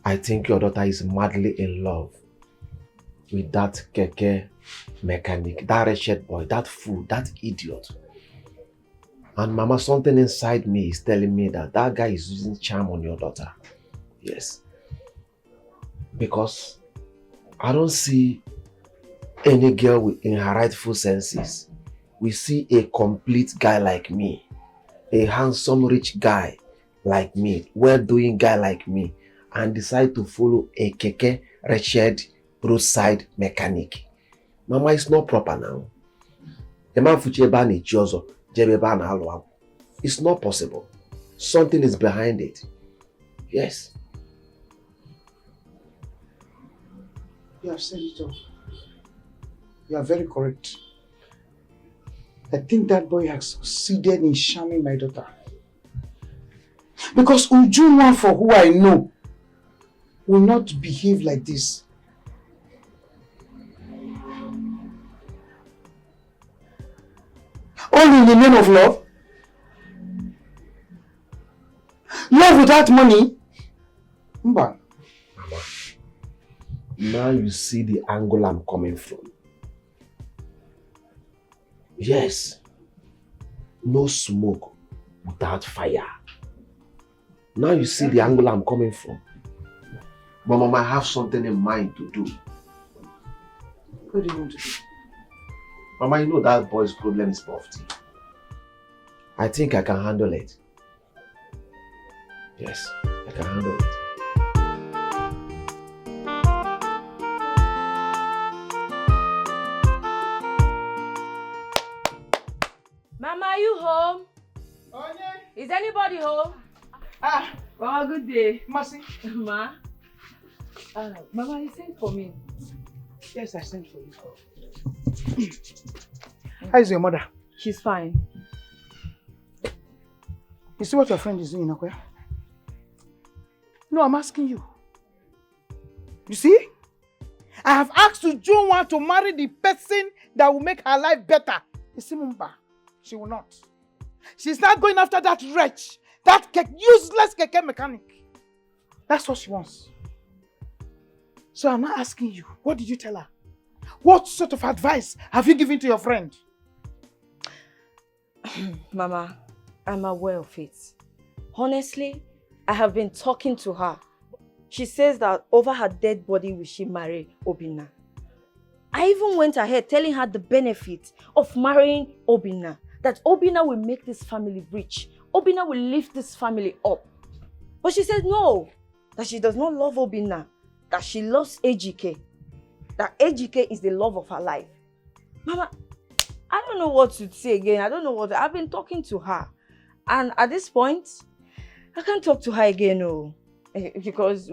I think your daughter is madly in love with that keke mechanic, that wretched boy, that fool, that idiot. And Mama, something inside me is telling me that that guy is using charm on your daughter. Yes. Because I don't see any girl in her rightful senses. We see a complete guy like me, a handsome rich guy like me, well-doing guy like me, and decide to follow a keke wretched roadside mechanic. Mama, it's not proper now. It's not possible. Something is behind it. Yes. You have said it all. You are very correct. I think that boy has succeeded in charming my daughter. Because Ujunwa, for who I know, will not behave like this. All in the name of love? Love without money? Mba. Mama, now you see the angle I'm coming from. Yes, no smoke without fire. Now you see the angle I'm coming from. But Mama, I have something in mind to do. What do you want to do? Mama, you know that boy's problem is poverty. I think I can handle it. Yes, I can handle it. Mama, are you home? Oh, yeah. Is anybody home? Mama, good day. Mercy. Ma. Mama, you sent for me. Yes, I sent for you. How is your mother? She's fine. You see what your friend is doing, Akoya? No, I'm asking you. You see? I have asked Ujunwa to marry the person that will make her life better. You see, Mumba, she will not. She's not going after that wretch, that useless keke mechanic. That's what she wants. So I'm not asking you, what did you tell her? What sort of advice have you given to your friend? Mama, I'm aware of it. Honestly, I have been talking to her. She says that over her dead body will she marry Obinna. I even went ahead telling her the benefit of marrying Obinna. That Obinna will make this family rich. Obinna will lift this family up. But she said no. That she does not love Obinna. That she loves Ejike. That Ejike is the love of her life. Mama, I don't know what to say again. I don't know what. I've been talking to her. And at this point, I can't talk to her again, no. Because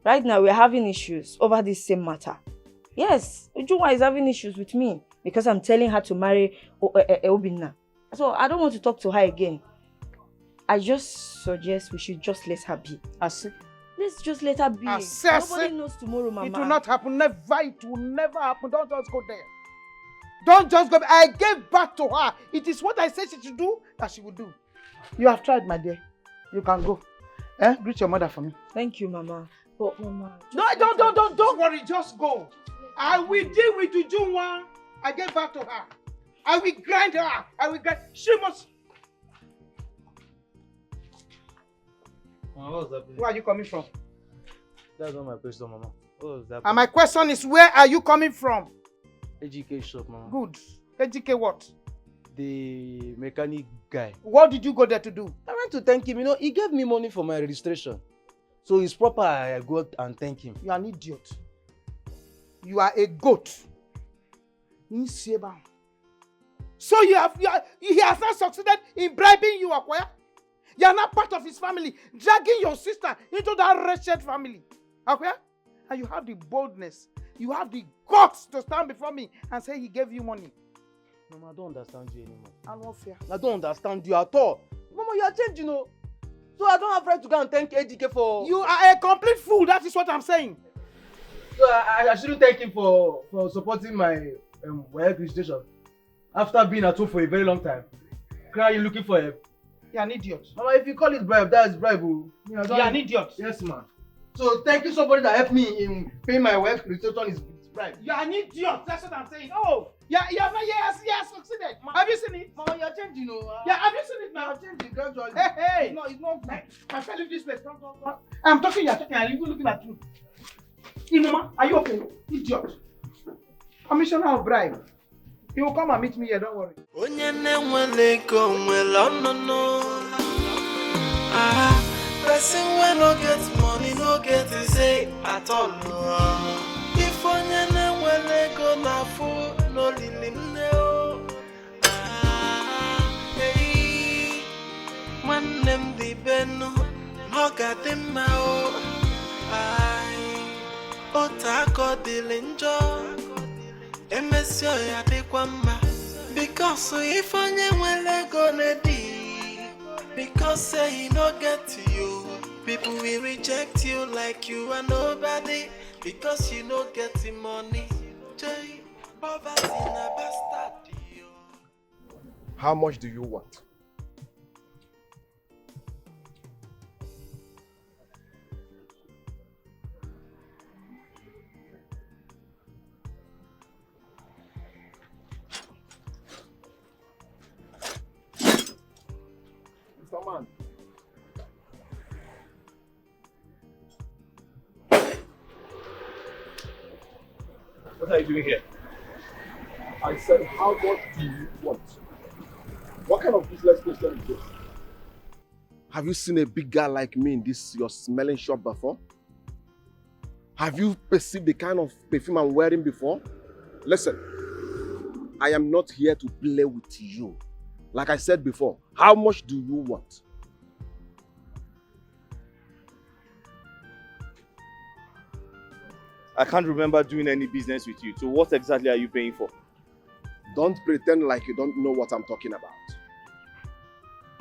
right now we're having issues over this same matter. Yes, Ujunwa is having issues with me because I'm telling her to marry Obinna. So I don't want to talk to her again. I just suggest we should just let her be. Let's just let her be. Nobody knows tomorrow, Mama. It will not happen. Never. It will never happen. Don't just go there. Don't just go. I gave birth to her. It is what I said she should do that she will do. You have tried, my dear. You can go. Greet your mother for me. Thank you, Mama. But Mama. No, don't worry. Just go. I will deal with Ujunwa. I gave birth to her. I will grind her. She must. What's happening? Where are you coming from? That's not my question, Mama. What was that? And my question is, where are you coming from? AGK shop, Mama. Good. AGK what? The mechanic guy. What did you go there to do? I went to thank him. You know, he gave me money for my registration. So it's proper I go and thank him. You are an idiot. You are a goat. So he has not succeeded in bribing you, Akwaya? You are not part of his family, dragging your sister into that wretched family. Okay? And you have the boldness, you have the guts to stand before me and say he gave you money. Mama, I don't understand you anymore. And what fear? I don't understand you at all. Mama, you are changed, you know. So I don't have right to go and thank AGK for... You are a complete fool, that is what I'm saying. So I shouldn't thank him for supporting my work registration. After being at home for a very long time. Crying, looking for help. You're an idiot. Mama, if you call it bribe, that's bribe. You're an idiot. Yes, ma'am. So thank you somebody that helped me in paying my wife registration is bribe. You're an idiot. That's what I'm saying. Oh, he has succeeded. Ma, have you seen it? Mama, you're changing, you know. Yeah, have you seen it now? You're changing gradually. Hey. It's not My friend, leave this place. Come. I'm talking, you're talking, I'm even looking at you. Inuma, are you okay? Idiot. Commissioner of bribe. He will come and meet me here, don't worry. Person when no get money, no get to say at all. If onyene wele go na fu, no lilim neo. Hey, man them di beno, no got them mao. Otako dilinjo. Emesio ya bikwamba because if onye nwele go nedi because say he no get to you people will reject you like you are nobody because you no get the money. Jay, poverty na bastard. How much do you want? Man. What are you doing here? I said, how much do you want? What kind of business question is this? Have you seen a big guy like me in this your smelling shop before? Have you perceived the kind of perfume I'm wearing before? Listen, I am not here to play with you. Like I said before, how much do you want? I can't remember doing any business with you. So what exactly are you paying for? Don't pretend like you don't know what I'm talking about.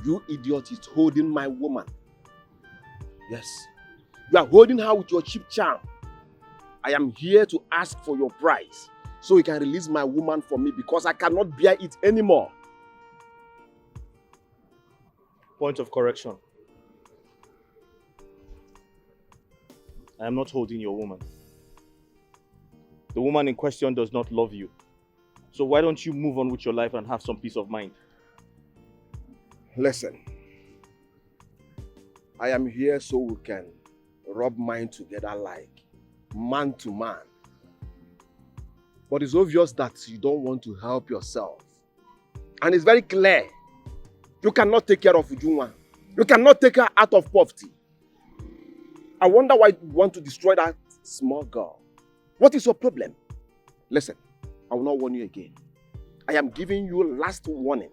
You idiot is holding my woman. Yes. You are holding her with your cheap charm. I am here to ask for your price so you can release my woman for me because I cannot bear it anymore. Point of correction. I am not holding your woman. The woman in question does not love you. So why don't you move on with your life and have some peace of mind? Listen. I am here so we can rub minds together like man to man. But it's obvious that you don't want to help yourself. And it's very clear. You cannot take care of Ujunwa. You cannot take her out of poverty. I wonder why you want to destroy that small girl. What is your problem? Listen, I will not warn you again. I am giving you last warning.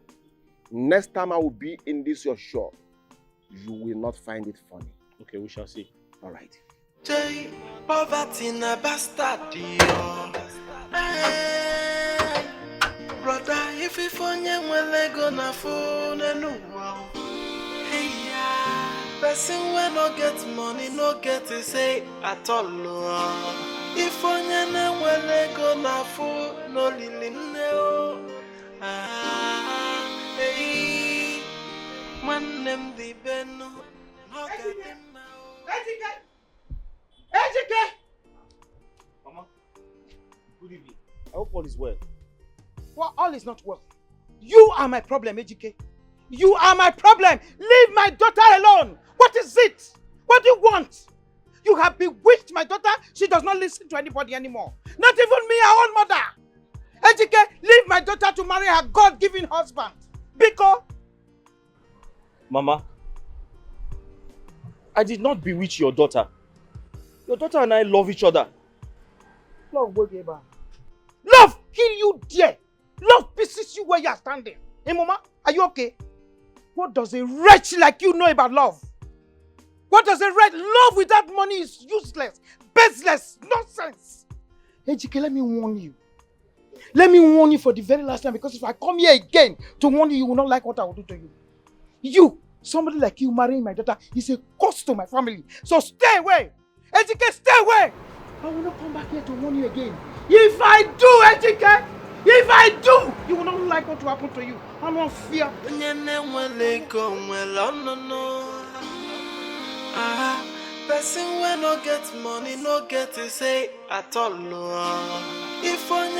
Next time I will be in this your shop, you will not find it funny. Okay, we shall see. All right. Jay, poverty na bastard, brother, if you find when go na phone and hey ya, person when no get money, no get to say at all. If on when go na phone, no lily no. Hey, when them the ben no get them. Ejike! Mama, good evening. I hope all is well. Well, all is not well. You are my problem, Ejike. You are my problem. Leave my daughter alone. What is it? What do you want? You have bewitched my daughter. She does not listen to anybody anymore. Not even me, her own mother. Ejike, leave my daughter to marry her God-given husband. Biko. Mama, I did not bewitch your daughter. Your daughter and I love each other. Love kill you there. Love pisses you where you are standing. Hey, Mama, are you okay? What does a wretch like you know about love? What does a wretch? Love without money is useless, baseless, nonsense. Hey, Ejike, let me warn you. Let me warn you for the very last time, because if I come here again to warn you, you will not like what I will do to you. You, somebody like you marrying my daughter is a cost to my family. So stay away. Ejike, stay away. I will not come back here to warn you again. If I do, Ejike, if I do, you will not like what will happen to you. I'm not fear. Person when no get money, no get to say at all. If on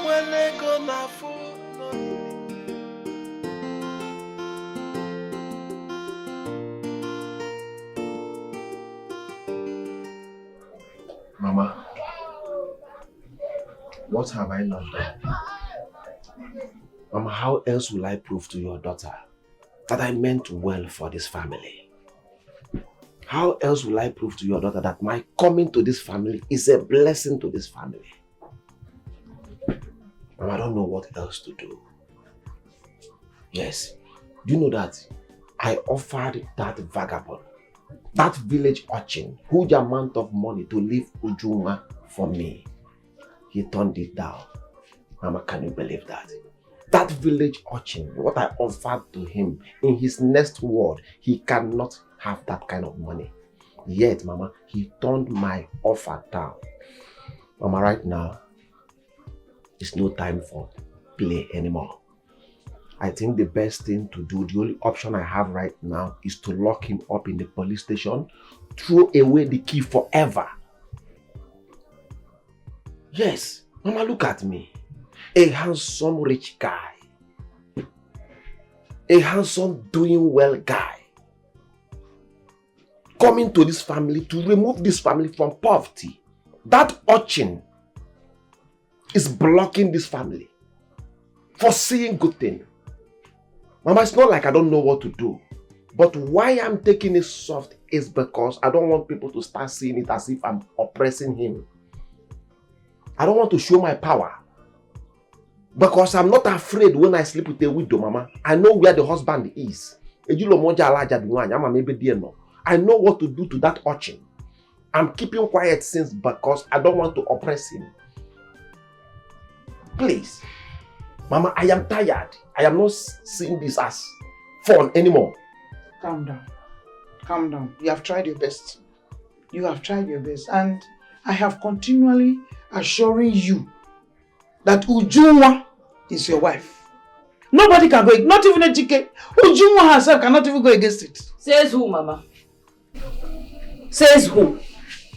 when go na food. Mama, what have I not done? Mama, how else will I prove to your daughter that I meant well for this family? How else will I prove to your daughter that my coming to this family is a blessing to this family? Mama, I don't know what else to do. Yes, do you know that I offered that vagabond, that village urchin, huge amount of money to leave Ujunwa for me? He turned it down. Mama, can you believe that? That village urchin, what I offered to him, in his next word, he cannot have that kind of money. Yet, Mama, he turned my offer down. Mama, right now, it's no time for play anymore. I think the best thing to do, the only option I have right now, is to lock him up in the police station, throw away the key forever. Yes, Mama, look at me. A handsome rich guy. A handsome doing well guy. Coming to this family to remove this family from poverty. That urchin is blocking this family for seeing good things. Mama, it's not like I don't know what to do. But why I'm taking it soft is because I don't want people to start seeing it as if I'm oppressing him. I don't want to show my power. Because I'm not afraid when I sleep with a widow, Mama. I know where the husband is. I know what to do to that urchin. I'm keeping quiet since because I don't want to oppress him. Please. Mama, I am tired. I am not seeing this as fun anymore. Calm down. Calm down. You have tried your best. You have tried your best. And I have continually assuring you that Ujunwa is your wife. Nobody can go, not even Ejike. Ujunwa herself cannot even go against it. Says who, Mama? Says who?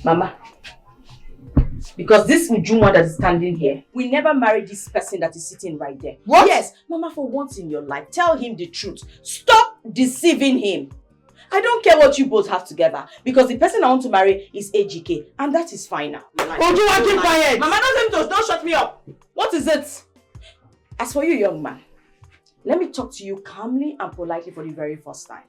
Mama. Because this Ujunwa that is standing here, we never married this person that is sitting right there. What? Yes, Mama, for once in your life, tell him the truth. Stop deceiving him. I don't care what you both have together because the person I want to marry is AGK and that is fine now. Ujunwa, keep quiet! Mama, don't shut me up. What is it? As for you, young man, let me talk to you calmly and politely for the very first time.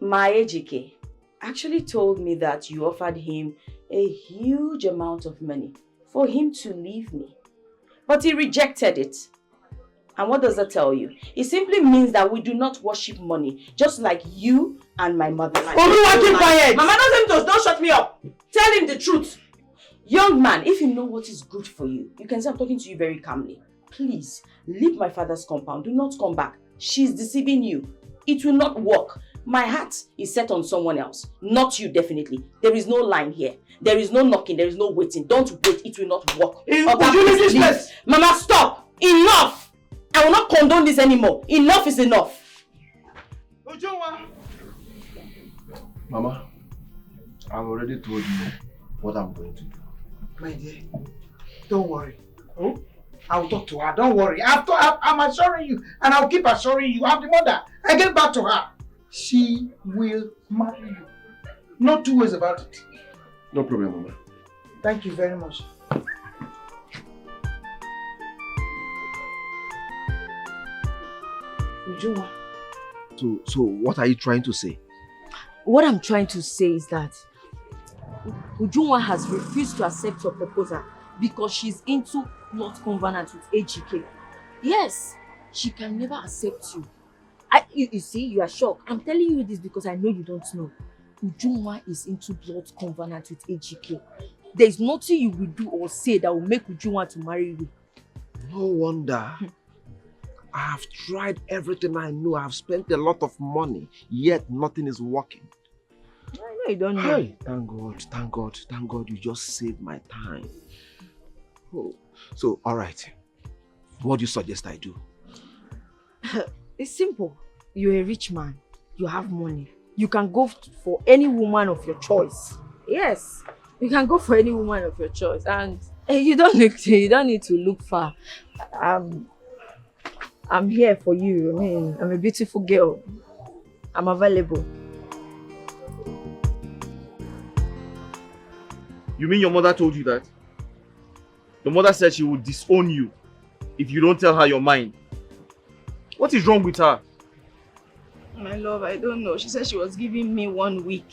My AGK actually told me that you offered him a huge amount of money for him to leave me. But he rejected it. And what does that tell you? It simply means that we do not worship money, just like you and my mother. Ujunwa, keep quiet! Mama, don't shut me up. Tell him the truth. Young man, if you know what is good for you, you can say I'm talking to you very calmly. Please, leave my father's compound. Do not come back. She's deceiving you. It will not work. My heart is set on someone else. Not you, definitely. There is no line here. There is no knocking. There is no waiting. Don't wait. It will not work. Mama, stop. Enough. I will not condone this anymore. Enough is enough. Ujunwa. Mama, I've already told you what I'm going to do. My dear, don't worry. Oh, I'll talk to her. Don't worry. I'm assuring you, and I'll keep assuring you. I'm the mother. I get back to her. She will marry you. No two ways about it. No problem, Mama. Thank you very much. Ujunwa. So what are you trying to say? What I'm trying to say is that Ujunwa has refused to accept your proposal because she's into blood covenant with AGK. Yes, she can never accept you. You see, you are shocked. I'm telling you this because I know you don't know. Ujunwa is into blood covenant with AGK. There's nothing you will do or say that will make Ujunwa to marry you. No wonder. I have tried everything I know. I have spent a lot of money, yet nothing is working. I know you don't know. Hey, thank God you just saved my time. Oh. So, all right. What do you suggest I do? It's simple. You're a rich man. You have money. You can go for any woman of your choice. Yes, you can go for any woman of your choice, and you don't need to look far. I'm here for you. I mean, I'm a beautiful girl. I'm available. You mean your mother told you that? Your mother said she would disown you if you don't tell her your mind. What is wrong with her? My love, I don't know. She said she was giving me 1 week.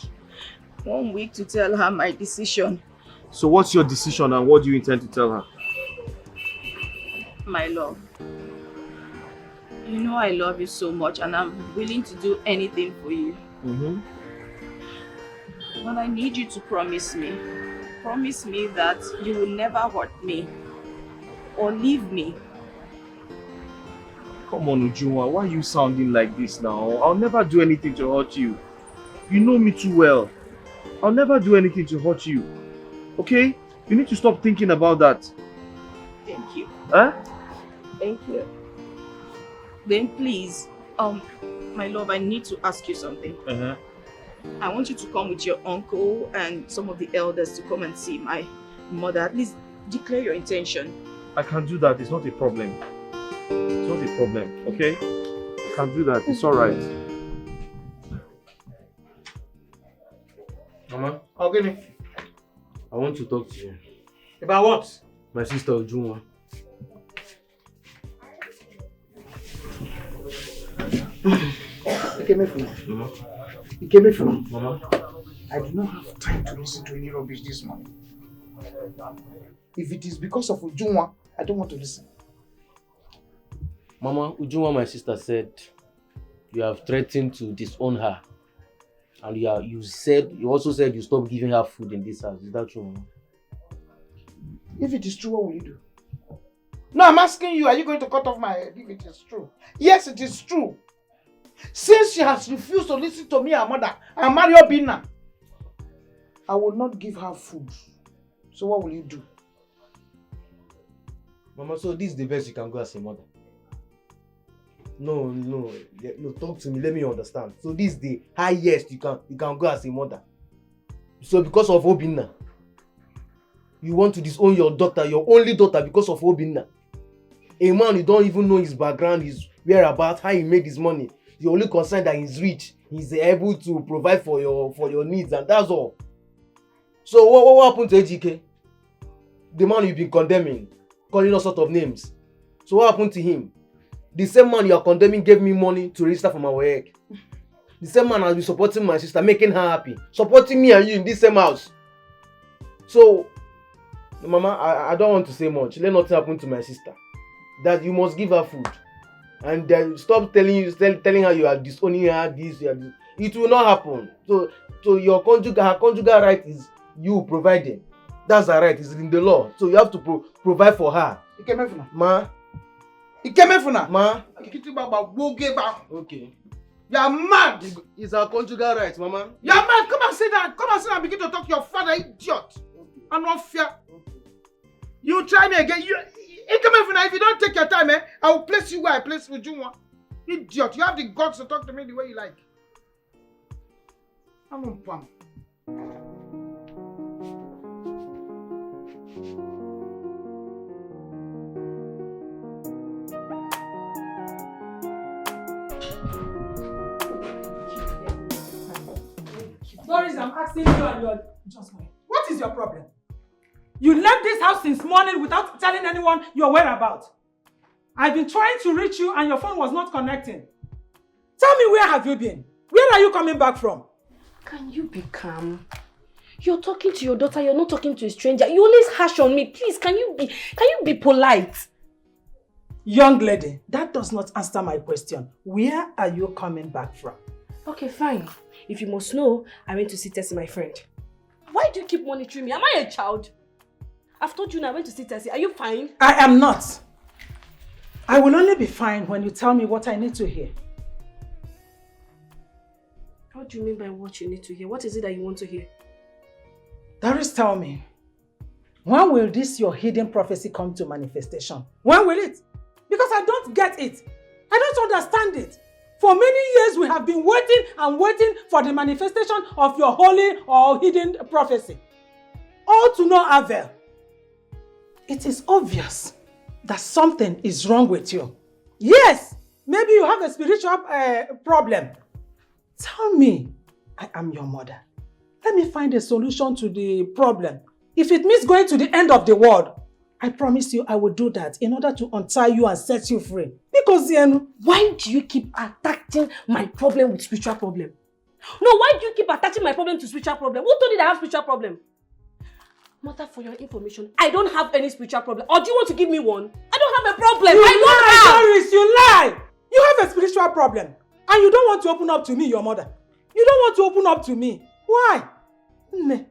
1 week to tell her my decision. So what's your decision and what do you intend to tell her? My love, you know I love you so much and I'm willing to do anything for you. Mm-hmm. But I need you to promise me. Promise me that you will never hurt me or leave me. Come on, Ujunwa, why are you sounding like this now? I'll never do anything to hurt you. You know me too well. I'll never do anything to hurt you. Okay? You need to stop thinking about that. Thank you. Huh? Thank you. Then please, my love, I need to ask you something. Uh-huh. I want you to come with your uncle and some of the elders to come and see my mother. At least declare your intention. I can do that. It's not a problem. It's not a problem, okay? I can do that. It's alright. Mama, Okay. I want to talk to you. About what? My sister Ujunwa. You came here for me. Mama. You came here for me. Mama. I do not have time to listen to any rubbish this morning. If it is because of Ujunwa, I don't want to listen. Mama, Ujunwa, my sister, said you have threatened to disown her. And you also said you stopped giving her food in this house. Is that true, Mama? If it is true, what will you do? No, I'm asking you, are you going to cut off my head if it is true? Yes, it is true. Since she has refused to listen to me, her mother, and marry Obinna, I will not give her food. So what will you do? Mama, so this is the best you can go as a mother? No, talk to me, let me understand. So this is the highest you can go as a mother. So because of Obinna, you want to disown your daughter, your only daughter, because of Obinna. A man you don't even know his background, his whereabouts, how he made his money. You're only concerned that he's rich. He's able to provide for your needs, and that's all. So what happened to Ejike? The man you've been condemning, calling all sorts of names. So what happened to him? The same man you are condemning gave me money to register for my work. The same man has been supporting my sister, making her happy, supporting me and you in this same house. So, Mama, I don't want to say much. Let nothing happen to my sister. That you must give her food. And then stop telling her you are disowning her, this, you are this. It will not happen. So her conjugal right is you providing. That's her right. It's in the law. So you have to provide for her. Ma. Ma. Okay. You are mad. It's her conjugal right, Mama. You are mad. Come and sit down. Come and sit down and begin to talk to your father, idiot. I'm not fair. You try me again. If you don't take your time, I will place you where I place Ujunwa. Idiot. You have the guts to talk to me the way you like. I'm on pump. Doris, I'm asking you and your just wait. What is your problem? You left this house since morning without telling anyone your whereabouts. I've been trying to reach you and your phone was not connecting. Tell me, where have you been? Where are you coming back from? Can you be calm? You're talking to your daughter, you're not talking to a stranger. You always harsh on me. Please, can you be polite? Young lady, that does not answer my question. Where are you coming back from? Okay, fine. If you must know, I went to see Tessie, my friend. Why do you keep monitoring me? Am I a child? I've told you now I went to see Tessie. Are you fine? I am not. I will only be fine when you tell me what I need to hear. What do you mean by what you need to hear? What is it that you want to hear? Doris, tell me. When will this your hidden prophecy come to manifestation? When will it? Because I don't get it. I don't understand it. For many years we have been waiting and waiting for the manifestation of your holy or hidden prophecy. All to no avail. It is obvious that something is wrong with you. Yes, maybe you have a spiritual problem. Tell me, I am your mother. Let me find a solution to the problem. If it means going to the end of the world, I promise you I will do that in order to untie you and set you free. Because then, why do you keep attaching my problem with spiritual problem? No, why do you keep attaching my problem to spiritual problem? Who told you that I have spiritual problem? Mother, for your information, I don't have any spiritual problem. Or do you want to give me one? I don't have a problem. Doris, you lie! You have a spiritual problem. And you don't want to open up to me, your mother. You don't want to open up to me. Why? Nnebe,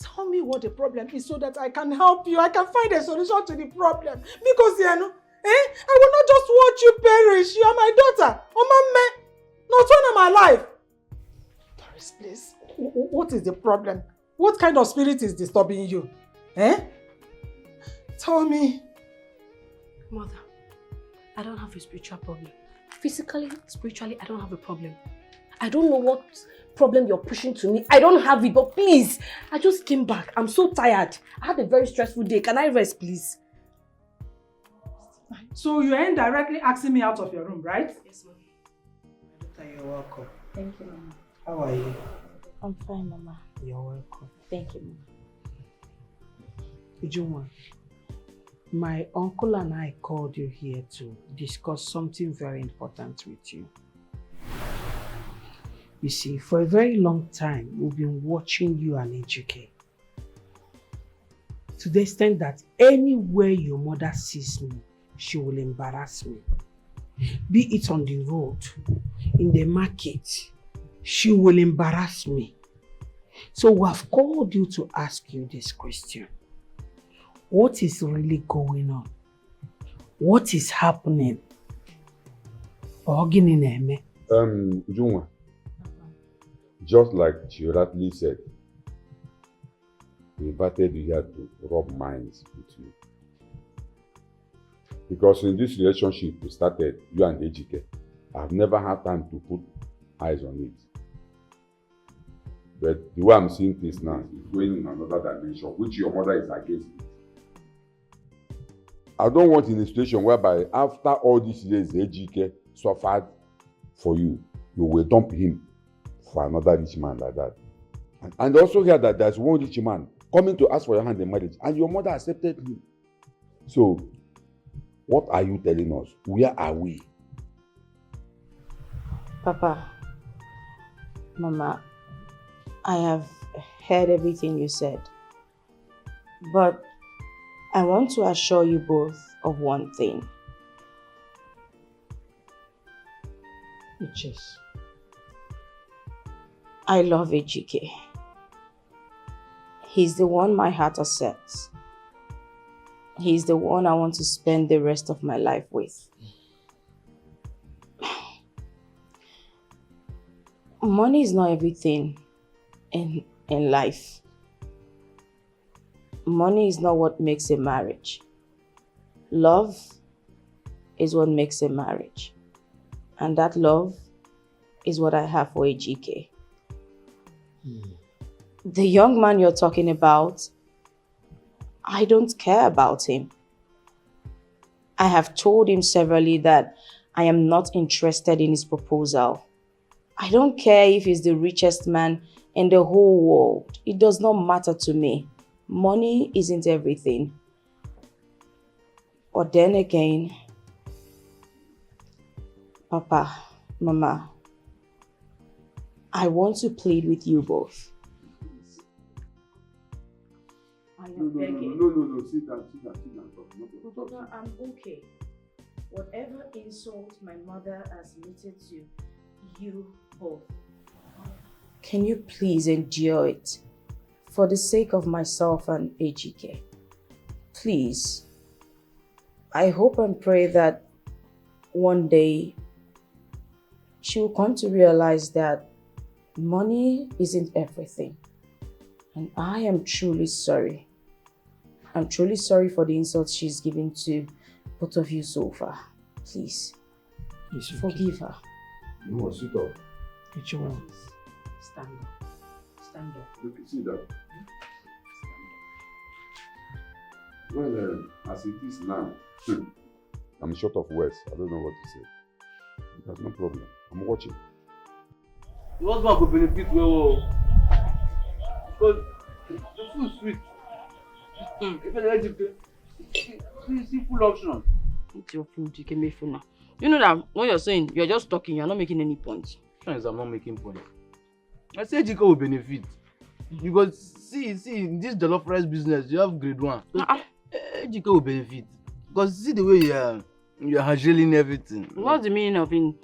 tell me what the problem is so that I can help you. I can find a solution to the problem. Because, I will not just watch you perish. You are my daughter. Omame. Not when I'm alive. Doris, please. What is the problem? What kind of spirit is disturbing you? Tell me. Mother, I don't have a spiritual problem. Physically, spiritually, I don't have a problem. I don't know what problem you're pushing to me. I don't have it, but please, I just came back. I'm so tired. I had a very stressful day. Can I rest, please? So you ain't directly asking me out of your room, right? Yes, ma'am. You're welcome. Thank you, Mama. How are you? I'm fine, Mama. You're welcome. Thank you, Mama. Ujunwa, my uncle and I called you here to discuss something very important with you. You see, for a very long time, we've been watching you and Ejike. To the extent that anywhere your mother sees me, she will embarrass me. Be it on the road, in the market, she will embarrass me. So we have called you to ask you this question. What is really going on? What is happening? Ujunwa, just like she rightly said, we invited you here to rub minds with you. Because in this relationship we started, you and Ejike, I've never had time to put eyes on it. But the way I'm seeing things now is going in another dimension, which your mother is against it. I don't want in a situation whereby after all these years, Ejike suffered for you, you will dump him for another rich man like that. And also hear that there's one rich man coming to ask for your hand in marriage, and your mother accepted him. So, what are you telling us? Where are we? Papa, Mama, I have heard everything you said. But I want to assure you both of one thing. Which is? I love Ejike. He's the one my heart accepts. He's the one I want to spend the rest of my life with. Money is not everything in life. Money is not what makes a marriage. Love is what makes a marriage. And that love is what I have for Ejike. The young man you're talking about, I don't care about him. I have told him severally that I am not interested in his proposal. I don't care if he's the richest man in the whole world. It does not matter to me. Money isn't everything. But then again, Papa, Mama, I want to plead with you both. I am begging. No. Sit down. Papa, I'm okay. Whatever insult my mother has meted to you both, can you please endure it for the sake of myself and Ejike? Please. I hope and pray that one day she will come to realize that money isn't everything. And I am truly sorry. I'm truly sorry for the insults she's given to both of you so far. Please, forgive her. No, sit up. It's your one. Stand up. Stand up. Look, see that. Well, as it is now, I'm short of words. I don't know what to say. There's no problem. I'm watching. The husband will benefit well. Because the food is sweet. If you like it's full option. It's your food, you can make food now. You know that what you're saying, you're just talking, you're not making any points. I'm not making points. I say Jika will benefit. Because see, in this jollof rice business, you have grade 1. Jika will benefit. Because see the way you're handling everything. What's the meaning of in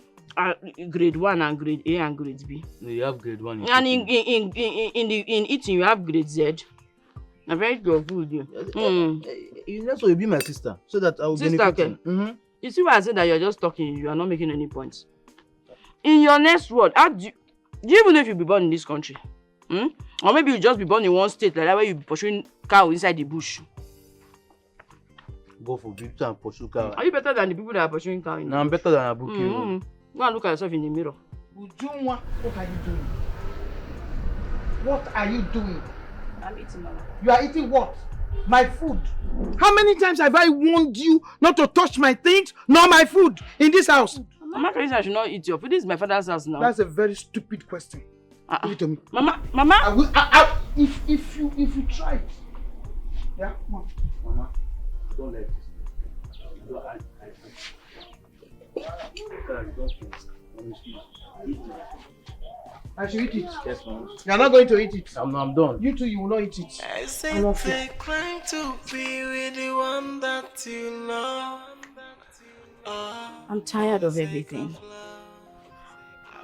grade 1 and grade A and grade B? No, you have grade 1. And in eating, you have grade Z. I'm very good food. You next will be my sister, so that I will benefit. You see why I said that you're just talking, you are not making any points. In your next word, do you even know if you'll be born in this country? Or maybe you'll just be born in one state like that where you'll be pursuing cow inside the bush. Go for people and pursue cow. Are you better than the people that are pursuing cow? No, I'm better than Abuki. Go and look at yourself in the mirror. Ujunwa, what are you doing? What are you doing? I'm eating, Mama. You are eating what? My food. How many times have I warned you not to touch my things, nor my food in this house? Mama, I should not eat your food. This is my father's house now. That's a very stupid question. Give it to me. Mama. I will. If you try it. Yeah, come on. Mama, don't let this. I should eat it. Yes, Mama. You are not going to eat it. I'm done. You too, you will not eat it. I say it's a crime to be with the one that you love. I'm tired of everything.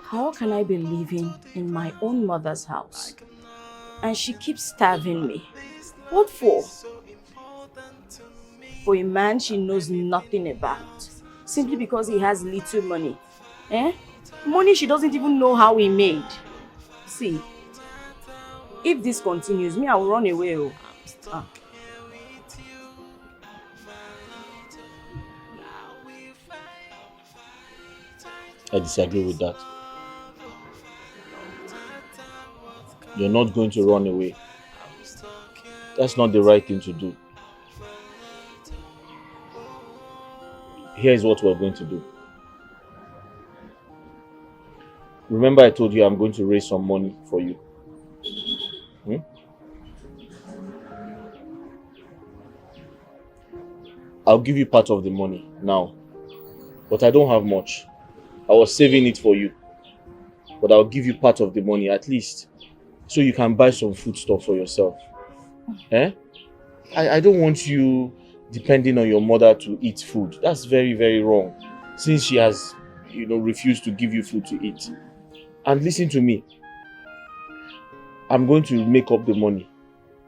How can I be living in my own mother's house? And she keeps starving me. What for? For a man she knows nothing about. Simply because he has little money. Money she doesn't even know how he made. See, if this continues, I will run away. I disagree with that. You're not going to run away. That's not the right thing to do. Here is what we're going to do. Remember I told you I'm going to raise some money for you. Hmm? I'll give you part of the money now, but I don't have much. I was saving it for you, but I'll give you part of the money at least, so you can buy some food stuff for yourself. Eh? I don't want you depending on your mother to eat food. That's very, very wrong, since she has, refused to give you food to eat. And listen to me. I'm going to make up the money.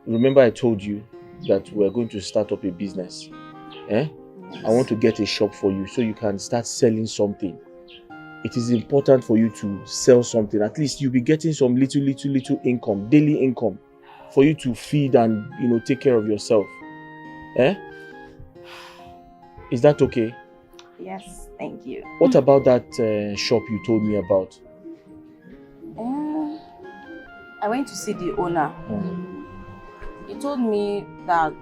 Remember I told you that we're going to start up a business. Eh? I want to get a shop for you so you can start selling something. It is important for you to sell something. At least you'll be getting some little income, daily income, for you to feed and, take care of yourself. Eh? Is that okay? Yes, thank you. What about that shop you told me about? I went to see the owner. He told me that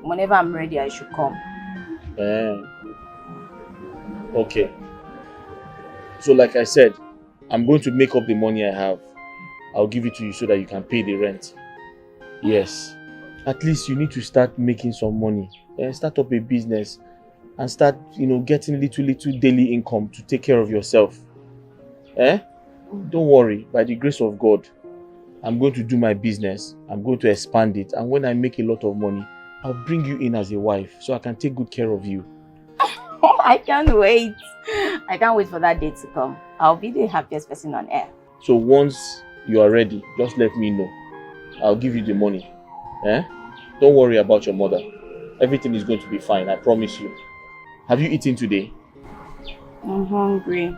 whenever I'm ready, I should come. Okay. So like I said, I'm going to make up the money I have. I'll give it to you so that you can pay the rent. Yes. At least you need to start making some money. Start up a business and start, getting little daily income to take care of yourself. Don't worry. By the grace of God, I'm going to do my business. I'm going to expand it. And when I make a lot of money, I'll bring you in as a wife so I can take good care of you. I can't wait. I can't wait for that day to come. I'll be the happiest person on earth. So once you are ready, just let me know. I'll give you the money. Don't worry about your mother. Everything is going to be fine, I promise you. Have you eaten today? I'm hungry.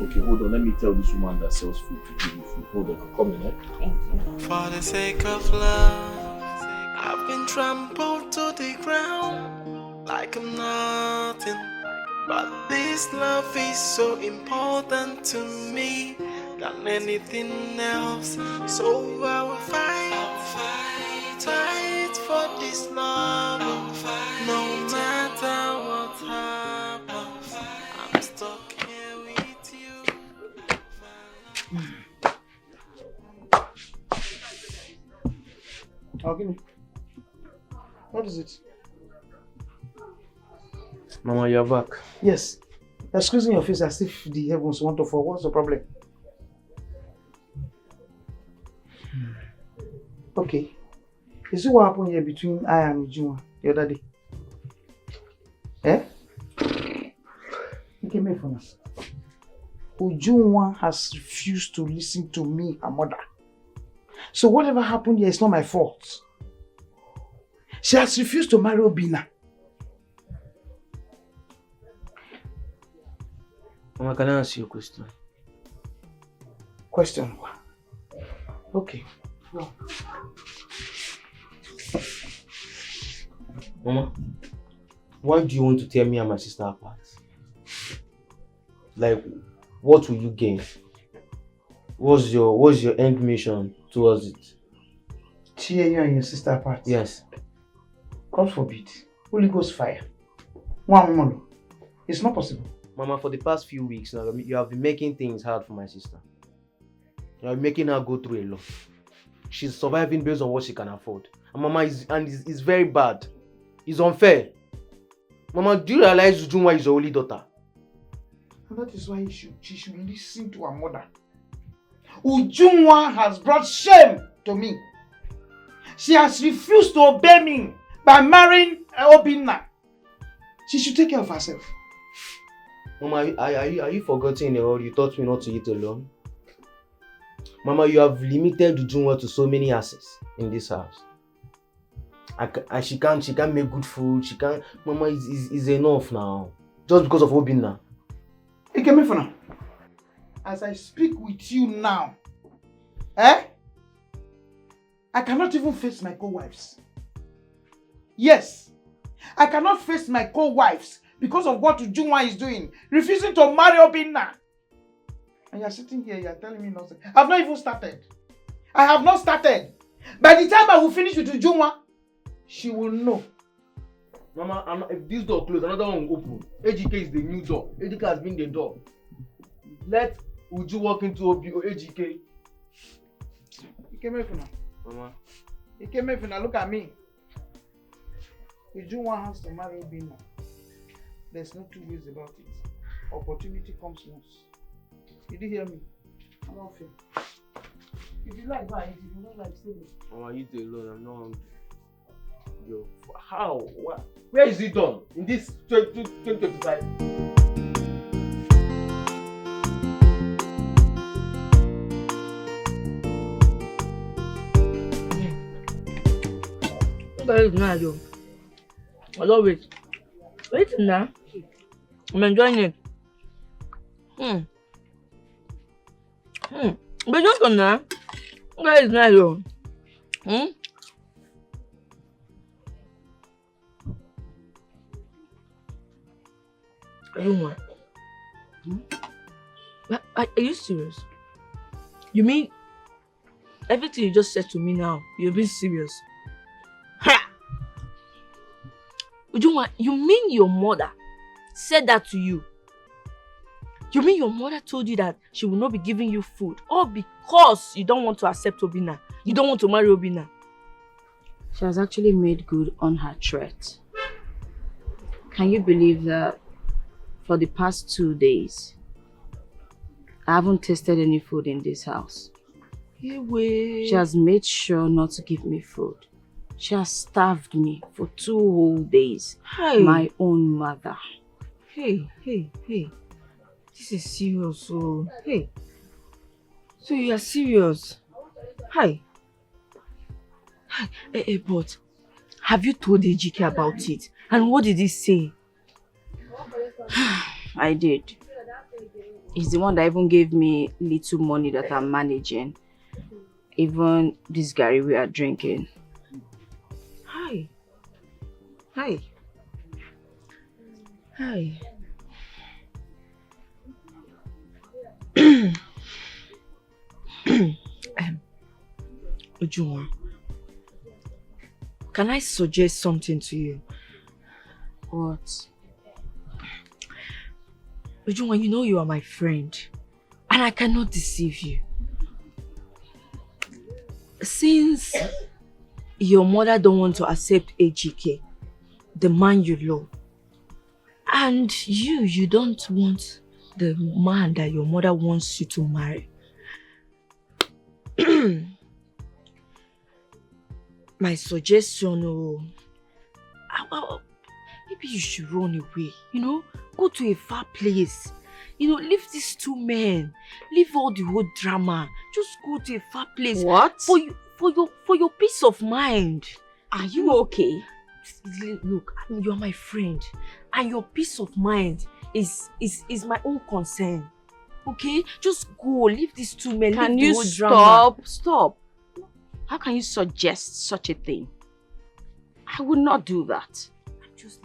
Okay, hold on. Let me tell this woman that sells food to give you food. Hold on, I'm coming. Thank you. For the sake of love, I've been trampled to the ground like I'm nothing. But this love is so important to me than anything else. So I will fight for this love. No matter what happens, I'm stuck here with you. Ogini, what is it? Mama, you're back. Yes. You're squeezing your face as if the heavens want to fall. What's the problem? Okay. Is it what happened here between I and Ujunwa the other day? Okay, me for now. Ujunwa has refused to listen to me, her mother. So whatever happened here is not my fault. She has refused to marry Obinna. Mama, can I ask you a question? Question? Okay. Go. Mama, why do you want to tear me and my sister apart? Like, what will you gain? What's your end mission towards it? Tear you and your sister apart? Yes. God forbid. Holy Ghost fire. One more. It's not possible. Mama, for the past few weeks now, you have been making things hard for my sister. You are making her go through a lot. She's surviving based on what she can afford. And Mama, it's very bad. It's unfair. Mama, do you realize Ujunwa is your only daughter? And that is why she should listen to her mother. Ujunwa has brought shame to me. She has refused to obey me by marrying Obinna. She should take care of herself. Mama, are you forgetting or you taught me not to eat alone? Mama, you have limited Ujunwa to so many assets in this house. She can't make good food. She can't. Mama, is enough now. Just because of Obinna. Hey, get me for now. As I speak with you now, I cannot even face my co-wives. Yes, I cannot face my co-wives because of what Ujunwa is doing, refusing to marry Obinna. And you're sitting here, you're telling me nothing. I've not even started. I have not started. By the time I will finish with Ujunwa, she will know. Mama, if this door closes, another one will open. AGK is the new door. AGK has been the door. Let Would you walk into AGK? You came here for now. Mama. You came here for now. Look at me. Uju wants to marry Obinna. There's no two ways about it. Opportunity comes once. Did you hear me? I'm not fair. If you like, buy it. If you don't like, stay there. Mama, eat alone. I'm not hungry. Yo, how? What? Where is it done? In this 2025? It's not you. I love it. Wait now. I'm enjoying it. But just on now. That is not you. Are you serious? You mean everything you just said to me now, you're being serious? You mean your mother said that to you? You mean your mother told you that she will not be giving you food all because you don't want to accept Obinna? You don't want to marry Obinna? She has actually made good on her threat. Can you believe that for the past 2 days, I haven't tasted any food in this house? She has made sure not to give me food. She has starved me for 2 whole days. Hey. My own mother. Hey. This is serious, oh. Hey. So you are serious? Hi. But have you told AGK about it? And what did he say? I did. He's the one that even gave me little money that I'm managing. Even this Gary we are drinking. Hi. Ujunwa, can I suggest something to you? What? Ujunwa, you know you are my friend and I cannot deceive you. Since your mother don't want to accept AGK, the man you love, and you don't want the man that your mother wants you to marry. My suggestion, maybe you should run away, go to a far place. Leave these 2 men, leave all the whole drama, just go to a far place. What? For your peace of mind. Are you okay? Look, you're my friend, and your peace of mind is my own concern. Okay? Just go, leave these 2 men. Can leave you the whole drama. stop? How can you suggest such a thing? I would not do that.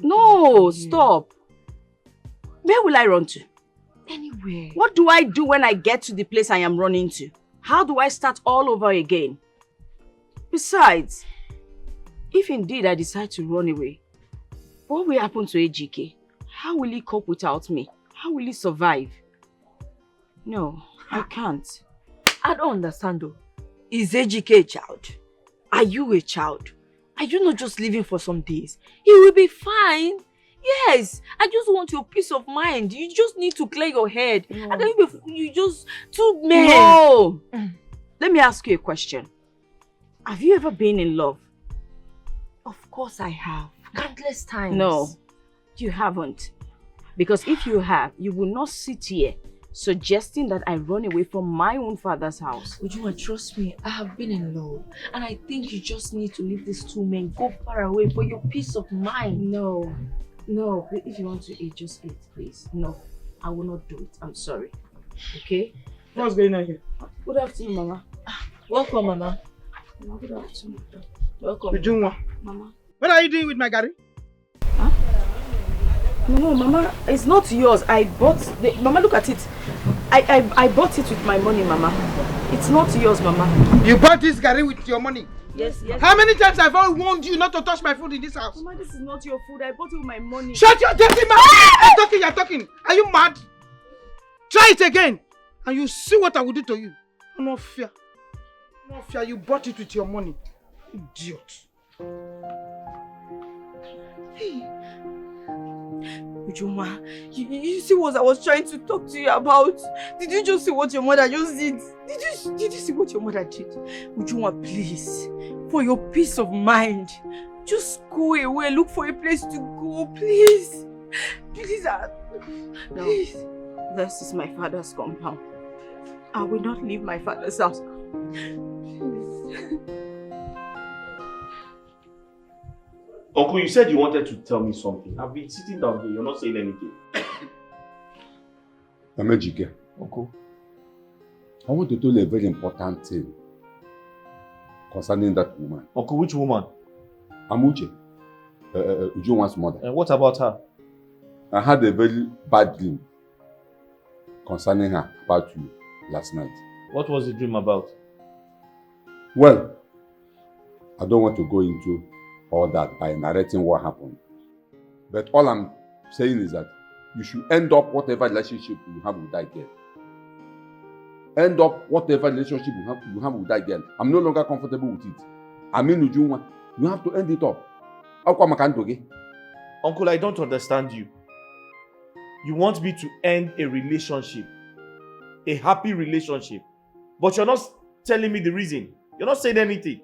No, stop. Where will I run to? Anywhere. What do I do when I get to the place I am running to? How do I start all over again? Besides, if indeed I decide to run away, what will happen to AGK? How will he cope without me? How will he survive? No, I can't. I don't understand though. Is AGK a child? Are you a child? Are you not just living for some days? He will be fine. Yes, I just want your peace of mind. You just need to clear your head. No. And then you just 2 men. No! Let me ask you a question. Have you ever been in love? Of course I have. Countless times. No, you haven't. Because if you have, you will not sit here suggesting that I run away from my own father's house. Ujunwa, trust me, I have been in love. And I think you just need to leave these 2 men. Go far away for your peace of mind. No, if you want to eat, just eat, please. No, I will not do it. I'm sorry. Okay? What's going on here? Good afternoon, Mama. Welcome, Mama. Good afternoon. Welcome. Ujunwa. Mama. What are you doing with my Gary? Huh? No, Mama, it's not yours. Mama, look at it. I bought it with my money, Mama. It's not yours, Mama. You bought this Gary with your money? Yes. How many times have I warned you not to touch my food in this house? Mama, this is not your food. I bought it with my money. Shut your dirty mouth! You're talking. Are you mad? Try it again. And you see what I will do to you. No fear. No fear, you bought it with your money. Idiot. Hey. Ujoma, you see what I was trying to talk to you about? Did you just see what your mother just did? Did you see what your mother did? Ujoma, please, for your peace of mind, just go away, look for a place to go, please. Please, please. No, this is my father's compound. I will not leave my father's house. Uncle, you said you wanted to tell me something. I've been sitting down here. You're not saying anything. Amejike. Uncle. I want to tell you a very important thing concerning that woman. Uncle, which woman? Amuche. Ujunwa's mother. And what about her? I had a very bad dream concerning her about you last night. What was the dream about? Well, I don't want to go into all that by narrating what happened. But all I'm saying is that you should end up whatever relationship you have with that girl. End up whatever relationship you have with that girl. I'm no longer comfortable with it. I mean, Ujunwa, you have to end it up. Uncle, I don't understand you. You want me to end a relationship, a happy relationship, but you're not telling me the reason. You're not saying anything.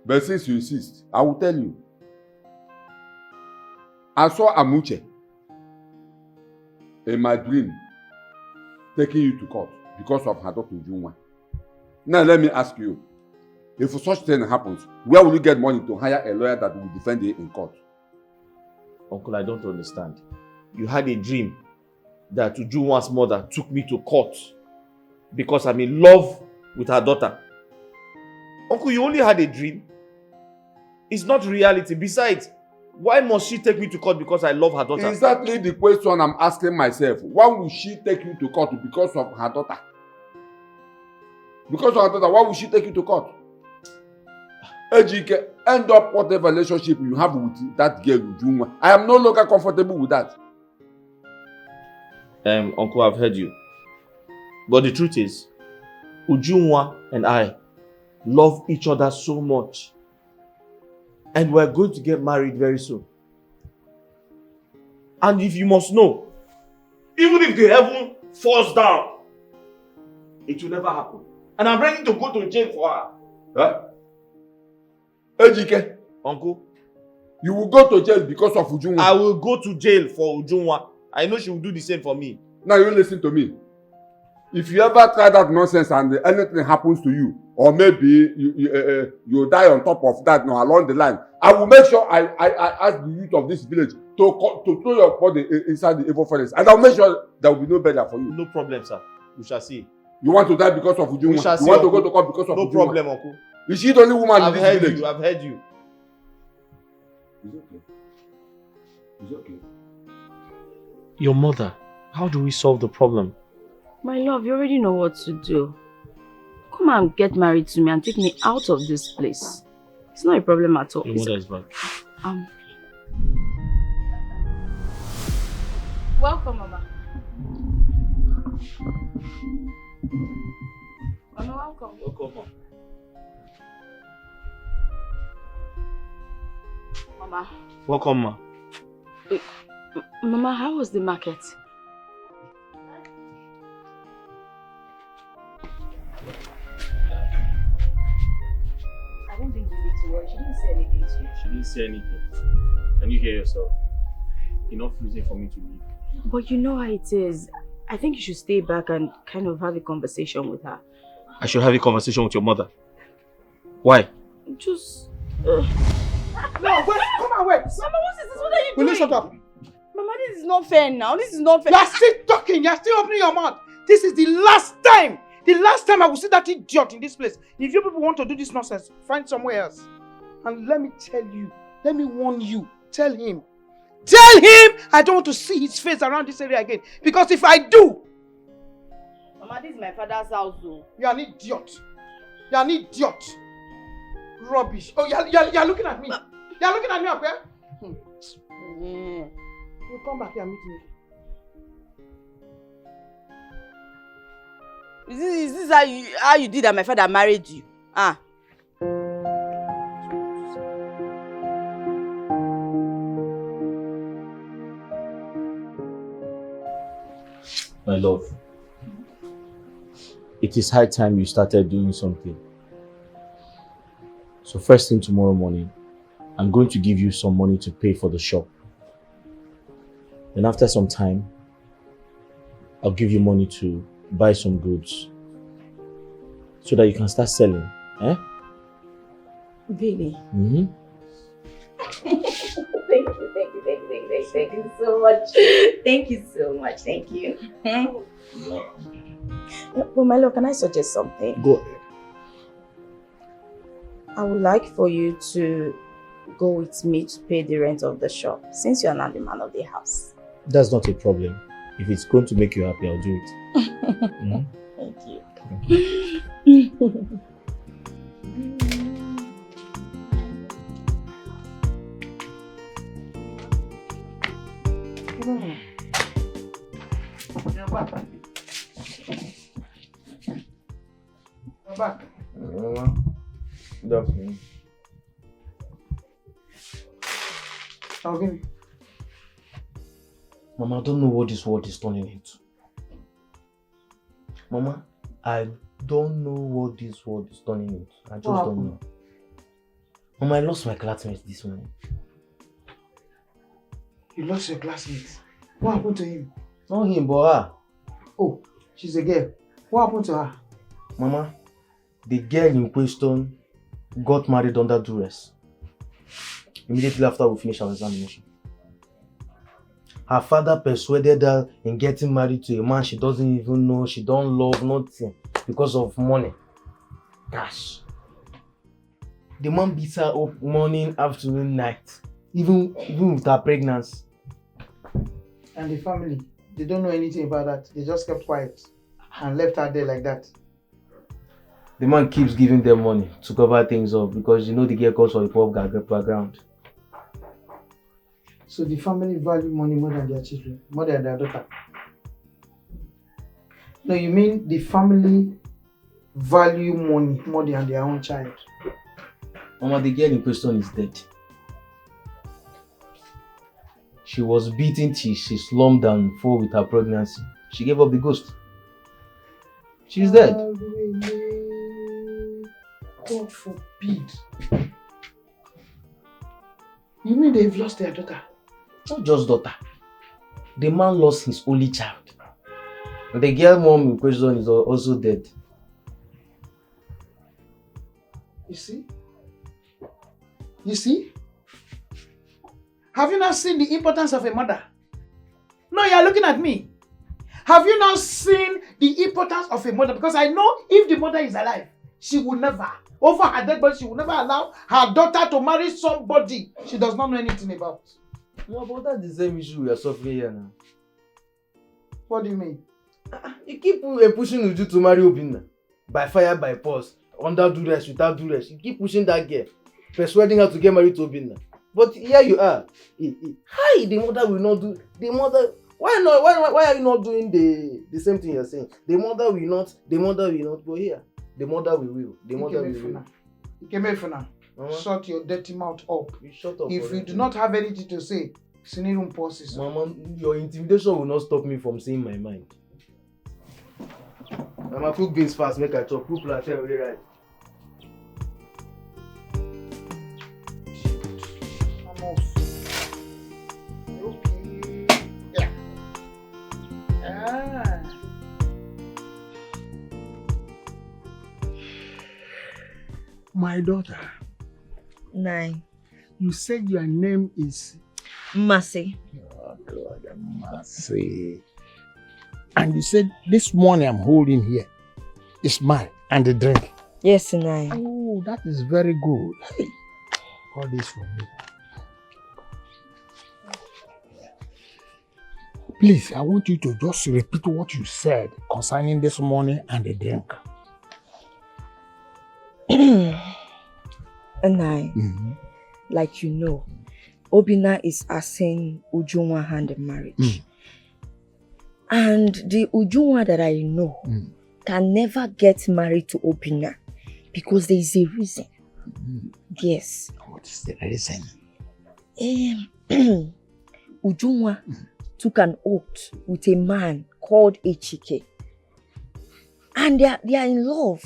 But since you insist, I will tell you. I saw Amuche in my dream taking you to court because of her daughter Ujunwa. Now let me ask you, if such thing happens, where will you get money to hire a lawyer that will defend you in court? Uncle, I don't understand. You had a dream that Ujunwa's mother took me to court because I'm in love with her daughter. Uncle, you only had a dream. It's not reality. Besides, why must she take me to court because I love her daughter? Exactly the question I'm asking myself. Why will she take you to court because of her daughter? Because of her daughter, why will she take you to court? Ejike, end up whatever relationship you have with that girl, Ujunwa. I am no longer comfortable with that. Uncle, I've heard you. But the truth is, Ujunwa and I love each other so much. And we're going to get married very soon. And if you must know, even if the heaven falls down, it will never happen. And I'm ready to go to jail for her. Huh? Ejike, Uncle, you will go to jail because of Ujunwa. I will go to jail for Ujunwa. I know she will do the same for me. Now you listen to me. If you ever try that nonsense and anything happens to you, or maybe you die on top of that, no, along the line, I will make sure I ask the youth of this village to throw your body inside the evil forest, and I will make sure there will be no better for you. No problem, sir. We shall see. You want to die because of Ujunwa? We shall see. You want to go to court because of no Ujunwa? No problem, Uncle. Is she the only woman in this village? I've heard you. It's okay. It's okay. Your mother, how do we solve the problem? My love, you already know what to do. Come and get married to me and take me out of this place. It's not a problem at all. Your mother is back. Welcome, Mama. Mama, welcome. Welcome, Mama. Mama. Welcome, Ma. Mama, how was the market? I don't think you need to worry. She didn't say anything to you. She didn't say anything. Can you hear yourself? Enough reason for me to leave. But you know how it is. I think you should stay back and kind of have a conversation with her. I should have a conversation with your mother. Why? Just... No, wait, come on, wait. Mama, what is this? What are you Will doing? you shut up? Mama, this is not fair now. This is not fair. You're still talking. You're still opening your mouth. This is the last time. The last time I will see that idiot in this place. If you people want to do this nonsense, find somewhere else. And let me tell you, let me warn you, tell him I don't want to see his face around this area again. Because if I do... Mama, this is my father's house though. You're an idiot. You're an idiot. Rubbish. Oh, you're looking at me. You're looking at me up here? You come back here and meet me. Is this how you did that my father married you? Ah. My love, it is high time you started doing something. So first thing tomorrow morning, I'm going to give you some money to pay for the shop. Then after some time, I'll give you money to buy some goods so that you can start selling. Eh? Really? Mm-hmm. Thank you so much. Thank you so much. Thank you. Well, my love, can I suggest something? Go ahead. I would like for you to go with me to pay the rent of the shop, since you are not the man of the house. That's not a problem. If it's going to make you happy, I'll do it. Mm-hmm. Thank you. You're back. You're back. Good afternoon. I'll give you. Mama, I don't know what this world is turning into. Mama, I don't know what this world is turning into. I just don't know. Mama, I lost my classmate this morning. You lost your classmate. What happened to him? Not him, but her. Oh, she's a girl. What happened to her? Mama, the girl in question got married under duress. Immediately after we finished our examination. Her father persuaded her in getting married to a man she doesn't even know, she don't love, nothing, because of money. Gosh. The man beats her up morning, afternoon, night, even with her pregnancy. And the family, they don't know anything about that. They just kept quiet and left her there like that. The man keeps giving them money to cover things up because you know the girl comes from a poor background. So the family value money more than their children, more than their daughter. No, you mean the family value money more than their own child. Mama, the girl in question is dead. She was beaten till she slumped and fell with her pregnancy. She gave up the ghost. She's dead. God forbid. You mean they've lost their daughter? Not just daughter. The man lost his only child. And the girl mom in question is also dead. You see? You see? Have you not seen the importance of a mother? No, you are looking at me. Have you not seen the importance of a mother? Because I know if the mother is alive, she will never, over her dead body, she will never allow her daughter to marry somebody she does not know anything about. No, but that's the same issue we are suffering here now. What do you mean? You keep pushing Uju to marry Obinna. By fire, by force, under duress, without duress. You keep pushing that girl, persuading her to get married to Obinna. But here you are. Hi, the mother will not do. The mother, why not? Why are you not doing the same thing you're saying? The mother will not. The mother will not. But here, the mother will. The mother will. Ikemefuna, shut your dirty mouth up. You shut up. If you do not have anything to say, Sinirum pauses. Mama, your intimidation will not stop me from saying my mind. Mama, cook beans fast, make I chop. Cook plantain already right. My daughter. Nine. You said your name is Mercy. Oh God, Mercy. And you said this money I'm holding here is mine and the drink. Yes, Nine. Oh, that is very good. Hey, all this for me. Please, I want you to just repeat what you said concerning this money and the drink. Nine. Like you know, Obinna is asking Ujunwa hand in marriage. And the Ujunwa that I know can never get married to Obinna because there is a reason. Yes. What is the reason? Ujunwa took an oath with a man called Echike. And they are in love.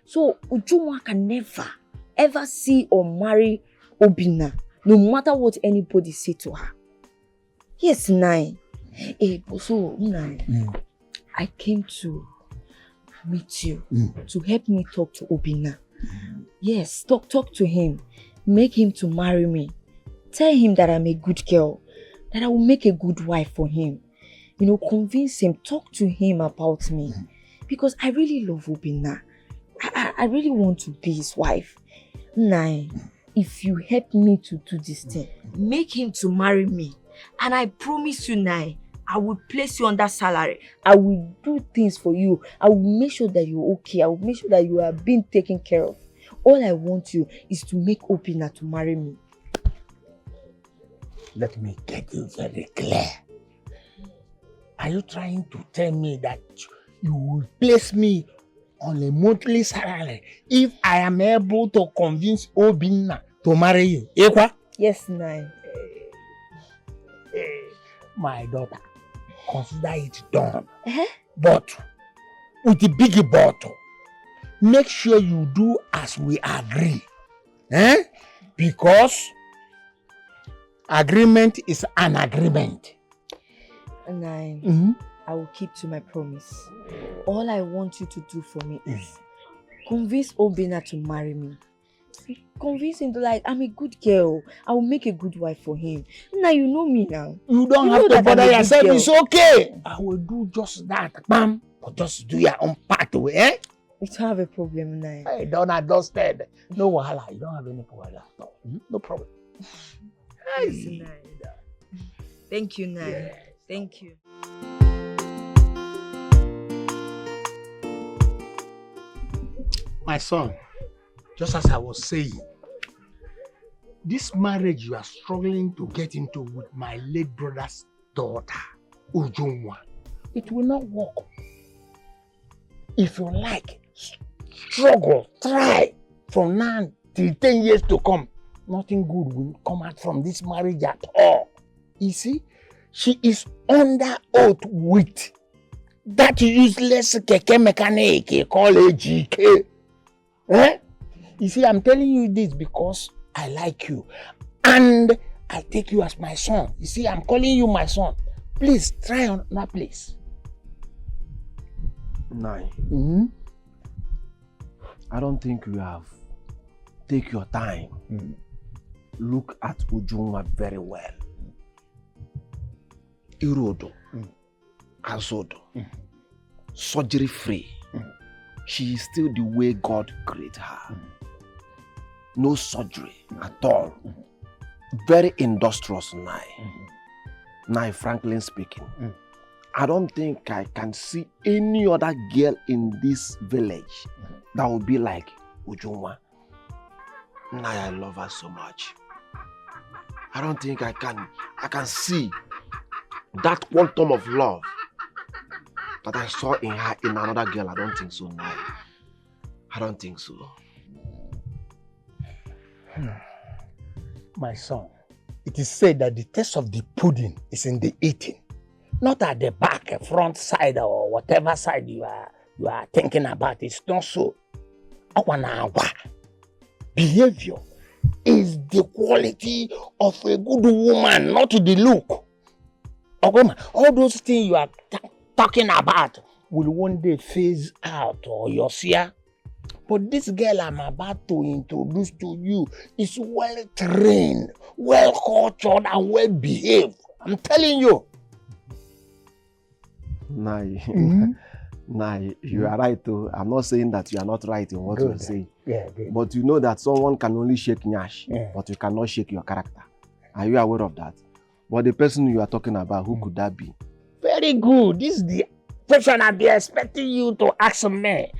So Ujunwa can never, ever see or marry Obinna, no matter what anybody say to her. Yes, Nai. So, Nai, I came to meet you to help me talk to Obinna. Yes, talk to him. Make him to marry me. Tell him that I'm a good girl, that I will make a good wife for him. You know, convince him, talk to him about me. Because I really love Obinna. I really want to be his wife. Nai, if you help me to do this thing, make him to marry me. And I promise you, Nai, I will place you on that salary. I will do things for you. I will make sure that you're okay. I will make sure that you are being taken care of. All I want you is to make Obinna to marry me. Let me get you very clear. Are you trying to tell me that you will place me on a monthly salary if I am able to convince Obinna to marry you? Ekwa? Yes, Nai. My daughter, consider it done. But with the big bottle, make sure you do as we agree. Because agreement is an agreement. Nai, I will keep to my promise. All I want you to do for me is convince Obinna to marry me. Convince him to, like, I'm a good girl. I will make a good wife for him. Now you know me now. You don't have to bother yourself. It's okay. I will do just that, bam. But just do your own part, You don't have a problem, Nai. I don't understand. No wahala. You don't have any problem at all. No problem. Yes, Nai. Thank you, Nai. Yes. Thank you. My son, just as I was saying, this marriage you are struggling to get into with my late brother's daughter, Ujunwa, it will not work. If you like, struggle, try from now till 10 years to come. Nothing good will come out from this marriage at all. You see, she is under oath with that useless keke mechanic called AGK. You see, I'm telling you this because I like you and I take you as my son. You see, I'm calling you my son. Please try on that place. Nai, I don't think you have take your time. Look at Ujunwa very well. Irodo, Azodo, surgery free. She is still the way God created her. No surgery at all. Very industrious, Nai. Nai, frankly speaking, I don't think I can see any other girl in this village that would be like Ujunwa. Nai, I love her so much. I don't think I can see that quantum of love that I saw in her in another girl. I don't think so, Nai. I don't think so. My son, it is said that the taste of the pudding is in the eating, not at the back, front side, or whatever side you are thinking about. It's not so. Behavior is the quality of a good woman, not the look. All those things you are talking about will one day phase out, or you'll see her. But this girl I'm about to introduce to you is well trained, well cultured, and well behaved. I'm telling you. Nai, Nai, you are right too. I'm not saying that you are not right in what you're saying. Yeah, but you know that someone can only shake Nyash, but you cannot shake your character. Are you aware of that? But the person you are talking about, who could that be? Very good. This is the question I've been expecting you to ask me.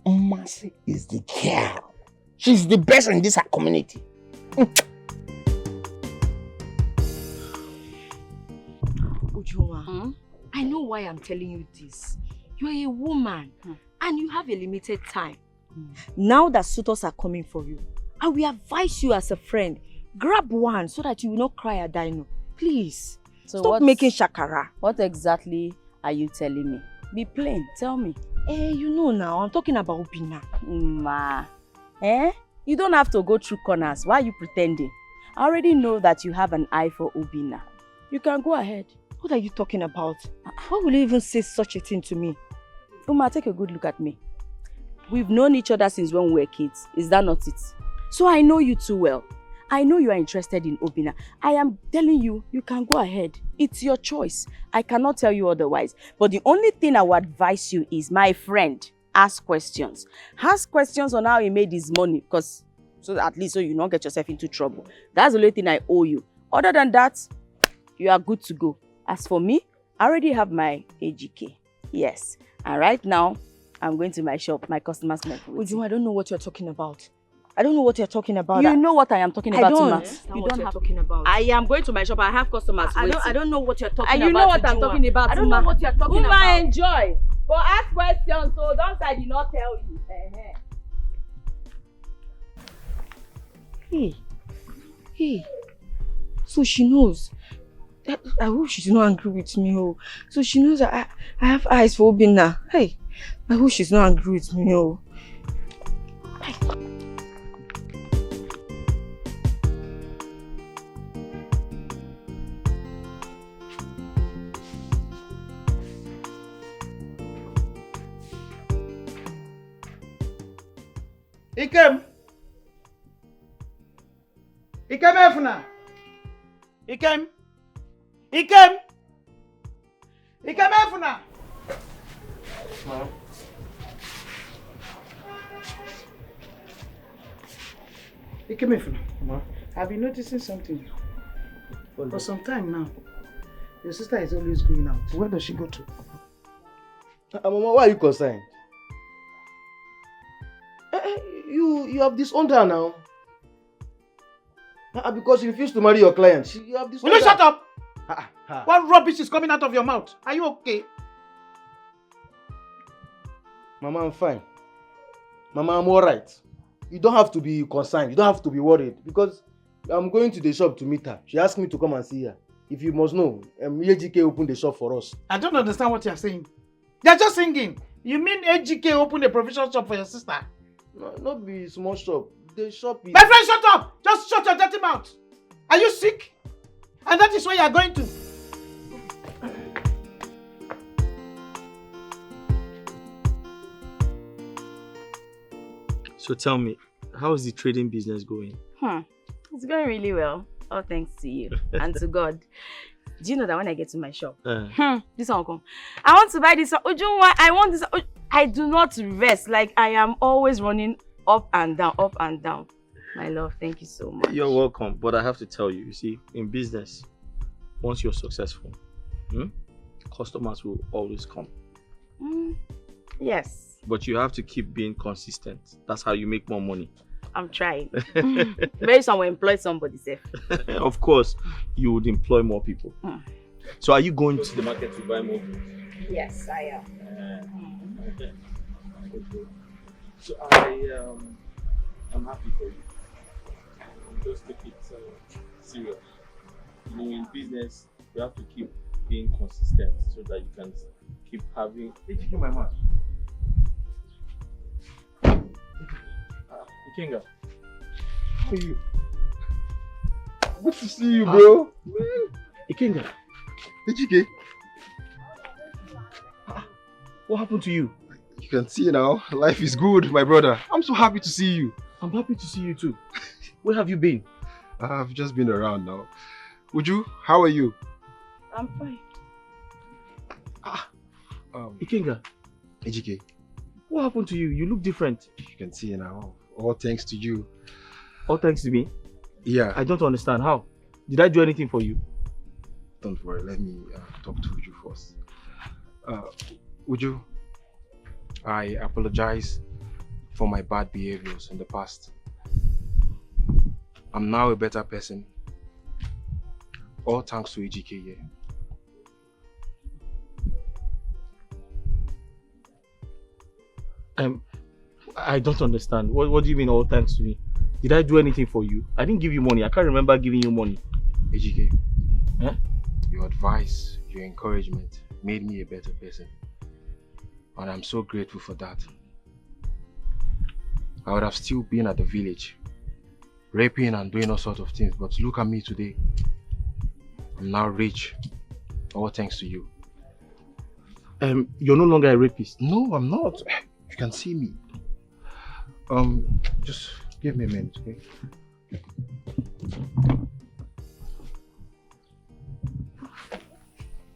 Mercy is the girl. She's the best in this community. Ujuma, I know why I'm telling you this. You're a woman and you have a limited time. Now that suitors are coming for you, I will advise you as a friend, grab one so that you will not cry a dino. Please, So stop making shakara. What exactly are you telling me? Be plain, tell me. You know now, I'm talking about Obina. Ma, you don't have to go through corners. Why are you pretending? I already know that you have an eye for Obina. You can go ahead. What are you talking about? How will you even say such a thing to me? Uma, take a good look at me. We've known each other since when we were kids. Is that not it? So I know you too well. I know you are interested in Obina. I am telling you, you can go ahead. It's your choice. I cannot tell you otherwise. But the only thing I would advise you is, my friend, ask questions. Ask questions on how he made his money, because so at least so you don't get yourself into trouble. That's the only thing I owe you. Other than that, you are good to go. As for me, I already have my AGK. Yes. And right now, I'm going to my shop. My customers might be waiting. Ujuma, I don't know what you're talking about. I don't know what you're talking about. You know what I am talking about, Uma. You don't have talking about. I am going to my shop. I have customers waiting. I don't know what you're talking and about. You know what I'm talking about, I don't know what you're talking about. Uma, enjoy. But ask questions, so don't say I did not tell you. Hey. So she knows. I hope she's not angry with me. Oh. So she knows that I have eyes for Obina. Hey, I hope she's not angry with me. Oh. Ikem Efuna. Ikem Efuna. Ikem Efuna. I've been noticing something for some time now. Your sister is always going out. Where does she go to? Mama, why are you concerned? You have disowned her now. Because you refused to marry your client. You have disowned Will you her. shut up? What rubbish is coming out of your mouth? Are you okay? Mama, I'm fine. Mama, I'm alright. You don't have to be concerned. You don't have to be worried. Because I'm going to the shop to meet her. She asked me to come and see her. If you must know, AGK opened the shop for us. I don't understand what you're saying. They're just singing. You mean AGK opened a provision shop for your sister? No, not be small shop. The shop is... My friend, shut up! Just shut your dirty mouth. Are you sick? And that is where you are going to. So tell me, how is the trading business going? It's going really well. All thanks to you and to God. Do you know that when I get to my shop, this one will come. I want to buy this one. Ujunwa, I want this. I do not rest. Like, I am always running up and down, up and down. My love, thank you so much. You're welcome, but I have to tell you, you see, in business, once you're successful, customers will always come. Yes. But you have to keep being consistent. That's how you make more money. I'm trying. Maybe someone employ somebody safe. Of course, you would employ more people. So are you going to the market to buy more goods? Yes, I am. Okay. So I'm happy for you. Just take it serious. You know, in business, you have to keep being consistent so that you can keep having. Did you hear my mouth? Ikenga, how are you? Good to see you, bro. Ikenga, HK. what happened to you? You can see now, life is good, my brother. I'm so happy to see you. I'm happy to see you too. Where have you been? I've just been around now. Uju, how are you? I'm fine. Ikenga, HK. what happened to you? You look different. You can see now. All thanks to you. All thanks to me? Yeah. I don't understand. How? Did I do anything for you? Don't worry. Let me talk to Uju first. Uju, I apologize for my bad behaviors in the past. I'm now a better person. All thanks to AGK here. I don't understand. What do you mean all thanks to me? Did I do anything for you? I didn't give you money. I can't remember giving you money. Ejike, Huh? your advice, your encouragement made me a better person. And I'm so grateful for that. I would have still been at the village, raping and doing all sorts of things, but look at me today. I'm now rich, all thanks to you. You're no longer a rapist. No, I'm not. You can see me. Just give me a minute, okay?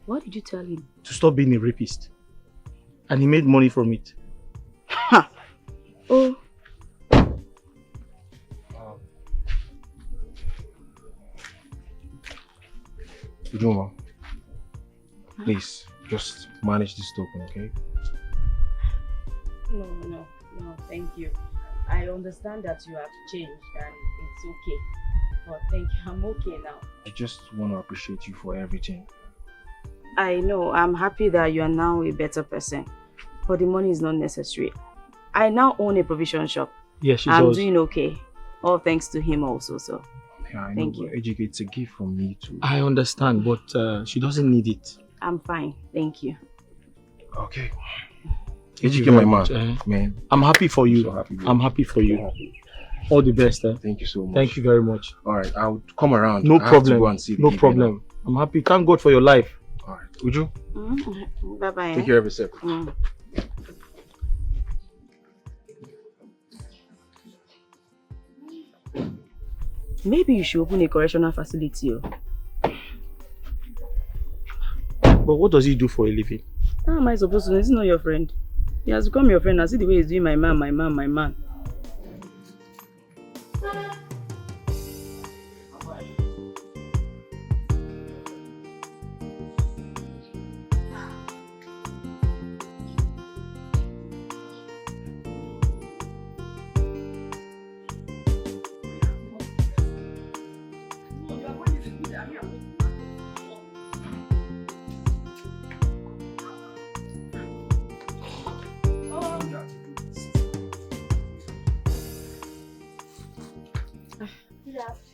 What did you tell him? To stop being a rapist. And he made money from it. Ha! Oh. Ujuma, please, just manage this token, okay? No, thank you. I understand that you have changed and it's okay. But thank you, I'm okay now. I just want to appreciate you for everything. I know, I'm happy that you are now a better person. But the money is not necessary. I now own a provision shop. Yeah, she I'm does. doing okay. All thanks to him also, so. Yeah, I know, Thank but you. Ejike, it's a gift from me too. I understand, but she doesn't need it. I'm fine, thank you. Okay. Thank you Ejike, my very man, much, man. I'm happy for you. So happy, bro. I'm happy for you. All the best. Thank you so much. Thank you very much. Alright, I'll come around. No I have to problem. go and see the No evening problem. I'm happy. Thank God for your life. now. Alright, Uju, Bye-bye. take care of yourself. Maybe you should open a correctional facility. But what does he do for a living? How am I supposed to know? He's not your friend. He has become your friend. I see the way he's doing my man.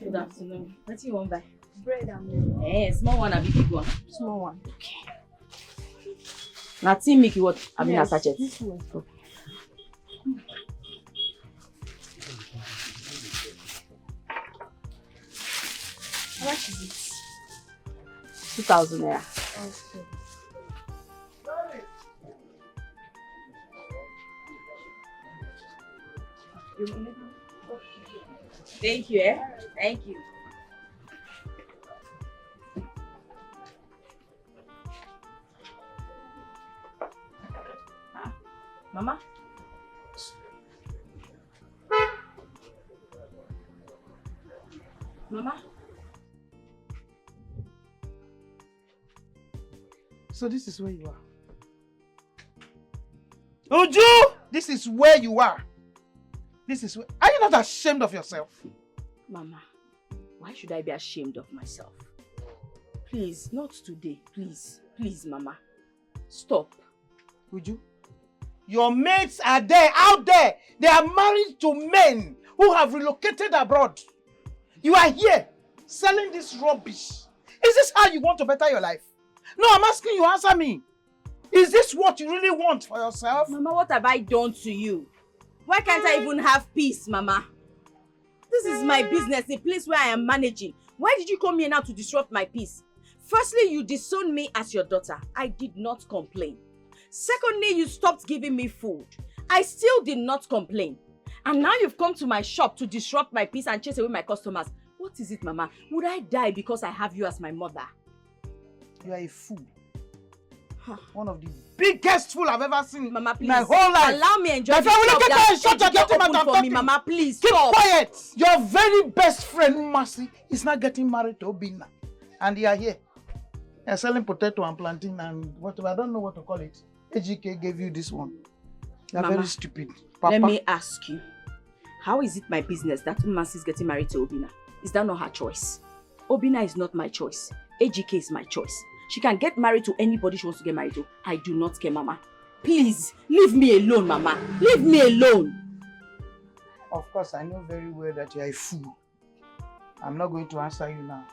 Good afternoon. What do you want buy? Bread and milk. Small one or big one? Small one. Okay. Now, team make you what? I mean, Yes, a sachet. this one. How much is it? 2,000 naira. Okay. Thank you, Thank you. Mama? Mama? So this is where you are. Uju! This is where you are. This is where... Are you not ashamed of yourself? Mama, why should I be ashamed of myself? Please, not today. Please, Mama. Stop. Uju, your mates are there, out there. They are married to men who have relocated abroad. You are here selling this rubbish. Is this how you want to better your life? No, I'm asking you, answer me. Is this what you really want for yourself? Mama, what have I done to you? Why can't I even have peace, Mama? This is my business, a place where I am managing. Why did you come here now to disrupt my peace? Firstly, you disowned me as your daughter. I did not complain. Secondly, you stopped giving me food. I still did not complain. And now you've come to my shop to disrupt my peace and chase away my customers. What is it, Mama? Would I die because I have you as my mother? You are a fool. One of the biggest fool I've ever seen Mama, please. in my whole life. Allow me enjoy My the friend, will shop you that shut your dirty mouth, I'm for me, talking. Mama, please. Keep stop. quiet. Your very best friend, Mercy, is not getting married to Obinna. And you are here. You're selling potato and plantain and whatever. I don't know what to call it. AGK gave you this one. You're Mama, very stupid. Papa. Let me ask you. How is it my business that Mercy is getting married to Obinna? Is that not her choice? Obinna is not my choice. AGK is my choice. She can get married to anybody she wants to get married to. I do not care, Mama. Please, leave me alone, Mama. Leave me alone. Of course, I know very well that you are a fool. I'm not going to answer you now.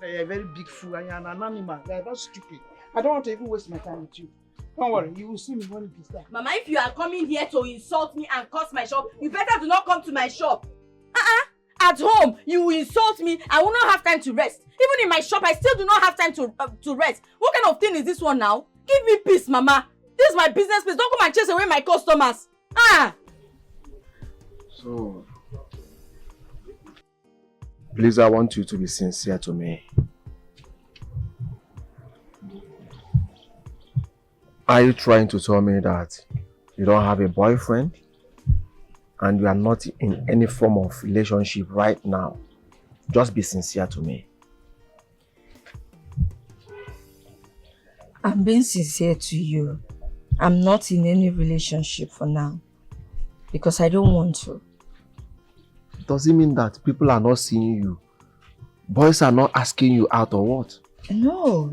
You are a very big fool and you are an animal. You are not stupid. I don't want to even waste my time with you. Don't worry, you will see me when it is time. Mama, if you are coming here to insult me and curse my shop, you better do not come to my shop. At home, you will insult me. I will not have time to rest. Even in my shop, I still do not have time to rest. What kind of thing is this one now? Give me peace, Mama. This is my business place. Don't come and chase away my customers. So, please, I want you to be sincere to me. Are you trying to tell me that you don't have a boyfriend and you are not in any form of relationship right now? Just be sincere to me. I'm being sincere to you. I'm not in any relationship for now because I don't want to. Does it mean that people are not seeing you? Boys are not asking you out or what? No.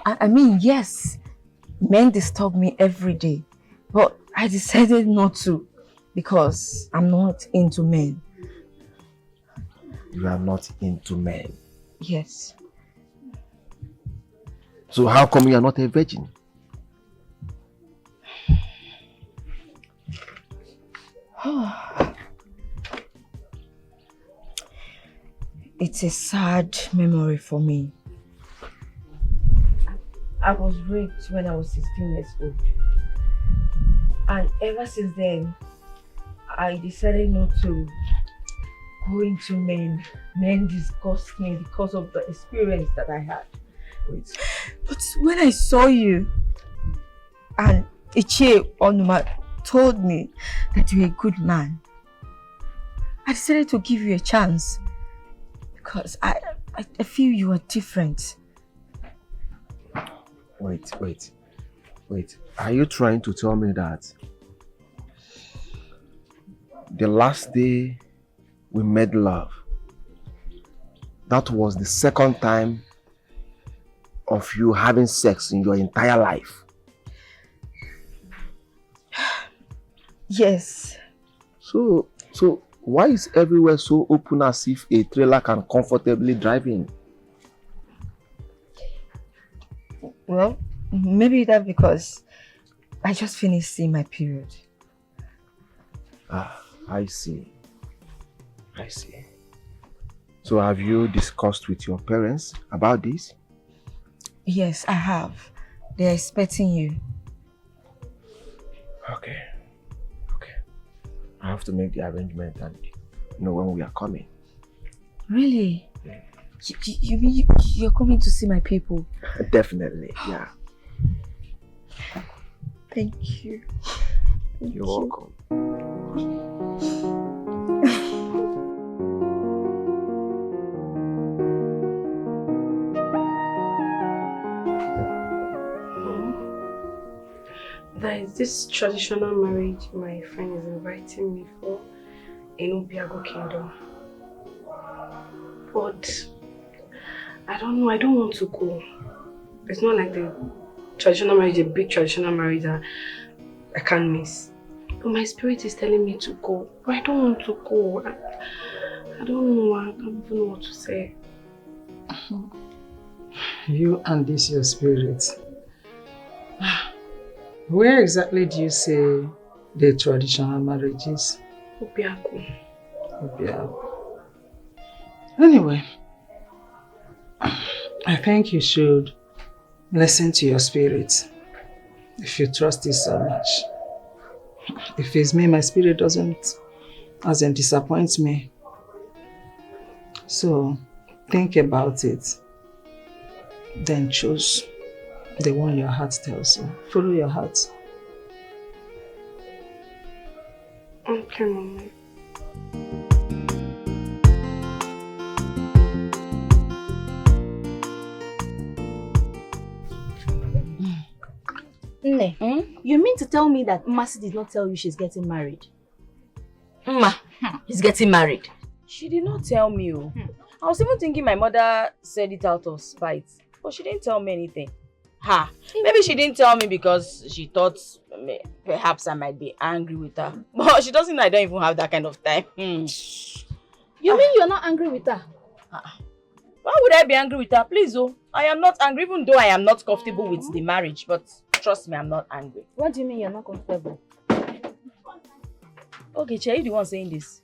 I mean, yes. Men disturb me every day. But I decided not to because I'm not into men. You are not into men? Yes. So how come you are not a virgin? It's a sad memory for me. I was raped when I was 16 years old. And ever since then, I decided not to go into men. Men disgust me because of the experience that I had. Wait. But when I saw you, and Ichie Onuma told me that you're a good man, I decided to give you a chance because I feel you are different. Wait. Are you trying to tell me that the last day we made love, that was the second time of you having sex in your entire life? Yes. So why is everywhere so open as if a trailer can comfortably drive in? Well, maybe that's because I just finished seeing my period. I see. So have you discussed with your parents about this? Yes, I have. They're expecting you. Okay. I have to make the arrangement and know when we are coming. Really? Yeah. You mean you're coming to see my people? Definitely, yeah. Thank you. You're welcome. There is this traditional marriage my friend is inviting me for in Obiago Kingdom. But I don't know, I don't want to go. It's not like the traditional marriage, a big traditional marriage that I can't miss. But my spirit is telling me to go. But I don't want to go. I don't know, I don't even know what to say. You and this your spirit. Where exactly do you say the traditional marriage is? Obiago. Anyway, I think you should listen to your spirit if you trust it so much. If it's me, my spirit doesn't disappoint me. So think about it, then choose the one your heart tells you. Follow your heart. Okay, Mama. Nne, you mean to tell me that Mmasi did not tell you she's getting married? Mma, he's getting married. She did not tell me. I was even thinking my mother said it out of spite, but she didn't tell me anything. Ha! Maybe she didn't tell me because she thought perhaps I might be angry with her. But she doesn't know I don't even have that kind of time. You mean you're not angry with her? Why would I be angry with her? Please, oh. I am not angry, even though I am not comfortable with the marriage. But trust me, I'm not angry. What do you mean you're not comfortable? Okay, Che, you the one saying this?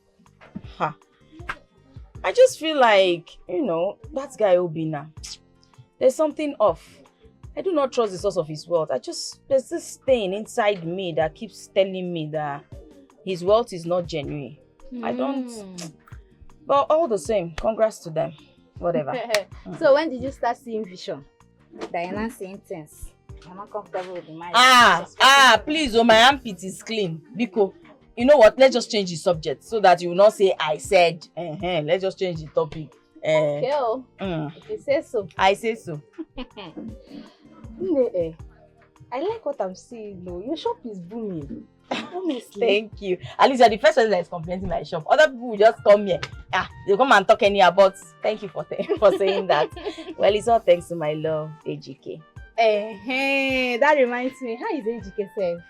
Ha. I just feel like, that guy Obina. There's something off. I do not trust the source of his wealth. There's this thing inside me that keeps telling me that his wealth is not genuine. I don't. But all the same, congrats to them. Whatever. So when did you start seeing vision? That you're not seeing things. You're not comfortable with the marriage. Please, my armpit is clean. Biko, you know what? Let's just change the subject so that you will not say I said. Let's just change the topic. Okay. If you say so. I say so. Nnebe, I like what I'm seeing though. Your shop is booming. Honestly. Thank you. At least you're the first person that is complimenting my shop. Other people will just come here. They come and talk anyhow, but thank you for saying that. Well, it's all thanks to my love, AGK. That reminds me. How is AGK safe?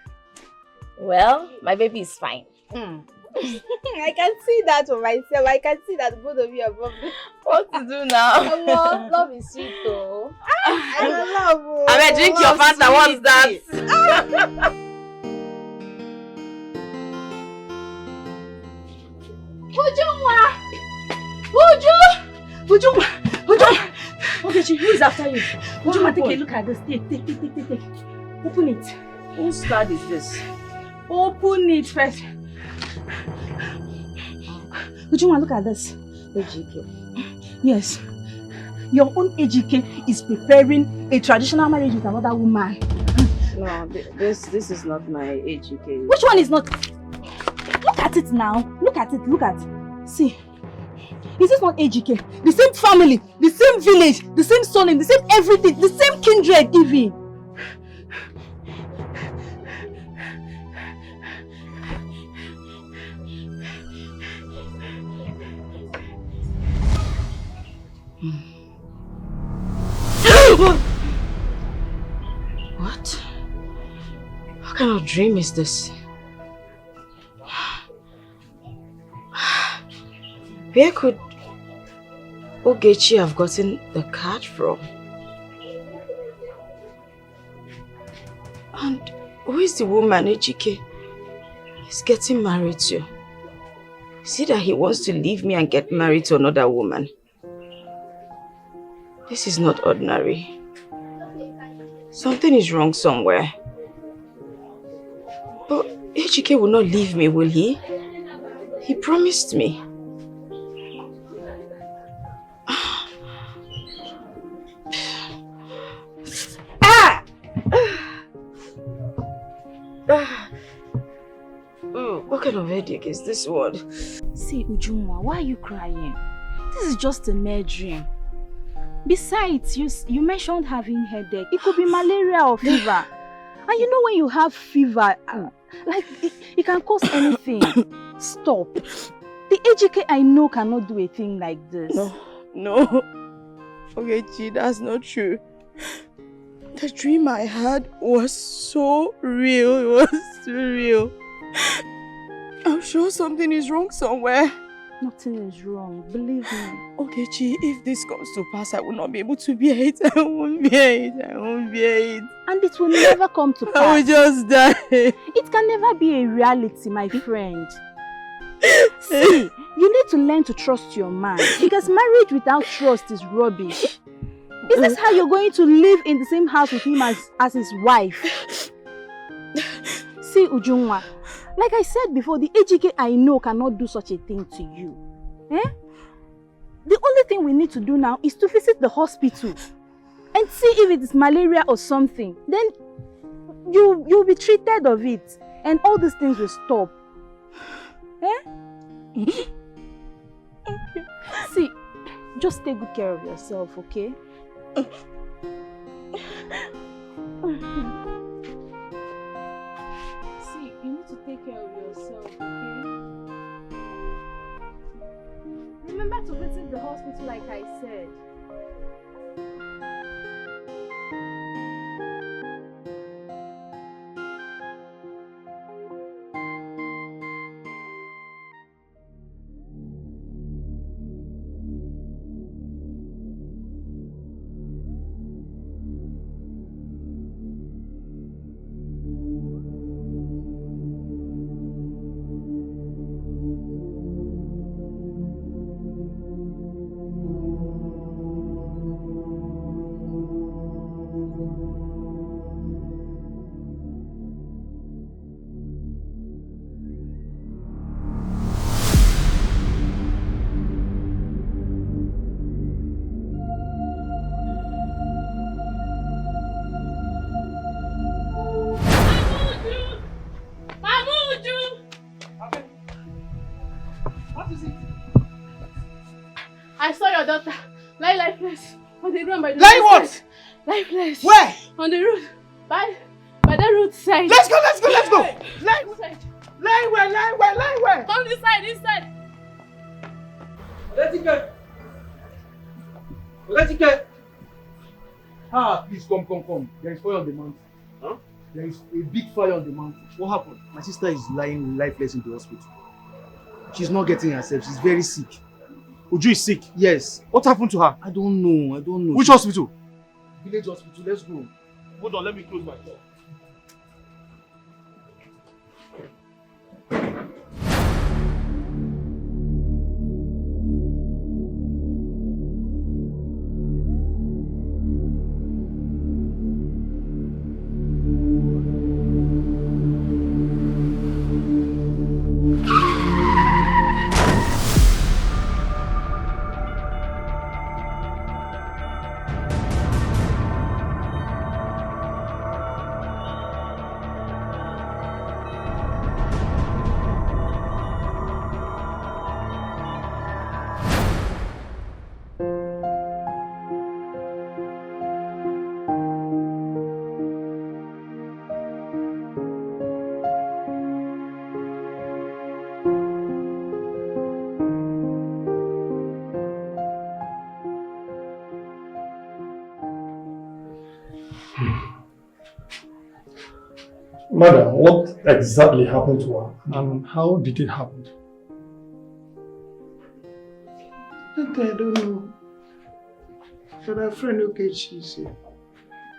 Well, my baby is fine. I can see that for myself. I can see that both of you are bubbling. What to do now? Love is sweet though. I love. I mean, drink your Fanta. What's that? Ujunwa! Okay, who is after you? Ujunwa, take a look at this. Take. Open it. Whose card is this? Open it first. Ujunwa, look at this. AGK. Yes. Your own AGK is preparing a traditional marriage with another woman. No, this is not my AGK. Which one is not? Look at it now. Look at it. See. Is this not AGK? The same family, the same village, the same surname, the same everything, the same kindred even. What? What kind of dream is this? Where could Ogechi have gotten the card from? And who is the woman Ejike is getting married to? Is it that he wants to leave me and get married to another woman? This is not ordinary. Something is wrong somewhere. But Ejike will not leave me, will he? He promised me. What kind of headache is this one? See, Ujunwa, why are you crying? This is just a mere dream. Besides, you mentioned having headache. It could be malaria or fever. And you know when you have fever, like it can cause anything. Stop. The AGK I know cannot do a thing like this. No. Okay, Chi, that's not true. The dream I had was so real. It was real. I'm sure something is wrong somewhere. Nothing is wrong, believe me. Okay, Chi, if this comes to pass, I will not be able to bear it. I won't bear it. And it will never come to pass. I will just die. It can never be a reality, my friend. See, you need to learn to trust your man. Because marriage without trust is rubbish. Is this how you're going to live in the same house with him as his wife? See, Ujunwa, like I said before, the AGK I know cannot do such a thing to you. The only thing we need to do now is to visit the hospital and see if it is malaria or something. Then you'll be treated of it and all these things will stop. See, just take good care of yourself, okay? See, you need to take care of yourself, okay? Remember to visit the hospital like I said. I saw your daughter lie lifeless on the road by the Lie what? roadside. Lifeless. Where? On the road. By the roadside. Let's go. Lie Inside. where? Come inside. Oletike! Ah, please come. There is fire on the mountain. Huh? There is a big fire on the mountain. What happened? My sister is lying lifeless in the hospital. She's not getting herself. She's very sick. Uju is sick? Yes. What happened to her? I don't know. Which hospital? Village hospital. Let's go. Hold on, let me close my door. Madam, what exactly happened to her and how did it happen? I don't know. But our friend Okechi is here.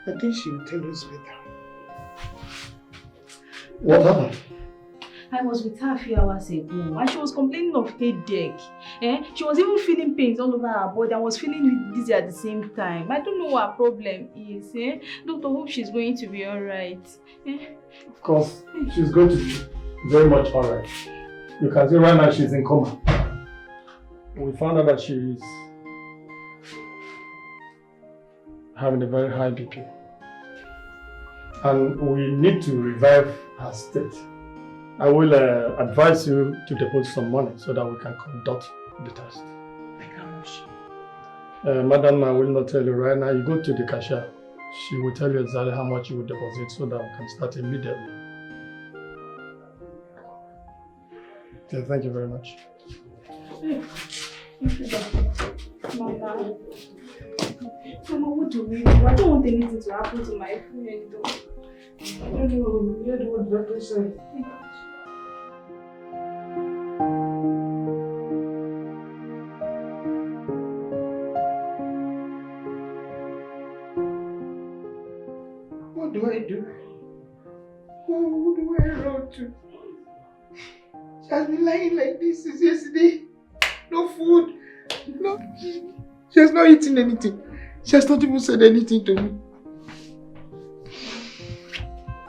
I think she will tell us better. What happened? I was with her a few hours ago and she was complaining of headache. She was even feeling pains all over her body and was feeling dizzy at the same time. I don't know what her problem is. Doctor, hope she's going to be alright. Of course, she's going to be very much alright. You can see right now she's in coma. We found out that she is having a very high BP. And we need to revive her state. I will advise you to deposit some money so that we can conduct the test. Like how much? Madam, I will not tell you right now. You go to the cashier. She will tell you exactly how much you will deposit so that we can start immediately. Okay, thank you very much. Mama, what do we do? I don't want anything to happen to my friend. I don't know. You're the one that said. What do I do? Who do I run to? She has been lying like this since yesterday. No food. No. She has not eaten anything. She has not even said anything to me.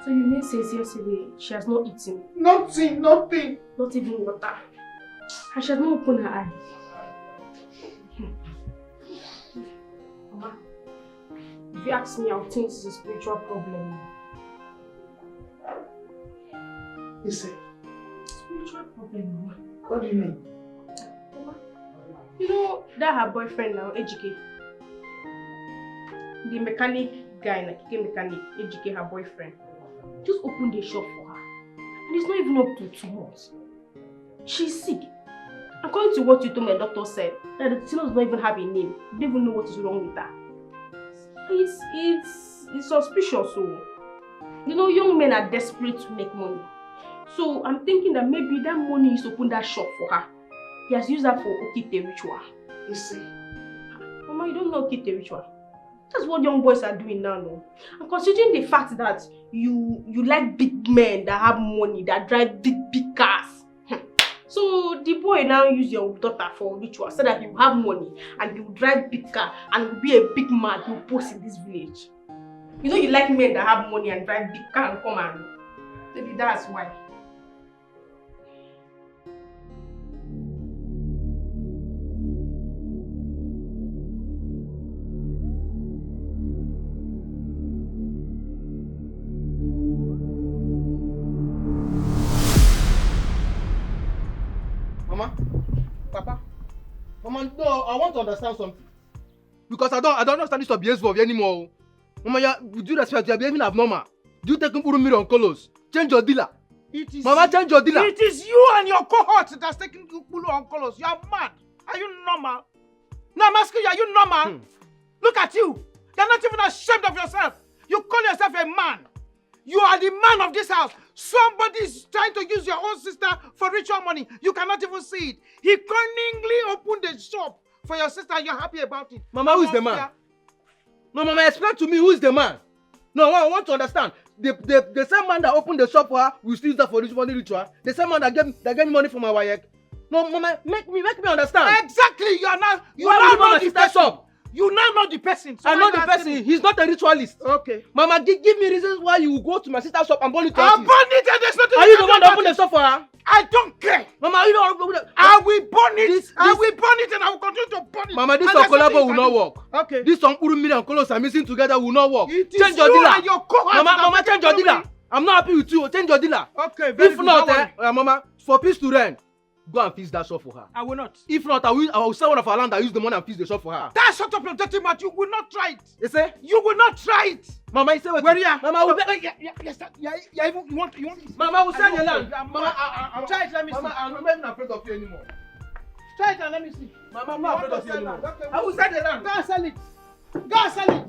So you mean since yesterday she has not eaten? Nothing. Not even water. And she has not opened her eyes. Mama, if you ask me, I would think this is a spiritual problem. You say? Spiritual problem, Mama. What do you mean? Mama, you know that her boyfriend now, Ejike? The mechanic guy, like mechanic, Ejike, her boyfriend, just opened a shop for her. And it's not even up to 2 months. She's sick. According to what you told me, the doctor said, that the teen does not even have a name. You don't even know what is wrong with her. It's suspicious. So, you know, young men are desperate to make money. So I'm thinking that maybe that money is to open that shop for her. He has used that for Okite ritual. You see? Mama, you don't know Okite ritual. That's what young boys are doing now, no? And considering the fact that you like big men that have money, that drive big cars. So the boy now use your daughter for ritual so that he will have money and he will drive big car and will be a big man who post in this village. You know you like men that have money and drive big car and come and maybe that's why. No, I want to understand something. Because I don't understand this of behavior anymore. Mama, with due respect, you are behaving abnormal. Do you take Urumiri on colors? Change your dealer. Mama, change your dealer. It is you and your cohort that's taking Ukulu on colors. You are mad. Are you normal? No, I'm asking you, are you normal? Look at you. You're not even ashamed of yourself. You call yourself a man. You are the man of this house. Somebody is trying to use your own sister for ritual money. You cannot even see it. He cunningly opened the shop for your sister and you're happy about it. Mama, who is the man? No, Mama, explain to me who is the man. No, I want to understand. The same man that opened the shop for her will still use that for this money ritual. The same man that gave me money for my WAEC. No, Mama, make me understand. Exactly, you are not the person. You now know the person. So I know the person. He's not a ritualist. Okay. Mama, give me reasons why you will go to my sister's shop and burn it. I'll burn it and there's nothing. Are you the one that opened the shop for her? I don't care. Mama, are you the I will burn it. I will burn it and I will continue to burn it. Mama, this collabo will not work. Okay. This Urumiri and Kolos are missing together will not work. It change is your you dealer. and your cohort. Mama, change your dealer. I'm not happy with you. Change your dealer. Okay, very if good. not, Mama, for peace to reign, go and fix that shop for her. I will not. If not, I will sell one of our land and use the money and fix the shop for her. That's sort of your dirty mouth. You will not try it. You say? You will not try it. Mama, you say what? Where you are? Mama, you want. Mama, will sell your land. Mama, try it. Let me see. Mama, I'm not even afraid of you anymore. Try it and let me see. Mama, I'm not afraid of you anymore. Okay, I will sell the land. Go and sell it. Go and sell it.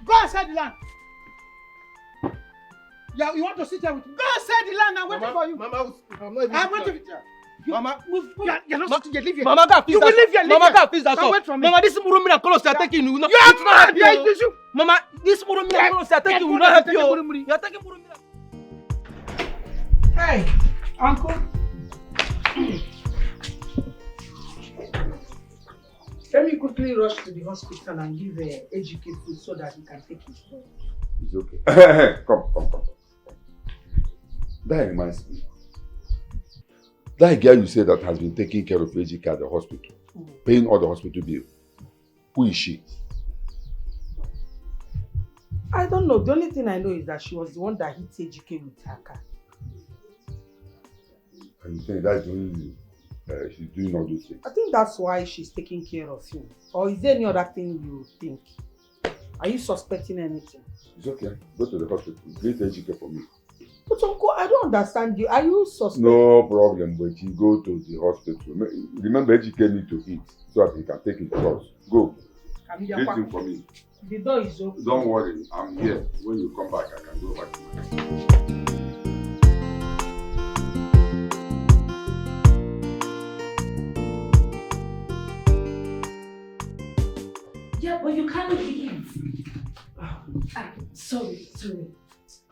Go and sell the land. Yeah, you want to sit here with me? Go and sell the land. I'm waiting for you. Mama, I'm not even. I'm waiting. Mama, you're not sitting here. Leave here. Mama, can't you will leave here. Mama, can't fix that Don't shop. wait for me. Mama, this Urumiri and Kolos you are taking. You will not. You are mad. Mama, this Urumiri and Kolos you are taking will not help you. You are taking Urumiri. Hey, uncle. Let me quickly rush to the hospital and give AGK food so that he can take his blood. It's okay. Come. That reminds me. That girl you said that has been taking care of AGK at the hospital, paying all the hospital bill. Who is she? I don't know. The only thing I know is that she was the one that hit AGK with her car. And you think that's the only reason she's doing all those things? I think that's why she's taking care of him. Or is there any other thing you think? Are you suspecting anything? It's okay. Go to the hospital. Get AGK for me. But uncle, I don't understand you. Are you suspecting? No problem, but you go to the hospital. Remember, AGK need to eat so that he can take his drugs. Go. Get him for me. The door is open. Don't worry, I'm here. When you come back, I can go back to my house. Yeah, but you can't leave. Sorry.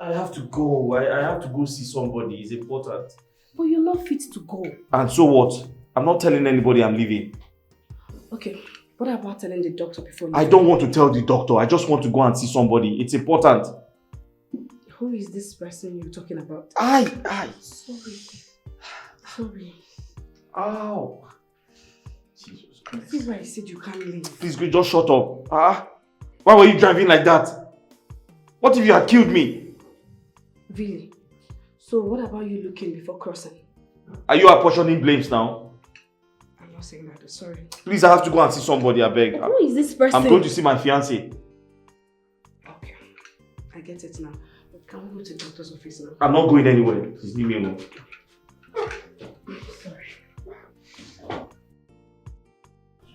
I have to go. I have to go see somebody. It's important. But you're not fit to go. And so what? I'm not telling anybody I'm leaving. Okay, what about telling the doctor before you I don't want to tell the doctor. I just want to go and see somebody. It's important. Who is this person you're talking about? Aye. Sorry. Ow. Jesus Christ. This is why I said you can't leave. Please, just shut up. Why were you driving like that? What if you had killed me? Really? So what about you looking before crossing? Are you apportioning blames now? I'm not saying that, sorry. Please, I have to go and see somebody, I beg. Who is this person? I'm going to see my fiancé. Okay, I get it now. Can we go to the doctor's office now? I'm not going anywhere. Please leave me alone. Sorry.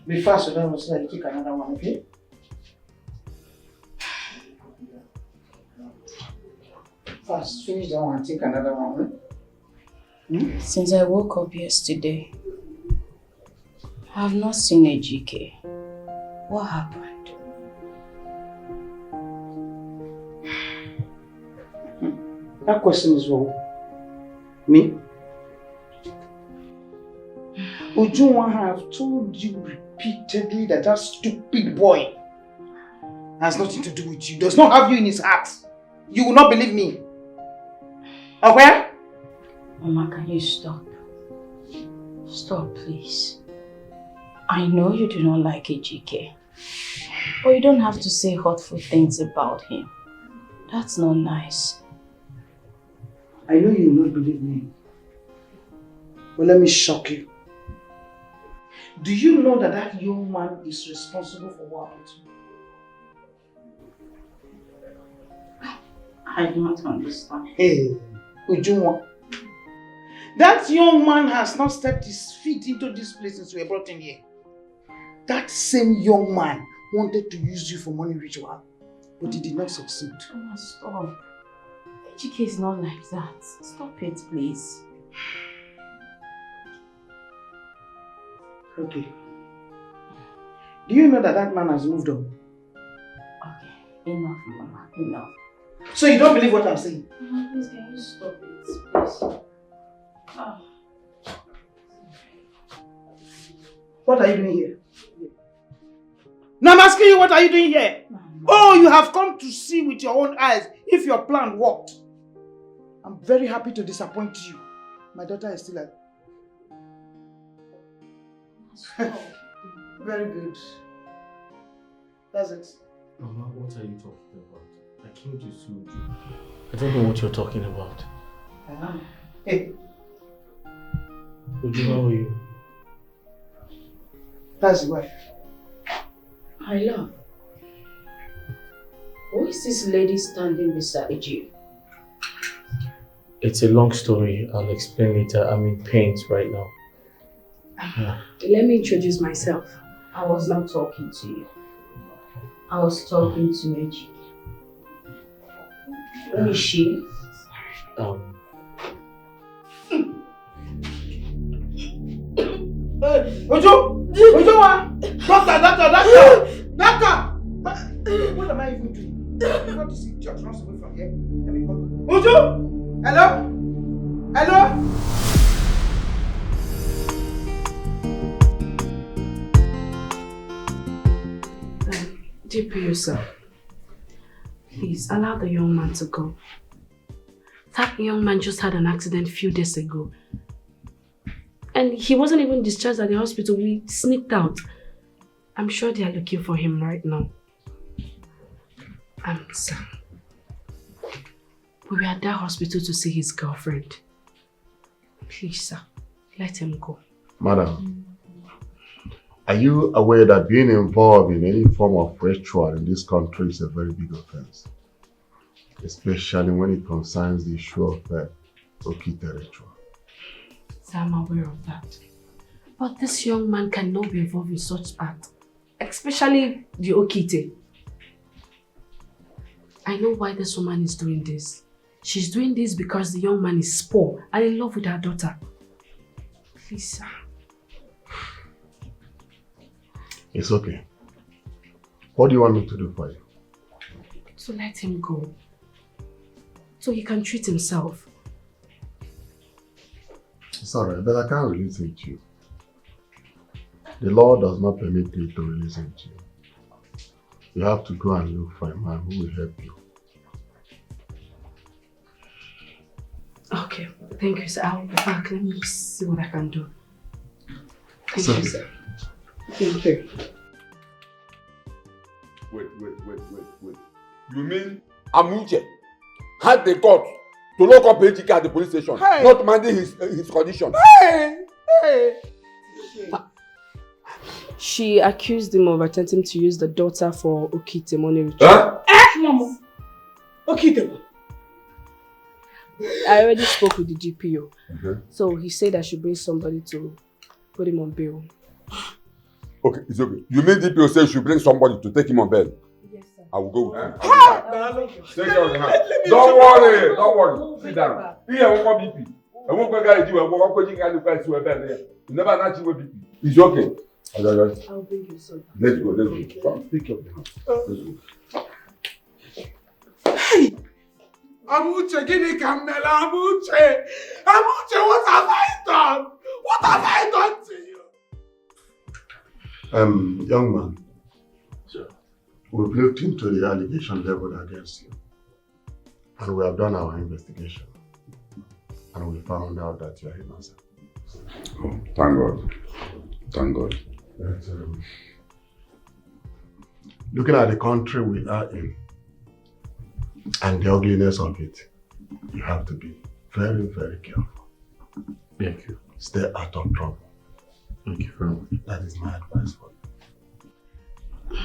Be fast so that was like take another one, okay? Fast, finish that one, take another one. Since I woke up yesterday, I have not seen a GK. What happened? That question is wrong. Me? Ujunwa have told you repeatedly that that stupid boy has nothing to do with you, does not have you in his heart. You will not believe me. Okay? Mama, can you stop? Stop, please. I know you do not like Ejike, but you don't have to say hurtful things about him. That's not nice. I know you will not believe me, but let me shock you. Do you know that that young man is responsible for what happened to you? I don't understand. Hey, Ujunwa. That young man has not stepped his feet into this place since we were brought in here. That same young man wanted to use you for money ritual, but he did not succeed. Stop. Ejike is not like that. Stop it, please. Okay. Do you know that that man has moved on? Okay, enough, Mama, enough. So you don't believe what I'm saying? Mama, please, can you stop it, please? Ah. What are you doing here? No, I'm asking you, what are you doing here? Mama. Oh, you have come to see with your own eyes if your plan worked. I'm very happy to disappoint you. My daughter is still alive. Very good. That's it. Mama, what are you talking about? I came to soothe you. I don't know what you're talking about. Hey. Uju, how are you? That's the wife. My love. Who is this lady standing beside you? It's a long story. I'll explain later. I'm in pain right now. Yeah. Let me introduce myself. I was not talking to you. I was talking to Ejike. Who is she? Ojo! Ojo! Doctor! What am I even doing? What is it? Just runs away from here. Let me go. Ojo! Hello? Hello? DPO, sir. Please allow the young man to go. That young man just had an accident a few days ago. And he wasn't even discharged at the hospital. We sneaked out. I'm sure they are looking for him right now. Sir. We were at that hospital to see his girlfriend. Please, sir. Let him go. Madam, are you aware that being involved in any form of ritual in this country is a very big offense? Especially when it concerns the issue of Okite ritual. Sir, I'm aware of that. But this young man cannot be involved in such act. Especially the Okite. I know why this woman is doing this. She's doing this because the young man is poor and in love with her daughter. Please, sir. It's okay. What do you want me to do for you? To let him go. So he can treat himself. It's alright, but I can't release him to you. The law does not permit me to release him to you. You have to go and look for a man who will help you. Okay, thank you, sir. I'll be back. Let me see what I can do. Thank you, sir. Thank you. Wait. You mean Amuche had the guts to lock up Ejike at the police station, not minding his condition? Hey! She accused him of attempting to use the daughter for Okite money ritual. Huh? Mama! Okite! I already spoke with the GPO. So he said I should bring somebody to put him on bail. Okay, it's okay. You mean DPO says you should bring somebody to take him on bail? Yes, sir. I will go with you. Take care of the house. Don't worry. Sit down. Here, I won't BP. I won't go get you. I won't go get you. You never know you BP. It's okay. I'll bring you some. Let's go. Come, take care of the house. Let's go. Hey! Amuche, gini kamela, Amuche! Amuche, what have I done? What have I done to you? Young man. Sure. We've looked into the allegation leveled against you. And we have done our investigation. And we found out that you are innocent. Oh, thank God. Thank God. Looking at the country we are in, and the ugliness of it, you have to be very, very careful. Thank you. Stay out of trouble. Thank you very much. That is my advice for you.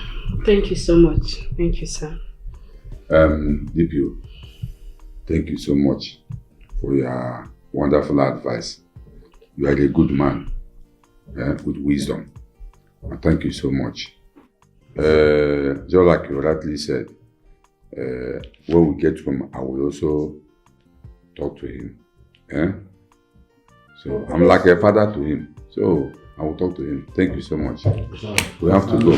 Thank you so much. Thank you, sir. DPO, thank you so much for your wonderful advice. You are a good man with wisdom. And thank you so much. Just like you rightly said, when we get home, I will also talk to him. So I'm like a father to him. So I will talk to him. Thank you so much. We have to go.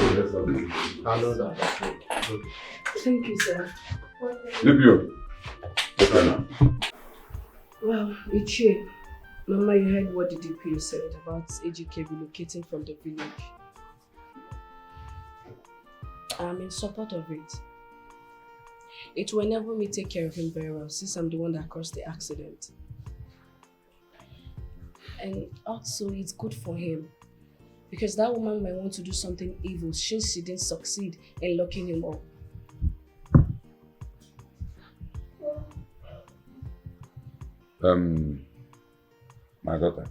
Thank you, sir. DPO. Okay now. Well, Ichie, Mama, you heard what the DPO said about AGK relocating from the village. I'm in support of it. It will enable me take care of him very well since I'm the one that caused the accident. And also, it's good for him because that woman might want to do something evil since she didn't succeed in locking him up. My daughter,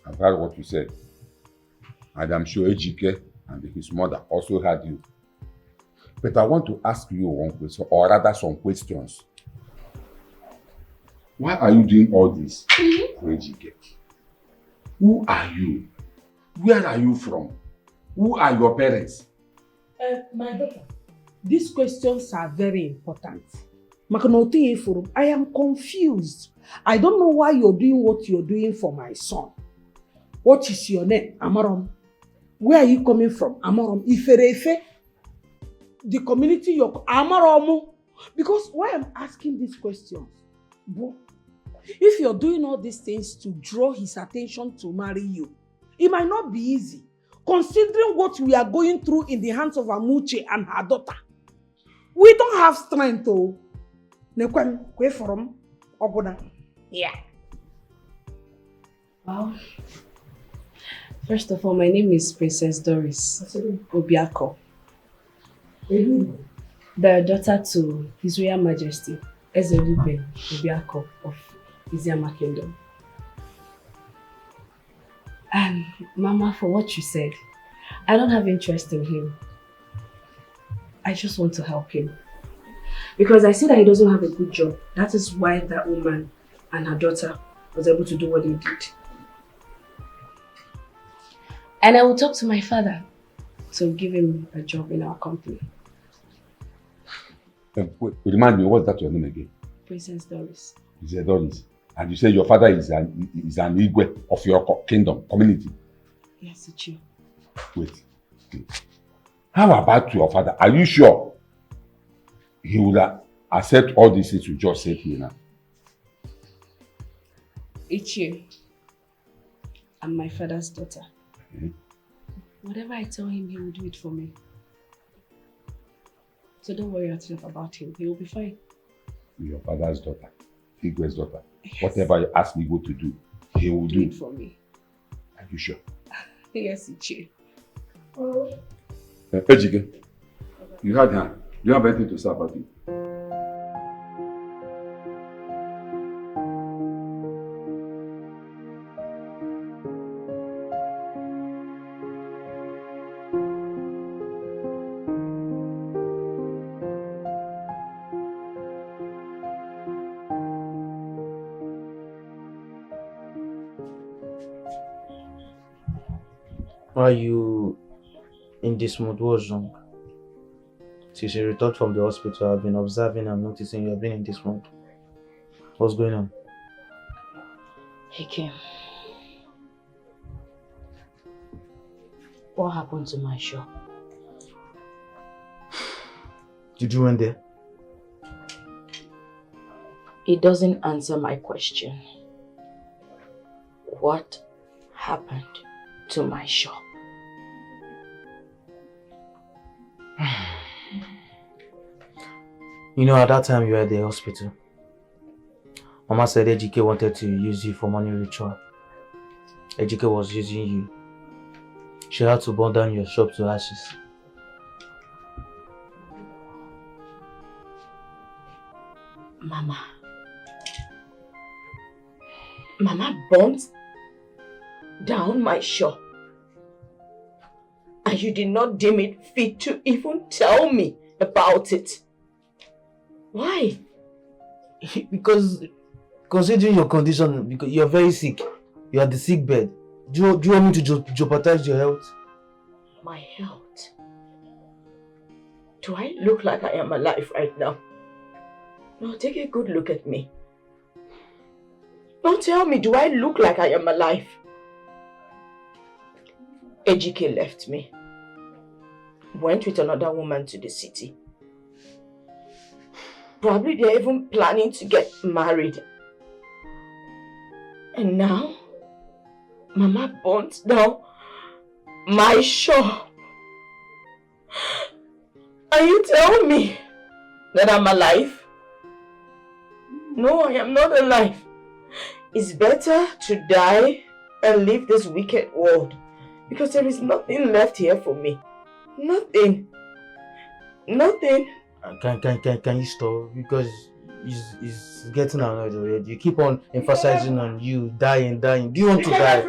I've heard what you said, and I'm sure AGK and his mother also heard you. But I want to ask you one question, or rather some questions. Why are you doing all this for AGK? Who are you? Where are you from? Who are your parents? My daughter, these questions are very important. I am confused. I don't know why you're doing what you're doing for my son. What is your name? Amarom. Where are you coming from? Amarom. Iferefe. The community you're Amaromu. Because why I'm asking these questions? If you're doing all these things to draw his attention to marry you, it might not be easy. Considering what we are going through in the hands of Amuche and her daughter. We don't have strength to. Yeah. Well, first of all, my name is Princess Doris Obiako. The daughter to His Royal Majesty Nnebe Obiako of Iziama Kingdom. And Mama, for what you said, I don't have interest in him. I just want to help him. Because I see that he doesn't have a good job. That is why that woman and her daughter was able to do what they did. And I will talk to my father to give him a job in our company. Remind me, what's that your name again? Princess Doris. Princess Doris. And you say your father is an Igwe of your kingdom, community? Yes, it's you. Wait. How about your father? Are you sure he would accept all these things you just said here now? It's you. I'm my father's daughter. Whatever I tell him, he will do it for me. So don't worry yourself about him. He will be fine. Your father's daughter, Igwe's daughter. Yes. Whatever you ask me to do, he will do it for me. Are you sure? Yes, it's you. Ejike, you had her. Do you have anything to say about it? Why are you in this mood? What's wrong? Since you returned from the hospital, I've been observing and noticing you have been in this mood. What's going on? He came. What happened to my shop? Did you went there? It doesn't answer my question. What happened to my shop? You know, at that time you were at the hospital. Mama said Ejike wanted to use you for money ritual. Ejike was using you. She had to burn down your shop to ashes. Mama burnt down my shore. And you did not deem it fit to even tell me about it. Why? Because considering your condition, because you're very sick, you are the sick bed. Do you want me to jeopardize your health? My health? Do I look like I am alive right now? No, take a good look at me. Don't tell me, do I look like I am alive? Ejike left me. Went with another woman to the city. Probably they're even planning to get married. And now, Mama burnt down my shop. And you tell me that I'm alive? No, I am not alive. It's better to die and leave this wicked world. Because there is nothing left here for me. Nothing. Nothing. Can you stop? Because it's getting annoyed already. You keep on emphasizing on you dying. Do you want to die?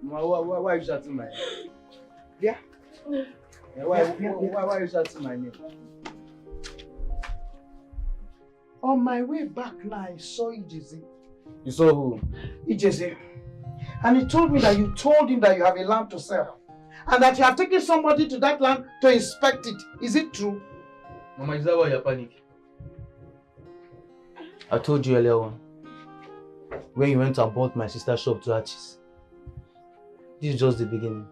Why are you shouting my name? Yeah? Why are you shouting my name? On my way back now, I saw Ijezi. You saw who? Ijezi. And he told me that you told him that you have a land to sell. And that you have taken somebody to that land to inspect it. Is it true? Mama, is that why you're panicking? I told you earlier on. When you went and bought my sister's shop to Archie's. This is just the beginning.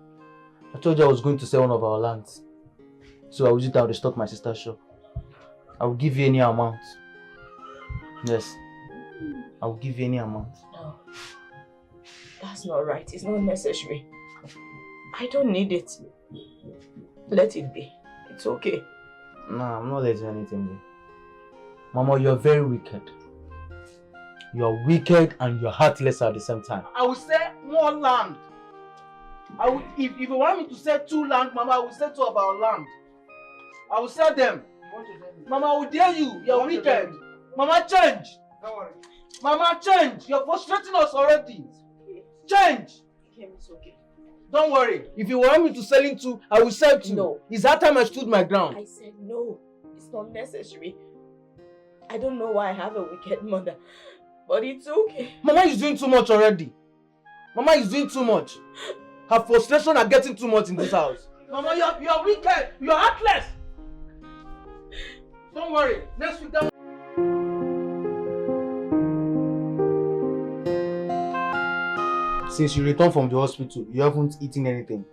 I told you I was going to sell one of our lands. So I will use it to restock my sister's shop. I will give you any amount. Yes. I will give you any amount. No. That's not right. It's not necessary. I don't need it. Let it be. It's okay. Nah, I'm not letting anything be. Mama, you're very wicked. You're wicked and you're heartless at the same time. I will sell more land. If you want me to sell 2 land, Mama, I will sell 2 of our land. I will sell them. Mama, I will dare you. You're wicked. Mama, change. Don't worry. Mama, change. You're frustrating us already. Change. It's okay. Don't worry. If you want me to sell it to, I will sell to. No. It's that time I stood my ground. I said no. It's not necessary. I don't know why I have a wicked mother. But it's okay. Mama is doing too much already. Mama is doing too much. Her frustration are getting too much in this house. Mama, you're wicked. You're heartless. Don't worry. Next week, that. Since you returned from the hospital, you haven't eaten anything.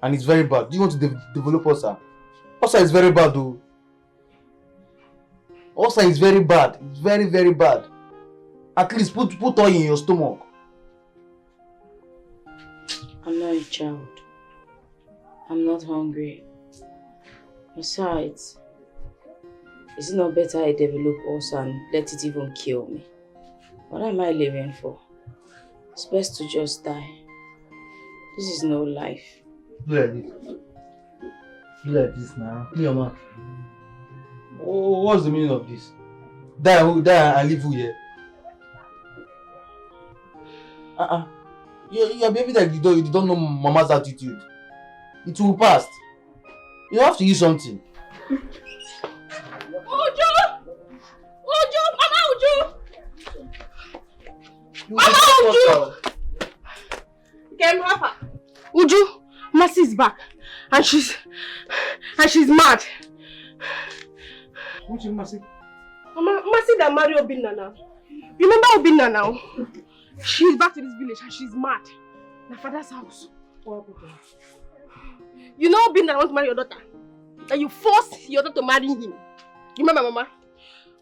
And it's very bad. Do you want to develop ulcer? Ulcer is very bad, though. Ulcer is very bad. It's very, very bad. At least put oil in your stomach. I'm not a child. I'm not hungry. Besides, is it not better I develop ulcer and let it even kill me? What am I living for? It's best to just die. This is no life. Look at this. Look at this now. Clear your mouth. Oh, what's the meaning of this? Die and leave you here. You're baby that you don't know Mama's attitude. It will pass. You have to use something. Uju! Mama Uju! Mama Uju! Get Papa. Uju, Mercy is back. And she's mad. Which is Mercy? Mama, Mercy that married Obinna now. You remember Obinna now? She's back to this village and she's mad. My father's house. You know Obinna wants to marry your daughter. And you forced your daughter to marry him. You remember, Mama?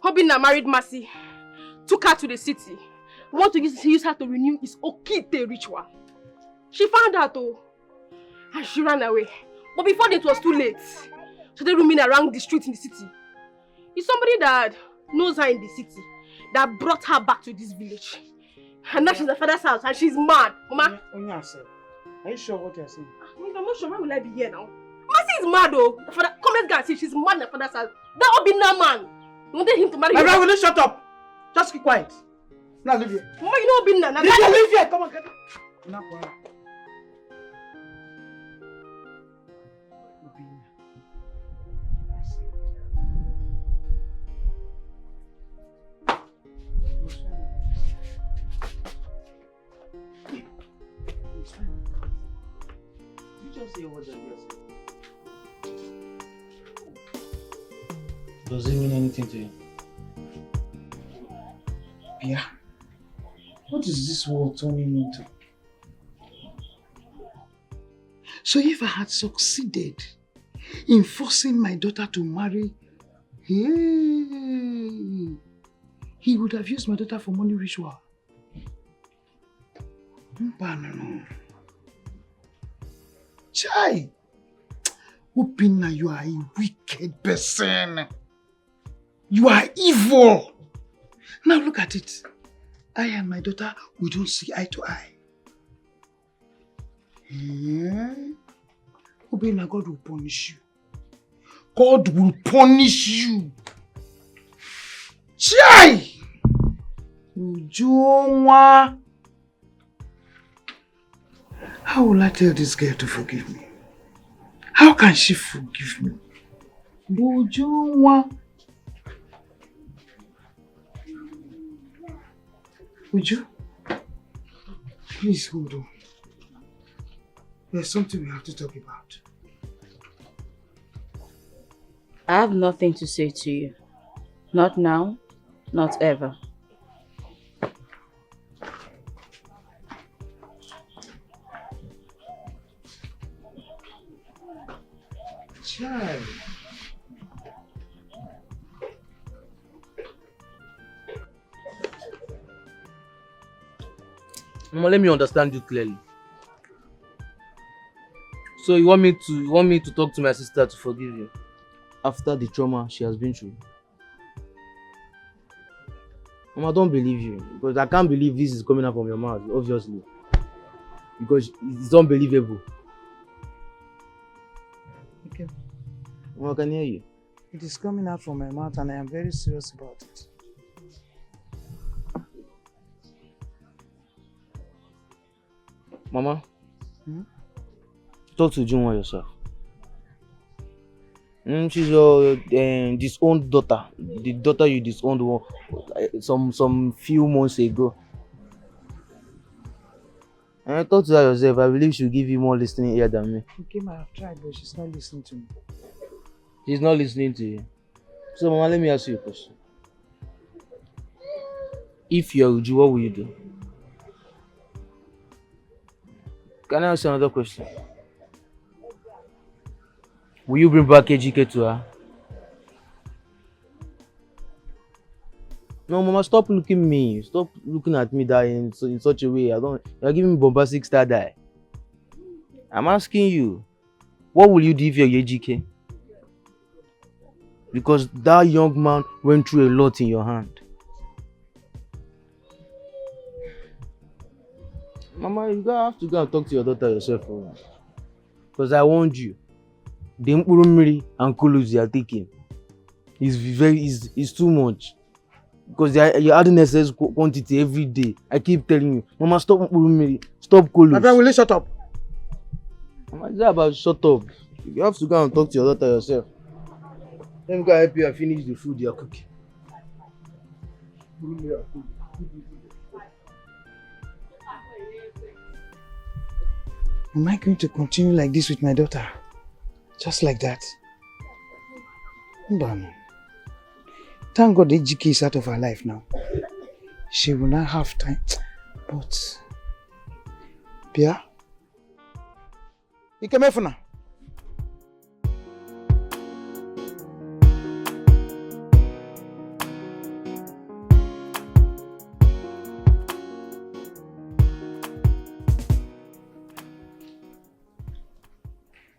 Obinna married Mercy. Took her to the city. Want to use her to renew his Okite ritual. She found out, oh, and she ran away. But before that, it was too late. So they roaming around the streets in the city. It's somebody that knows her in the city that brought her back to this village. And now she's in her father's house and she's mad. Mama? Are you sure what you're saying? I'm not sure. Why will I be here now? Mercy is mad, oh. Come, let's go and see. She's mad in her father's house. That Obinna man. You wanted him to marry My brother, will you shut up? Just keep quiet. Now leave here. Mama, you know Obinna. Leave here. Come on, get it. Now, Does it mean anything to you? Yeah. What is this world turning into? So if I had succeeded in forcing my daughter to marry, he would have used my daughter for money ritual. No. Chai! Obinna, you are a wicked person. You are evil. Now look at it. I and my daughter, we don't see eye to eye. Obinna, God will punish you. God will punish you. Chai! Ujunwa. How will I tell this girl to forgive me? How can she forgive me? Ujunwa. Uju, please hold on. There's something we have to talk about. I have nothing to say to you. Not now, not ever. Child. Mama, let me understand you clearly. So you want me to talk to my sister to forgive you after the trauma she has been through? Mama, I don't believe you because I can't believe this is coming out from your mouth, obviously. Because it's unbelievable. Okay. Mama, I can hear you. It is coming out from my mouth and I am very serious about it. Mama, talk to Junwa yourself. She's your disowned daughter. The daughter you disowned some few months ago. And talk to her yourself. I believe she'll give you more listening ear than me. Okay, I have tried, but she's not listening to me. She's not listening to you. So, Mama, let me ask you a question. If you're Uju, what will you do? Can I ask you another question? Will you bring back AGK to her? No, Mama, stop looking at me. Stop looking at me that in such a way. You're giving me bombastic star die. I'm asking you, what will you do if you're AGK? Because that young man went through a lot in your hand. Mama, you have to go and talk to your daughter yourself. Because I warned you. The Mkpurumiri and Kulus you are taking is too much. Because you're adding excess quantity every day. I keep telling you. Mama, stop Mkpurumiri. Stop Kulus. My friend, will you shut up? Mama, it's not about shut up. You have to go and talk to your daughter yourself. Let me go help you and finish the food you're cooking. Am I going to continue like this with my daughter? Just like that? Mbano. Thank God Ejike is out of her life now. She will not have time. But... Pia? Ikemefuna.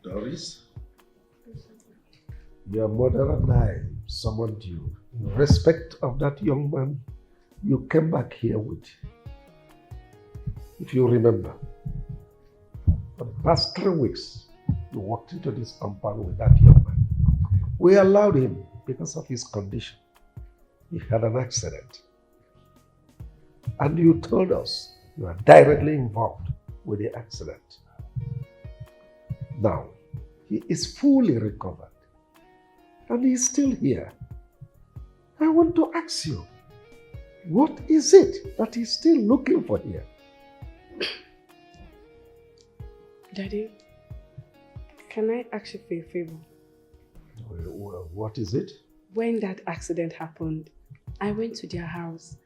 Doris, your mother and I summoned you. In respect of that young man you came back here with. If you remember, for the past 3 weeks, you walked into this compound with that young man. We allowed him because of his condition. He had an accident. And you told us you are directly involved with the accident. Now, he is fully recovered. And he is still here. I want to ask you, what is it that he's still looking for here? Daddy, can I ask you for a favor? Well, what is it? When that accident happened, I went to their house,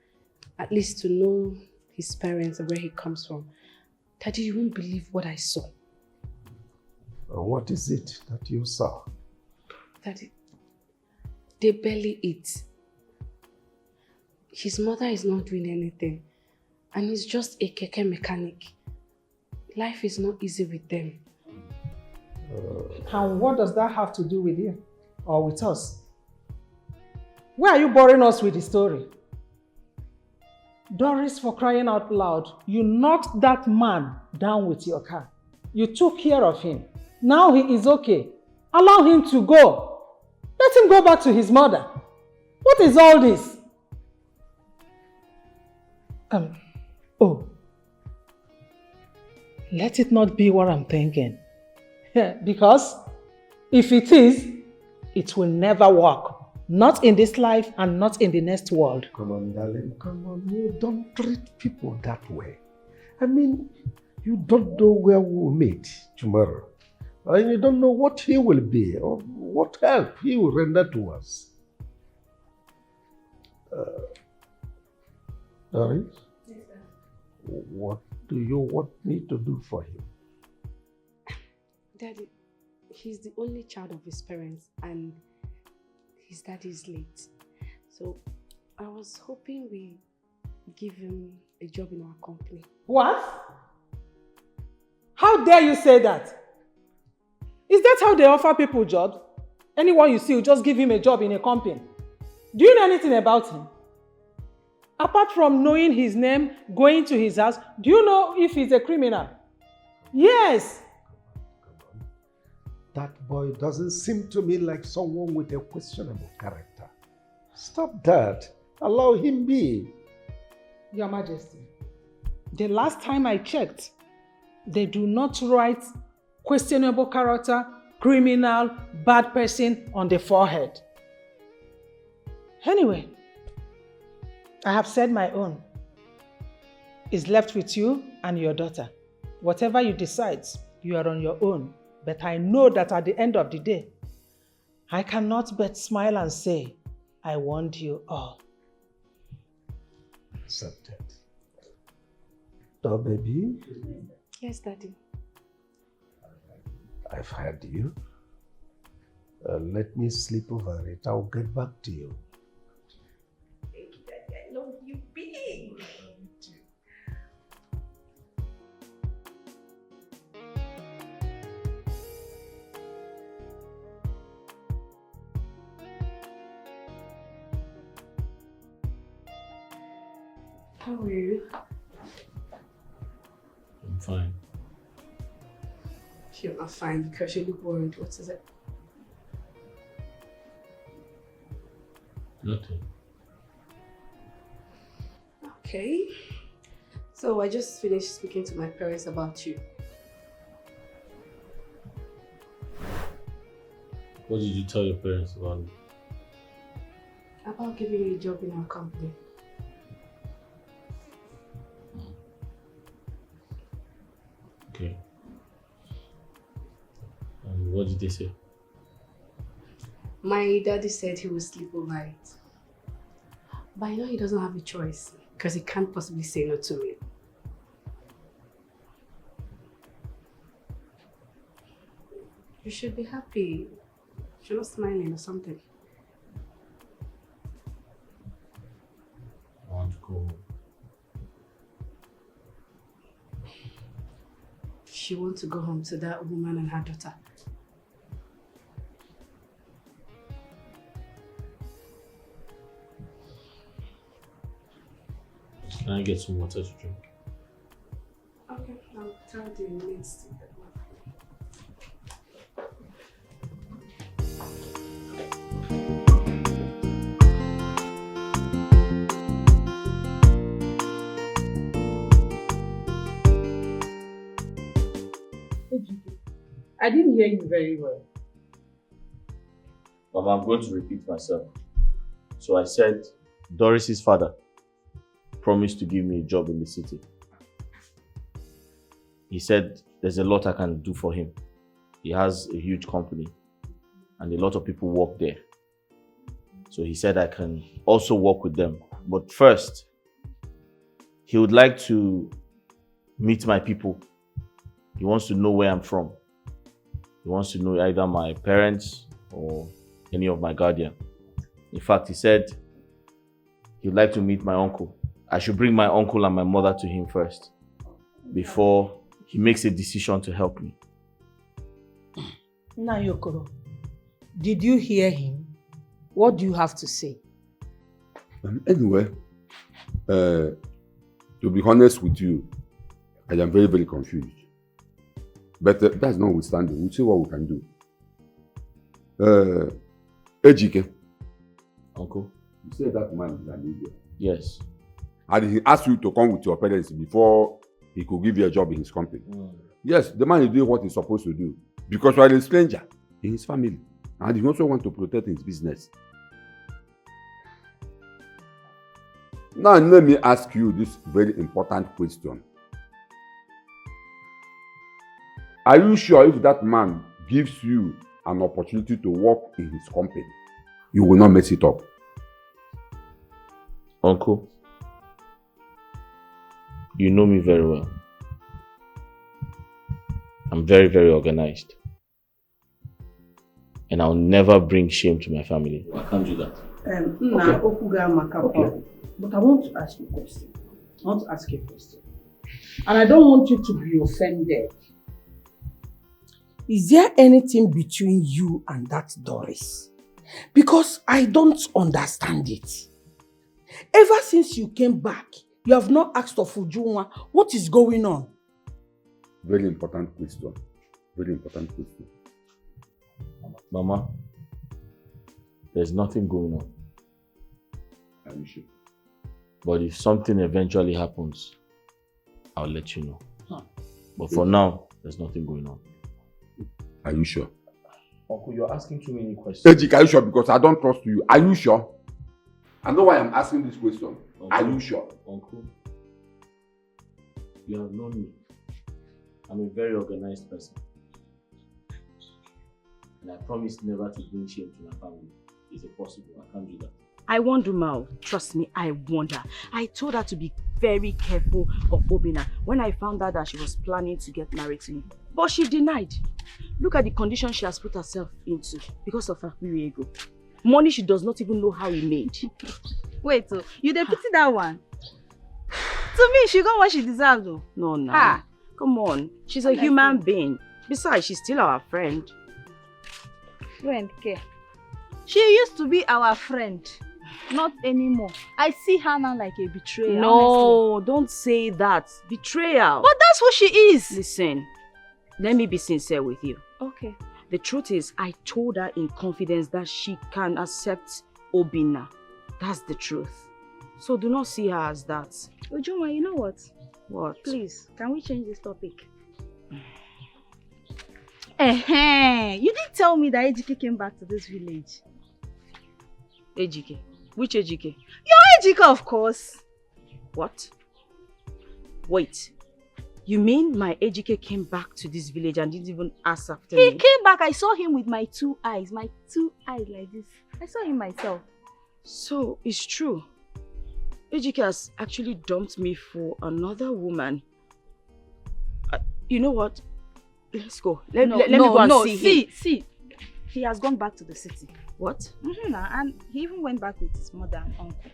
at least to know his parents and where he comes from. Daddy, you won't believe what I saw. What is it that you saw? Daddy, they barely eat. His mother is not doing anything, and he's just a keke mechanic. Life is not easy with them. And what does that have to do with you or with us? Why are you boring us with the story? Doris, for crying out loud, you knocked that man down with your car. You took care of him. Now he is okay. Allow him to go. Let him go back to his mother. What is all this? Let it not be what I'm thinking. Because if it is, it will never work. Not in this life and not in the next world. Come on, darling, come on. You don't treat people that way. I mean, you don't know where we'll meet tomorrow. And you don't know what he will be or what help he will render to us. Doris? Yes, sir. What do you want me to do for him? Daddy, he's the only child of his parents and his daddy is late. So I was hoping we give him a job in our company. What? How dare you say that? Is that how they offer people jobs? Anyone you see, you just give him a job in a company. Do you know anything about him? Apart from knowing his name, going to his house, do you know if he's a criminal? Yes. That boy doesn't seem to me like someone with a questionable character. Stop that. Allow him be. Your Majesty, the last time I checked, they do not write questionable character, criminal, bad person on the forehead. Anyway, I have said my own. It's left with you and your daughter. Whatever you decide, you are on your own. But I know that at the end of the day, I cannot but smile and say, I want you all. Accepted. So, baby? Yes, Daddy. I've heard you. Let me sleep over it. I'll get back to you. Thank you, Daddy. I love you big. How are you? I'm fine. You're not fine because you look worried. What is it? Nothing. Okay. So I just finished speaking to my parents about you. What did you tell your parents about me? About giving you a job in our company. Okay. And what did they say? My daddy said he will sleep over it. But I know he doesn't have a choice because he can't possibly say no to me. You should be happy. You're not smiling or something. I want to go home. She wants to go home to that woman and her daughter. Can I get some water to drink? Okay, I'll tell the maids to get one. I didn't hear you very well. Mama, I'm going to repeat myself. So I said, Doris's father promised to give me a job in the city. He said there's a lot I can do for him. He has a huge company and a lot of people work there. So he said I can also work with them. But first, he would like to meet my people. He wants to know where I'm from. He wants to know either my parents or any of my guardian. In fact, he said he'd like to meet my uncle. I should bring my uncle and my mother to him first before he makes a decision to help me. Nayokoro, did you hear him? What do you have to say? Anyway, to be honest with you, I am very, very confused. But that's notwithstanding. We'll see what we can do. Ejike. Uncle? You said that man is an idiot. Yes. And he asked you to come with your parents before he could give you a job in his company. Yes, the man is doing what he's supposed to do. Because you are a stranger in his family. And he also wants to protect his business. Now let me ask you this very important question. Are you sure if that man gives you an opportunity to work in his company, you will not mess it up? Uncle, you know me very well. I'm very, very organized. And I'll never bring shame to my family. I can't do that. Okay. But I want to ask you a question. And I don't want you to be offended. Is there anything between you and that Doris? Because I don't understand it. Ever since you came back, you have not asked of Ujunwa what is going on. Very important question. Very important question. Mama, there's nothing going on. Are you sure? But if something eventually happens, I'll let you know. But for now, there's nothing going on. Are you sure? Uncle, you're asking too many questions. Ejik, are you sure? Because I don't trust you. Are you sure? I know why I'm asking this question. Uncle, are you sure? Uncle, you have known me. I'm a very organized person. And I promise never to bring shame to my family. Is it possible? I can't do that. I warned Umao. Trust me, I warned her. I told her to be very careful of Obina when I found out that she was planning to get married to him. But she denied. Look at the condition she has put herself into because of her ego. Money she does not even know how he made. Wait, so you dey pity that one? To me, she got what she deserves though. No. Come on. She's a human being. Besides, she's still our friend. Friend, care. She used to be our friend. Not anymore. I see her now like a betrayer. No, honestly. Don't say that. Betrayal. But that's what she is. Listen, let me be sincere with you. Okay. The truth is, I told her in confidence that she can accept Obina. That's the truth. So do not see her as that. Ujunwa, you know what? What? Please, can we change this topic? You didn't tell me that Ejike came back to this village. Ejike? Which Ejike? Your Ejike, of course. What? Wait. You mean my Ejike came back to this village and didn't even ask after me? He came back. I saw him with my two eyes. My two eyes like this. I saw him myself. So, it's true. Ejike has actually dumped me for another woman. You know what? Let's go. Let me go and see him. See. He has gone back to the city. What? And he even went back with his mother and uncle.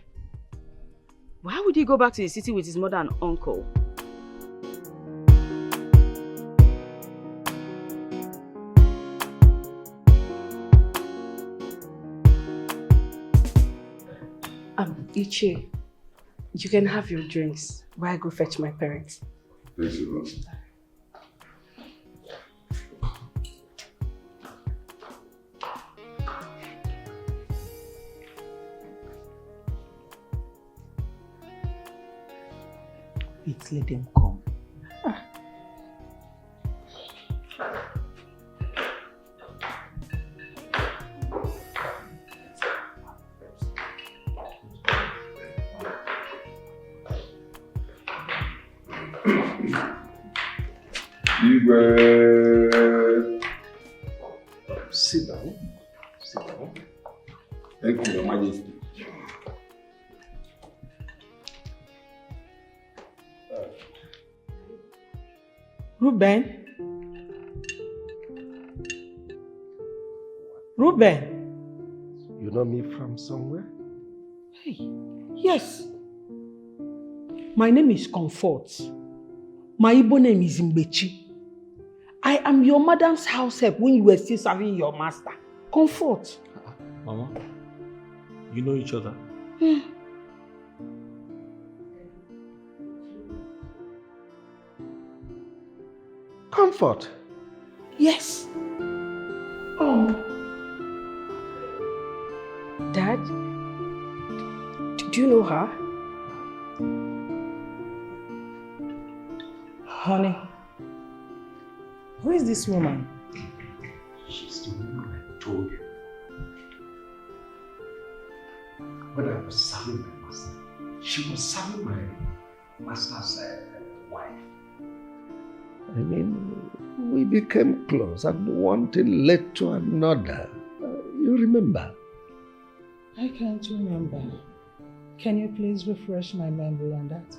Why would he go back to the city with his mother and uncle? Ichie, you can have your drinks while I go fetch my parents. Thank you. Let them come. Igwe. Sit down. Sit down. Thank you, Your Majesty. Ruben? Ruben? You know me from somewhere? Hey, yes. My name is Comfort. My Igbo name is Mbechi. I am your madam's house help when you were still serving your master. Comfort. Mama, you know each other? Comfort? Yes. Dad, do you know her? Honey, who is this woman? She's the woman I told you. When I was serving my master, she was serving my master's wife. I mean, we became close and one thing led to another. You remember? I can't remember. Can you please refresh my memory on that?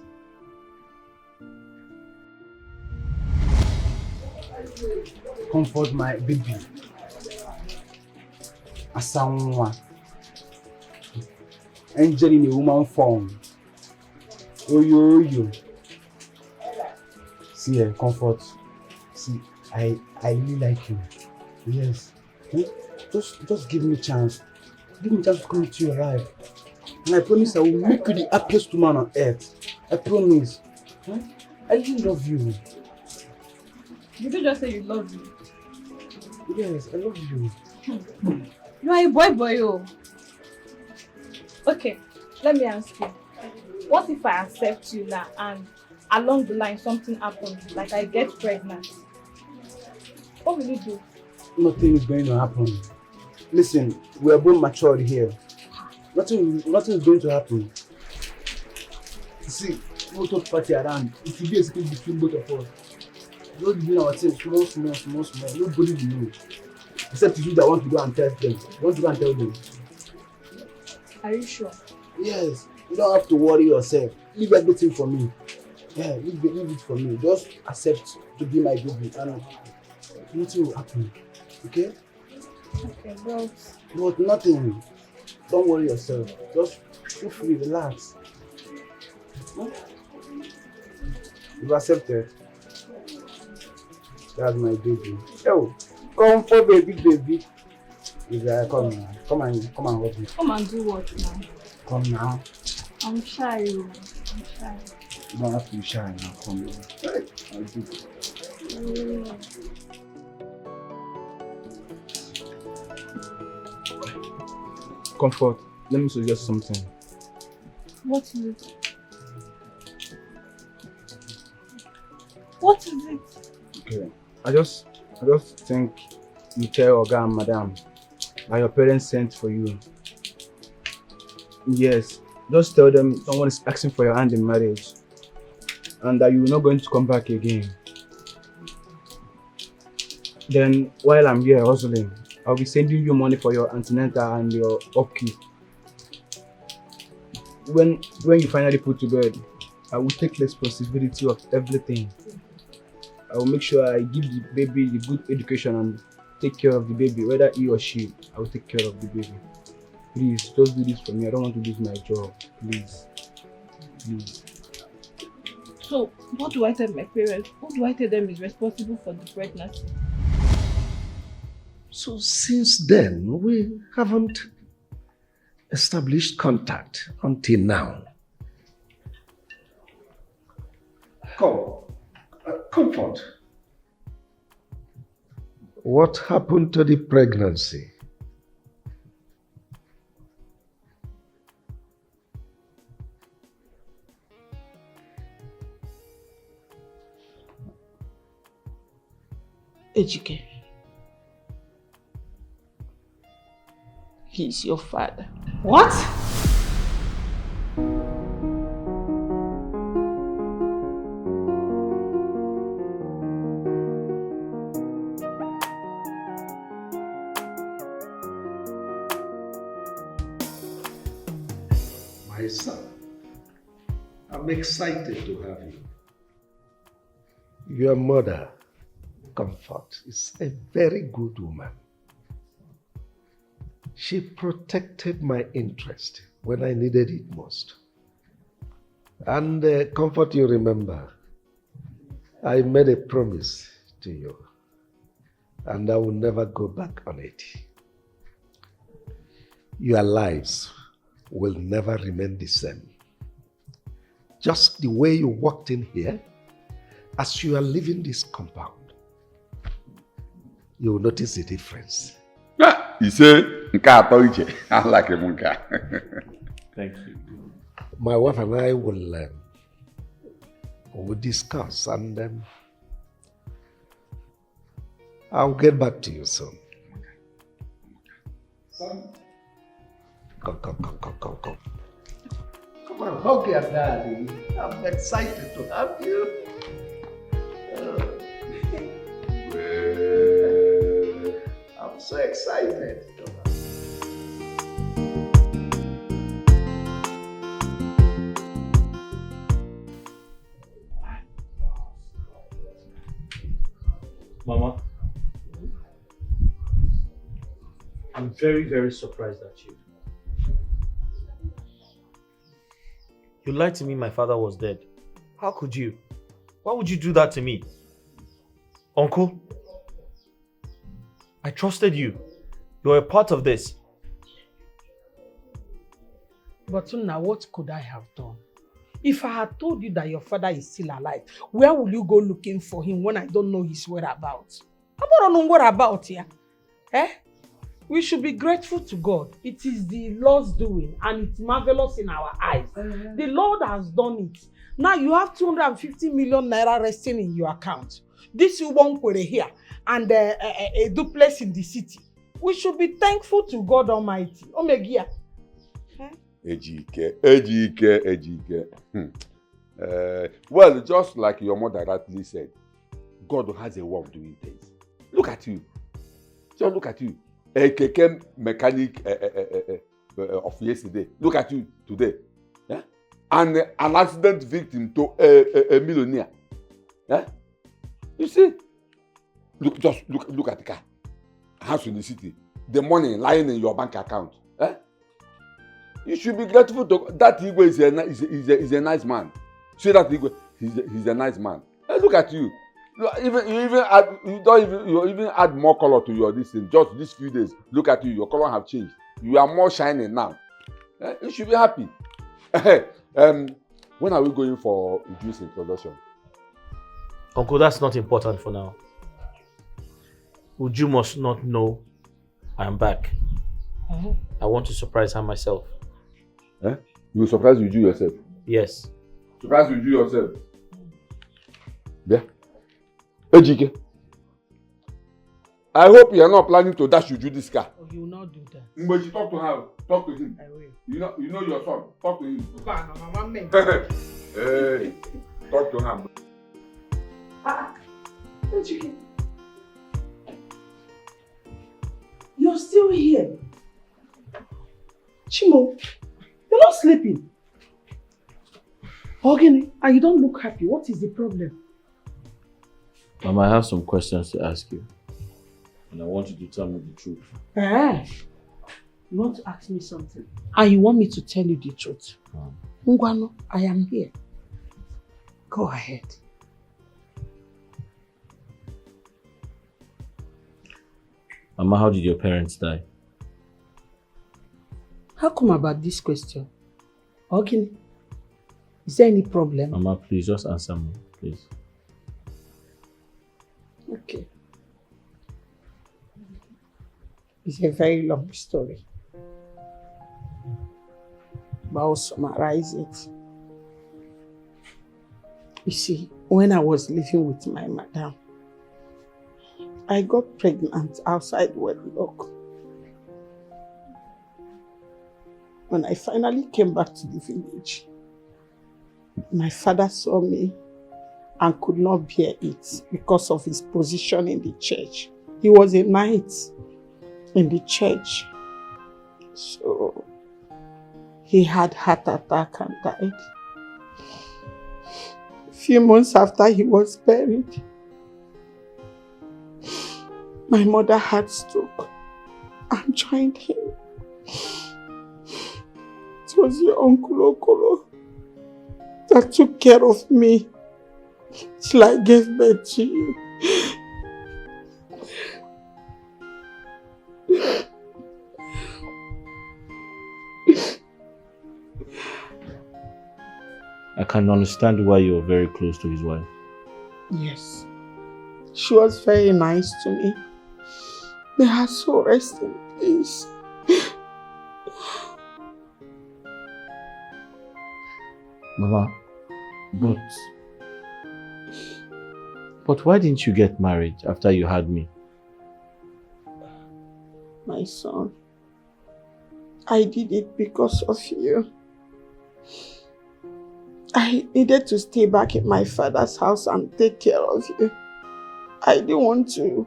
Comfort my baby. Asanwa. Angel in a woman form. Oyo. See, Comfort. See, I really like you. Yes. Just give me a chance. Give me a chance to come into your life. And I promise I will make you the happiest woman on earth. I promise. Huh? I really love you. Did you just say you love me? Yes, I love you. You are a boy, oh. Okay, let me ask you. What if I accept you now and along the line something happens, like I get pregnant? What will you do? Nothing is going to happen. Listen, we are both matured here. Nothing is going to happen. See, no talk party around. It will be a secret between both of us. Don't do our things small. Nobody will know. Except you that want to go and tell them. You want to go and tell them. Are you sure? Yes. You don't have to worry yourself. Leave everything for me. Yeah, leave it for me. Just accept to be my baby and nothing will happen. Okay? Okay, well. But nothing. Don't worry yourself. Just feel free, relax. Huh? You've accepted. That's my baby. Oh, come for baby. Come and help me. Come and do what now? Come now. I'm shy. I'm shy. You don't have to be shy now. Come here. I'll do it. Comfort, let me suggest something. What is it? What is it? Okay. I just think you tell Oga and Madam that your parents sent for you. Yes. Just tell them someone is asking for your hand in marriage and that you're not going to come back again. Then while I'm here hustling, I'll be sending you money for your antenatal and your upkeep. When you finally put to bed, I will take responsibility of everything. I will make sure I give the baby the good education and take care of the baby, whether he or she. I will take care of the baby. Please, just do this for me. I don't want to lose my job. Please. So, what do I tell my parents? Who do I tell them is responsible for the pregnancy? So since then, we haven't established contact until now. Comfort. What happened to the pregnancy? Ejike. He's your father. What? my son. I'm excited to have you. Your mother, Comfort, is a very good woman. She protected my interest when I needed it most. And Comfort, you remember, I made a promise to you, and I will never go back on it. Your lives will never remain the same. Just the way you walked in here, as you are leaving this compound, you will notice the difference. You say, I like him. Thank you. My wife and I will discuss, and I'll get back to you soon. Son, come. Come on, hug your daddy. I'm excited to have you. I'm so excited. Mama, I'm very, very surprised at you. You lied to me my father was dead. How could you? Why would you do that to me? Uncle, I trusted you. You're a part of this. But now, what could I have done? If I had told you that your father is still alive, where will you go looking for him when I don't know his whereabouts? I don't know whereabouts here. We should be grateful to God. It is the Lord's doing, and it's marvelous in our eyes. The Lord has done it. Now you have 250 million naira resting in your account. This you won't put here, and a duplex in the city. We should be thankful to God Almighty. Omegia. Ejike. Well, just like your mother rightly said, God has a way of doing things. Look at you. Just look at you. A keke mechanic of yesterday. Look at you today. Yeah? And an accident victim to a millionaire. Yeah? You see? Look at the car. House in the city. The money lying in your bank account. Eh? You should be grateful to that Igwe is a nice man. See that Igwe? He's a nice man. Hey, look at you. You even add more color to your this thing. Just these few days. Look at you. Your color have changed. You are more shining now. Eh? You should be happy. When are we going for Uju's introduction? Uncle, that's not important for now. Uju must not know I am back. I want to surprise her myself. Eh? You will surprise Uju yourself? Yes. Surprise Uju yourself? Yeah. Ejike, I hope you are not planning to dash Uju this car. Oh, you will not do that. But you talk to her. Talk to him. I will. You know your son. Talk to him. Hey, talk to him. Ejike. You're still here. Chimo, you're not sleeping. Ogini, and you don't look happy. What is the problem? Mama, I have some questions to ask you. And I want you to tell me the truth. You want to ask me something? And you want me to tell you the truth? Ngwano, I am here. Go ahead. Mama, how did your parents die? How come about this question? Ogini, is there any problem? Mama, please just answer me, please. Okay. It's a very long story. But I'll summarize it. You see, when I was living with my madam, I got pregnant outside wedlock. When I finally came back to the village, my father saw me and could not bear it because of his position in the church. He was a knight in the church. So he had heart attack and died. A few months after he was buried, my mother had stroke and joined him. It was your Uncle Okolo that took care of me till I gave birth to you. I can understand why you're very close to his wife. Yes, she was very nice to me. May her soul rest in peace. Mama, but why didn't you get married after you had me? My son, I did it because of you. I needed to stay back in my father's house and take care of you. I didn't want to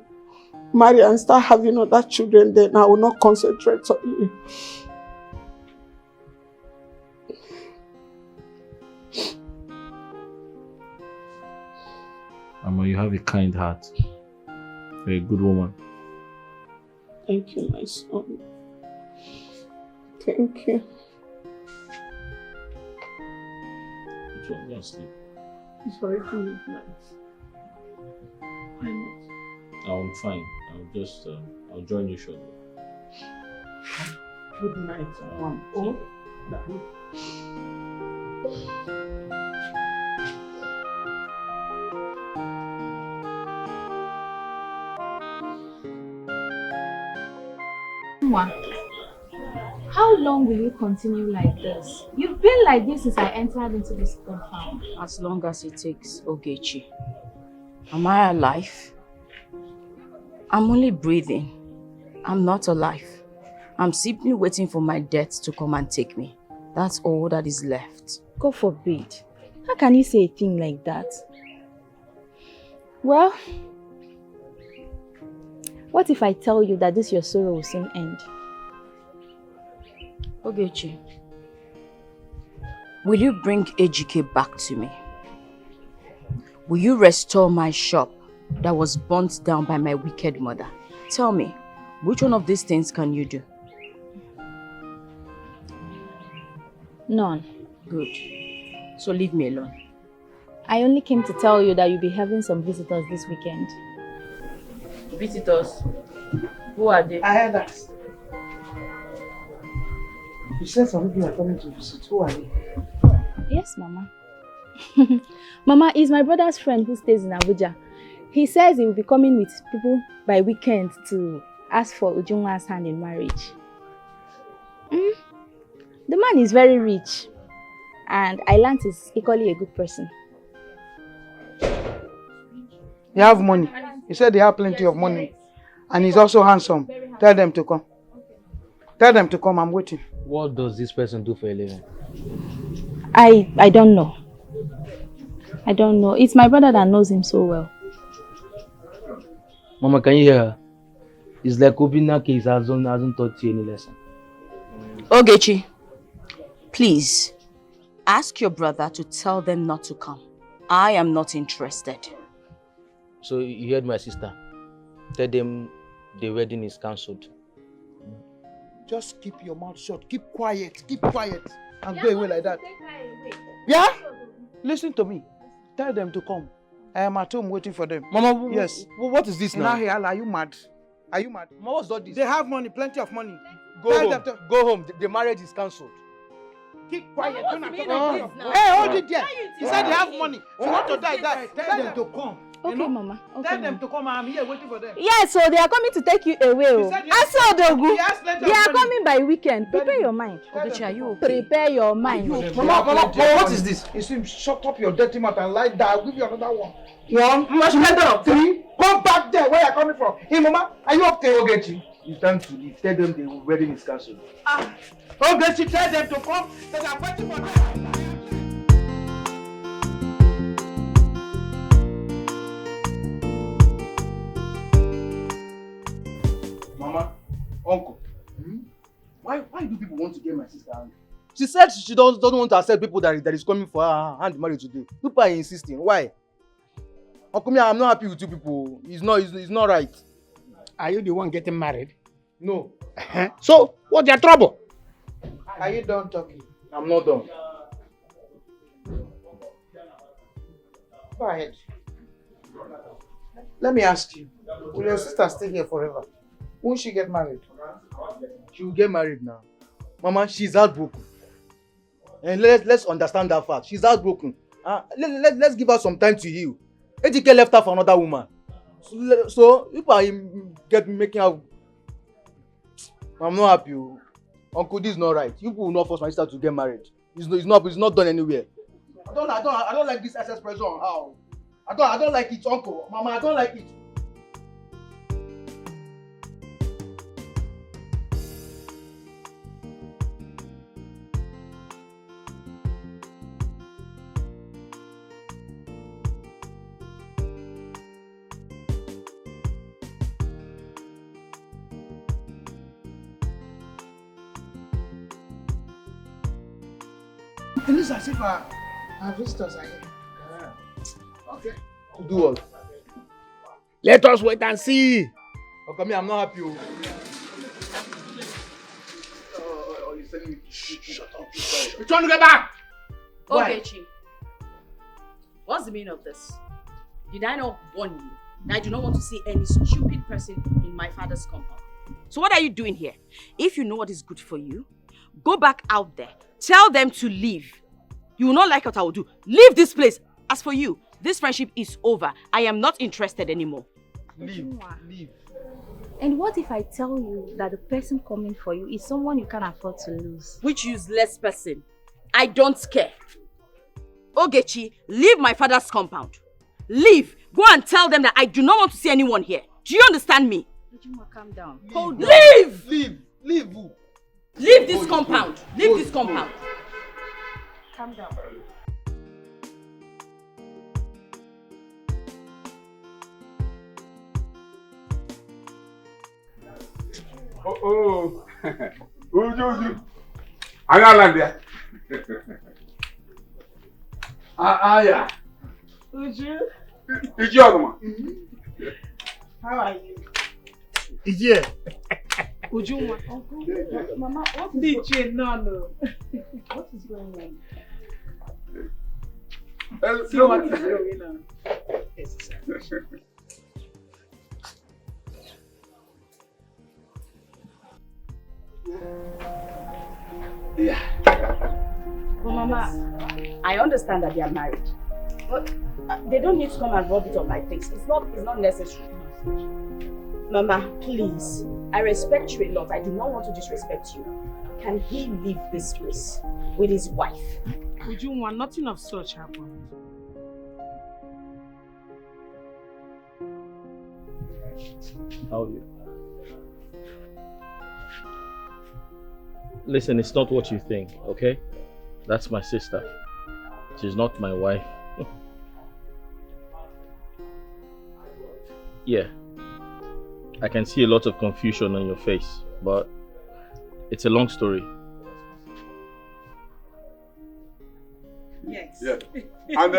marry and start having other children, then I will not concentrate on you. Mama, you have a kind heart. You're a good woman. Thank you, my son. Thank you. Go and sleep. It's already midnight. Why not? I'm fine. I'll join you shortly. Good night, Mom. Oh, Mama, how long will you continue like this? You've been like this since I entered into this compound. As long as it takes, Ogechi. Am I alive? I'm only breathing. I'm not alive. I'm simply waiting for my death to come and take me. That's all that is left. God forbid. How can you say a thing like that? Well, what if I tell you that this your sorrow will soon end? Ogechi, will you bring Ejike back to me? Will you restore my shop that was burnt down by my wicked mother? Tell me, which one of these things can you do? None. Good. So leave me alone. I only came to tell you that you'll be having some visitors this weekend. Visitors? Who are they? I heard that. You said some people are coming to visit. Who are they? Yes, Mama. Mama is my brother's friend who stays in Abuja. He says he will be coming with people by weekend to ask for Ujunwa's hand in marriage. The man is very rich, and I learned he's equally a good person. They have money. He said they have plenty of money. And he's also handsome. Tell them to come. Tell them to come, I'm waiting. What does this person do for a living? I don't know. I don't know. It's my brother that knows him so well. Mama, can you hear her? It's like Obina case hasn't taught you any lesson. Ogechi, please, ask your brother to tell them not to come. I am not interested. So you heard my sister. Tell them the wedding is cancelled. Just keep your mouth shut. Keep quiet. Keep quiet. And go away like that. Yeah? Listen to me. Tell them to come. I am at home waiting for them. Mama, yes. What is this now? Are you mad? Are you mad? Mama, what's all this? They have money, plenty of money. Go home. Go home. The marriage is cancelled. Keep quiet. Mama, Hey, hold it there. He said they have money. If you want to die, die. Tell them to come. Okay, Mama. Okay, Tell them to come. I'm here waiting for them. Yes, so they are coming to take you away. I saw Dogu. They are coming by weekend. Prepare your mind. Ogechi, are you okay? Prepare your mind. Mama, what is this? You see, shut up your dirty mouth and lie down. I'll give you another one. 1, 2, 3. Come back there where you're coming from. Hey, Mama, are you okay, Ogechi? It's time to leave. Tell them the wedding is cancelled. Ogechi, tell them to come. They are waiting for them. Mama, Uncle, why do people want to get my sister angry? She said she doesn't want to accept people that is coming for her hand marriage today. People are insisting. Why? Uncle, I'm not happy with you people. It's not right. Are you the one getting married? No. So, what's your trouble? Are you done talking? I'm not done. Go ahead. Let me ask you. Will your sister stay here forever? Won't she get married? She will get married now. Mama, she's heartbroken. And let's understand that fact. She's heartbroken. Let's give her some time to heal. Ejike left her for another woman. So if I get making her, I'm not happy. Uncle, this is not right. You will not force my sister to get married. It's not done anywhere. I don't like this excess pressure on her. I don't like it, Uncle. Mama, I don't like it. It looks as if our visitors are here. Okay. To do what? Let us wait and see. Okay, I'm not happy. Shut up. We're trying to get back. Okay, Chi. What's the meaning of this? Did I not warn you that I do not want to see any stupid person in my father's compound? So what are you doing here? If you know what is good for you, go back out there. Tell them to leave. You will not like what I will do. Leave this place. As for you, this friendship is over. I am not interested anymore. Leave. And what if I tell you that the person coming for you is someone you can't afford to lose? Which useless person? I don't care. Ogechi, leave my father's compound. Leave. Go and tell them that I do not want to see anyone here. Do you understand me? Ujuma, calm down. Hold on. Leave! Leave. Leave this compound. Leave this compound. Calm down. Oh. Uju. Analandia. Yeah. Uju. Ijoma. How are you? Yeah. Ujuma. Mama, what is DJ, no. What is going on? See what is going on. Yeah. But Mama, I understand that they are married. But they don't need to come and rub it on my face. It's not necessary. Mama, please. I respect you a lot. I do not want to disrespect you. Can he leave this place with his wife? Ujuma, nothing of such happened. How are you? Listen, it's not what you think, okay? That's my sister. She's not my wife. Yeah. I can see a lot of confusion on your face, but it's a long story. Yes. Yeah. And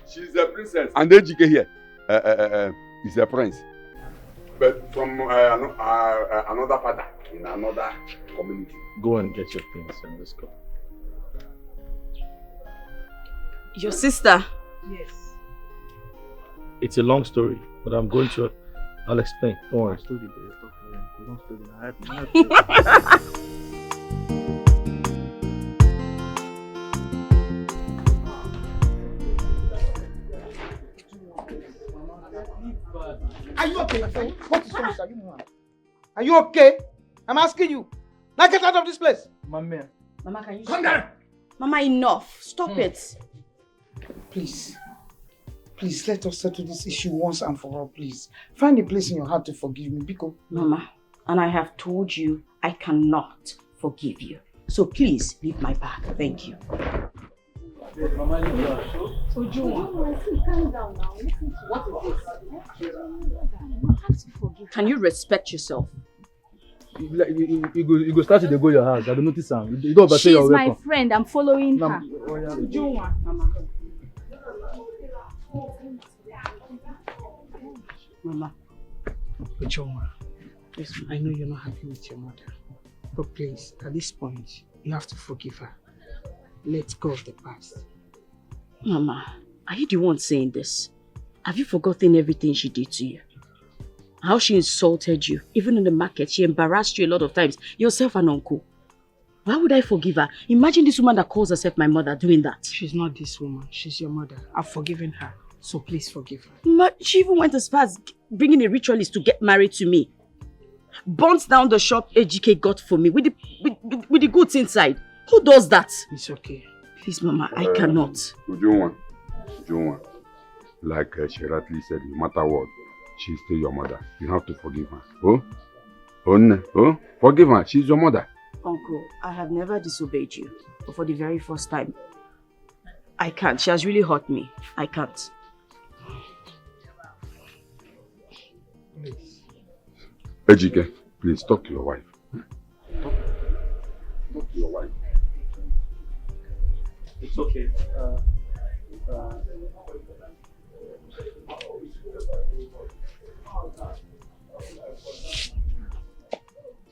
she's a princess. And Ejike here is a prince. But from another father in another community. Go and get your things and let's go. Your sister? Yes. It's a long story, but I'll explain. Don't worry. Are you okay? What is wrong, sir? Are you okay? I'm asking you. Now get out of this place. Mama, can you calm down? Mama, enough. Stop it. Please, let us settle this issue once and for all, please. Find a place in your heart to forgive me, Biko. Mama, and I have told you I cannot forgive you. So please leave my bag. Thank you. Calm down now. Listen to what it is. You have to forgive. Can you respect yourself? You go start to go your house. I don't notice am. You don't say you're welcome. She's my friend. I'm following her. Mama, Ujoma, listen, I know you're not happy with your mother. But please, at this point, you have to forgive her. Let go of the past. Mama, are you the one saying this? Have you forgotten everything she did to you? How she insulted you. Even in the market, she embarrassed you a lot of times. Yourself and uncle. Why would I forgive her? Imagine this woman that calls herself my mother doing that. She's not this woman. She's your mother. I've forgiven her. So please forgive her. She even went as far as bringing a ritualist to get married to me. Burnt down the shop AGK got for me with the goods inside. Who does that? It's okay. Please, Mama, I cannot. Ujoma, like she rightly said, no matter what, she's still your mother. You have to forgive her. Forgive her. She's your mother. Uncle, I have never disobeyed you. But for the very first time, I can't. She has really hurt me. I can't. Ejike, please talk to your wife. Talk to your wife. It's okay.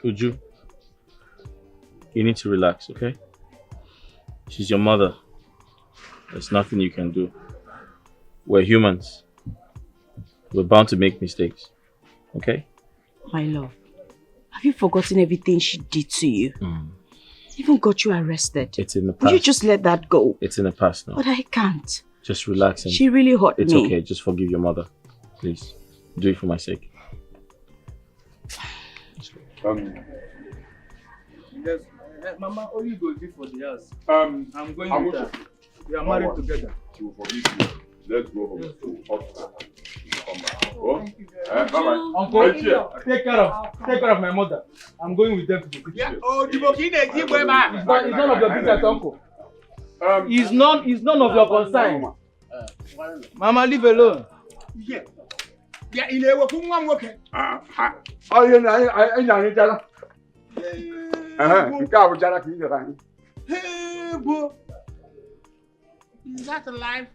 Uju, you need to relax, okay? She's your mother. There's nothing you can do. We're humans. We're bound to make mistakes, okay? My love, have you forgotten everything she did to you? Even got you arrested. It's in the past. Will you just let that go? It's in the past now. But I can't. Just relax. And She really hurt It's me. okay. Just forgive your mother. Please. Do it for my sake. Yes, Mama, only go give for the house. I'm going with her. We are married together. She will forgive you. Let's go home to hospital. Come back. Oh, bye-bye. Uncle, take care of my mother. I'm going with them to the kitchen. It's none of your business, Uncle. It's none of your concern. Mama, leave alone. Is that life?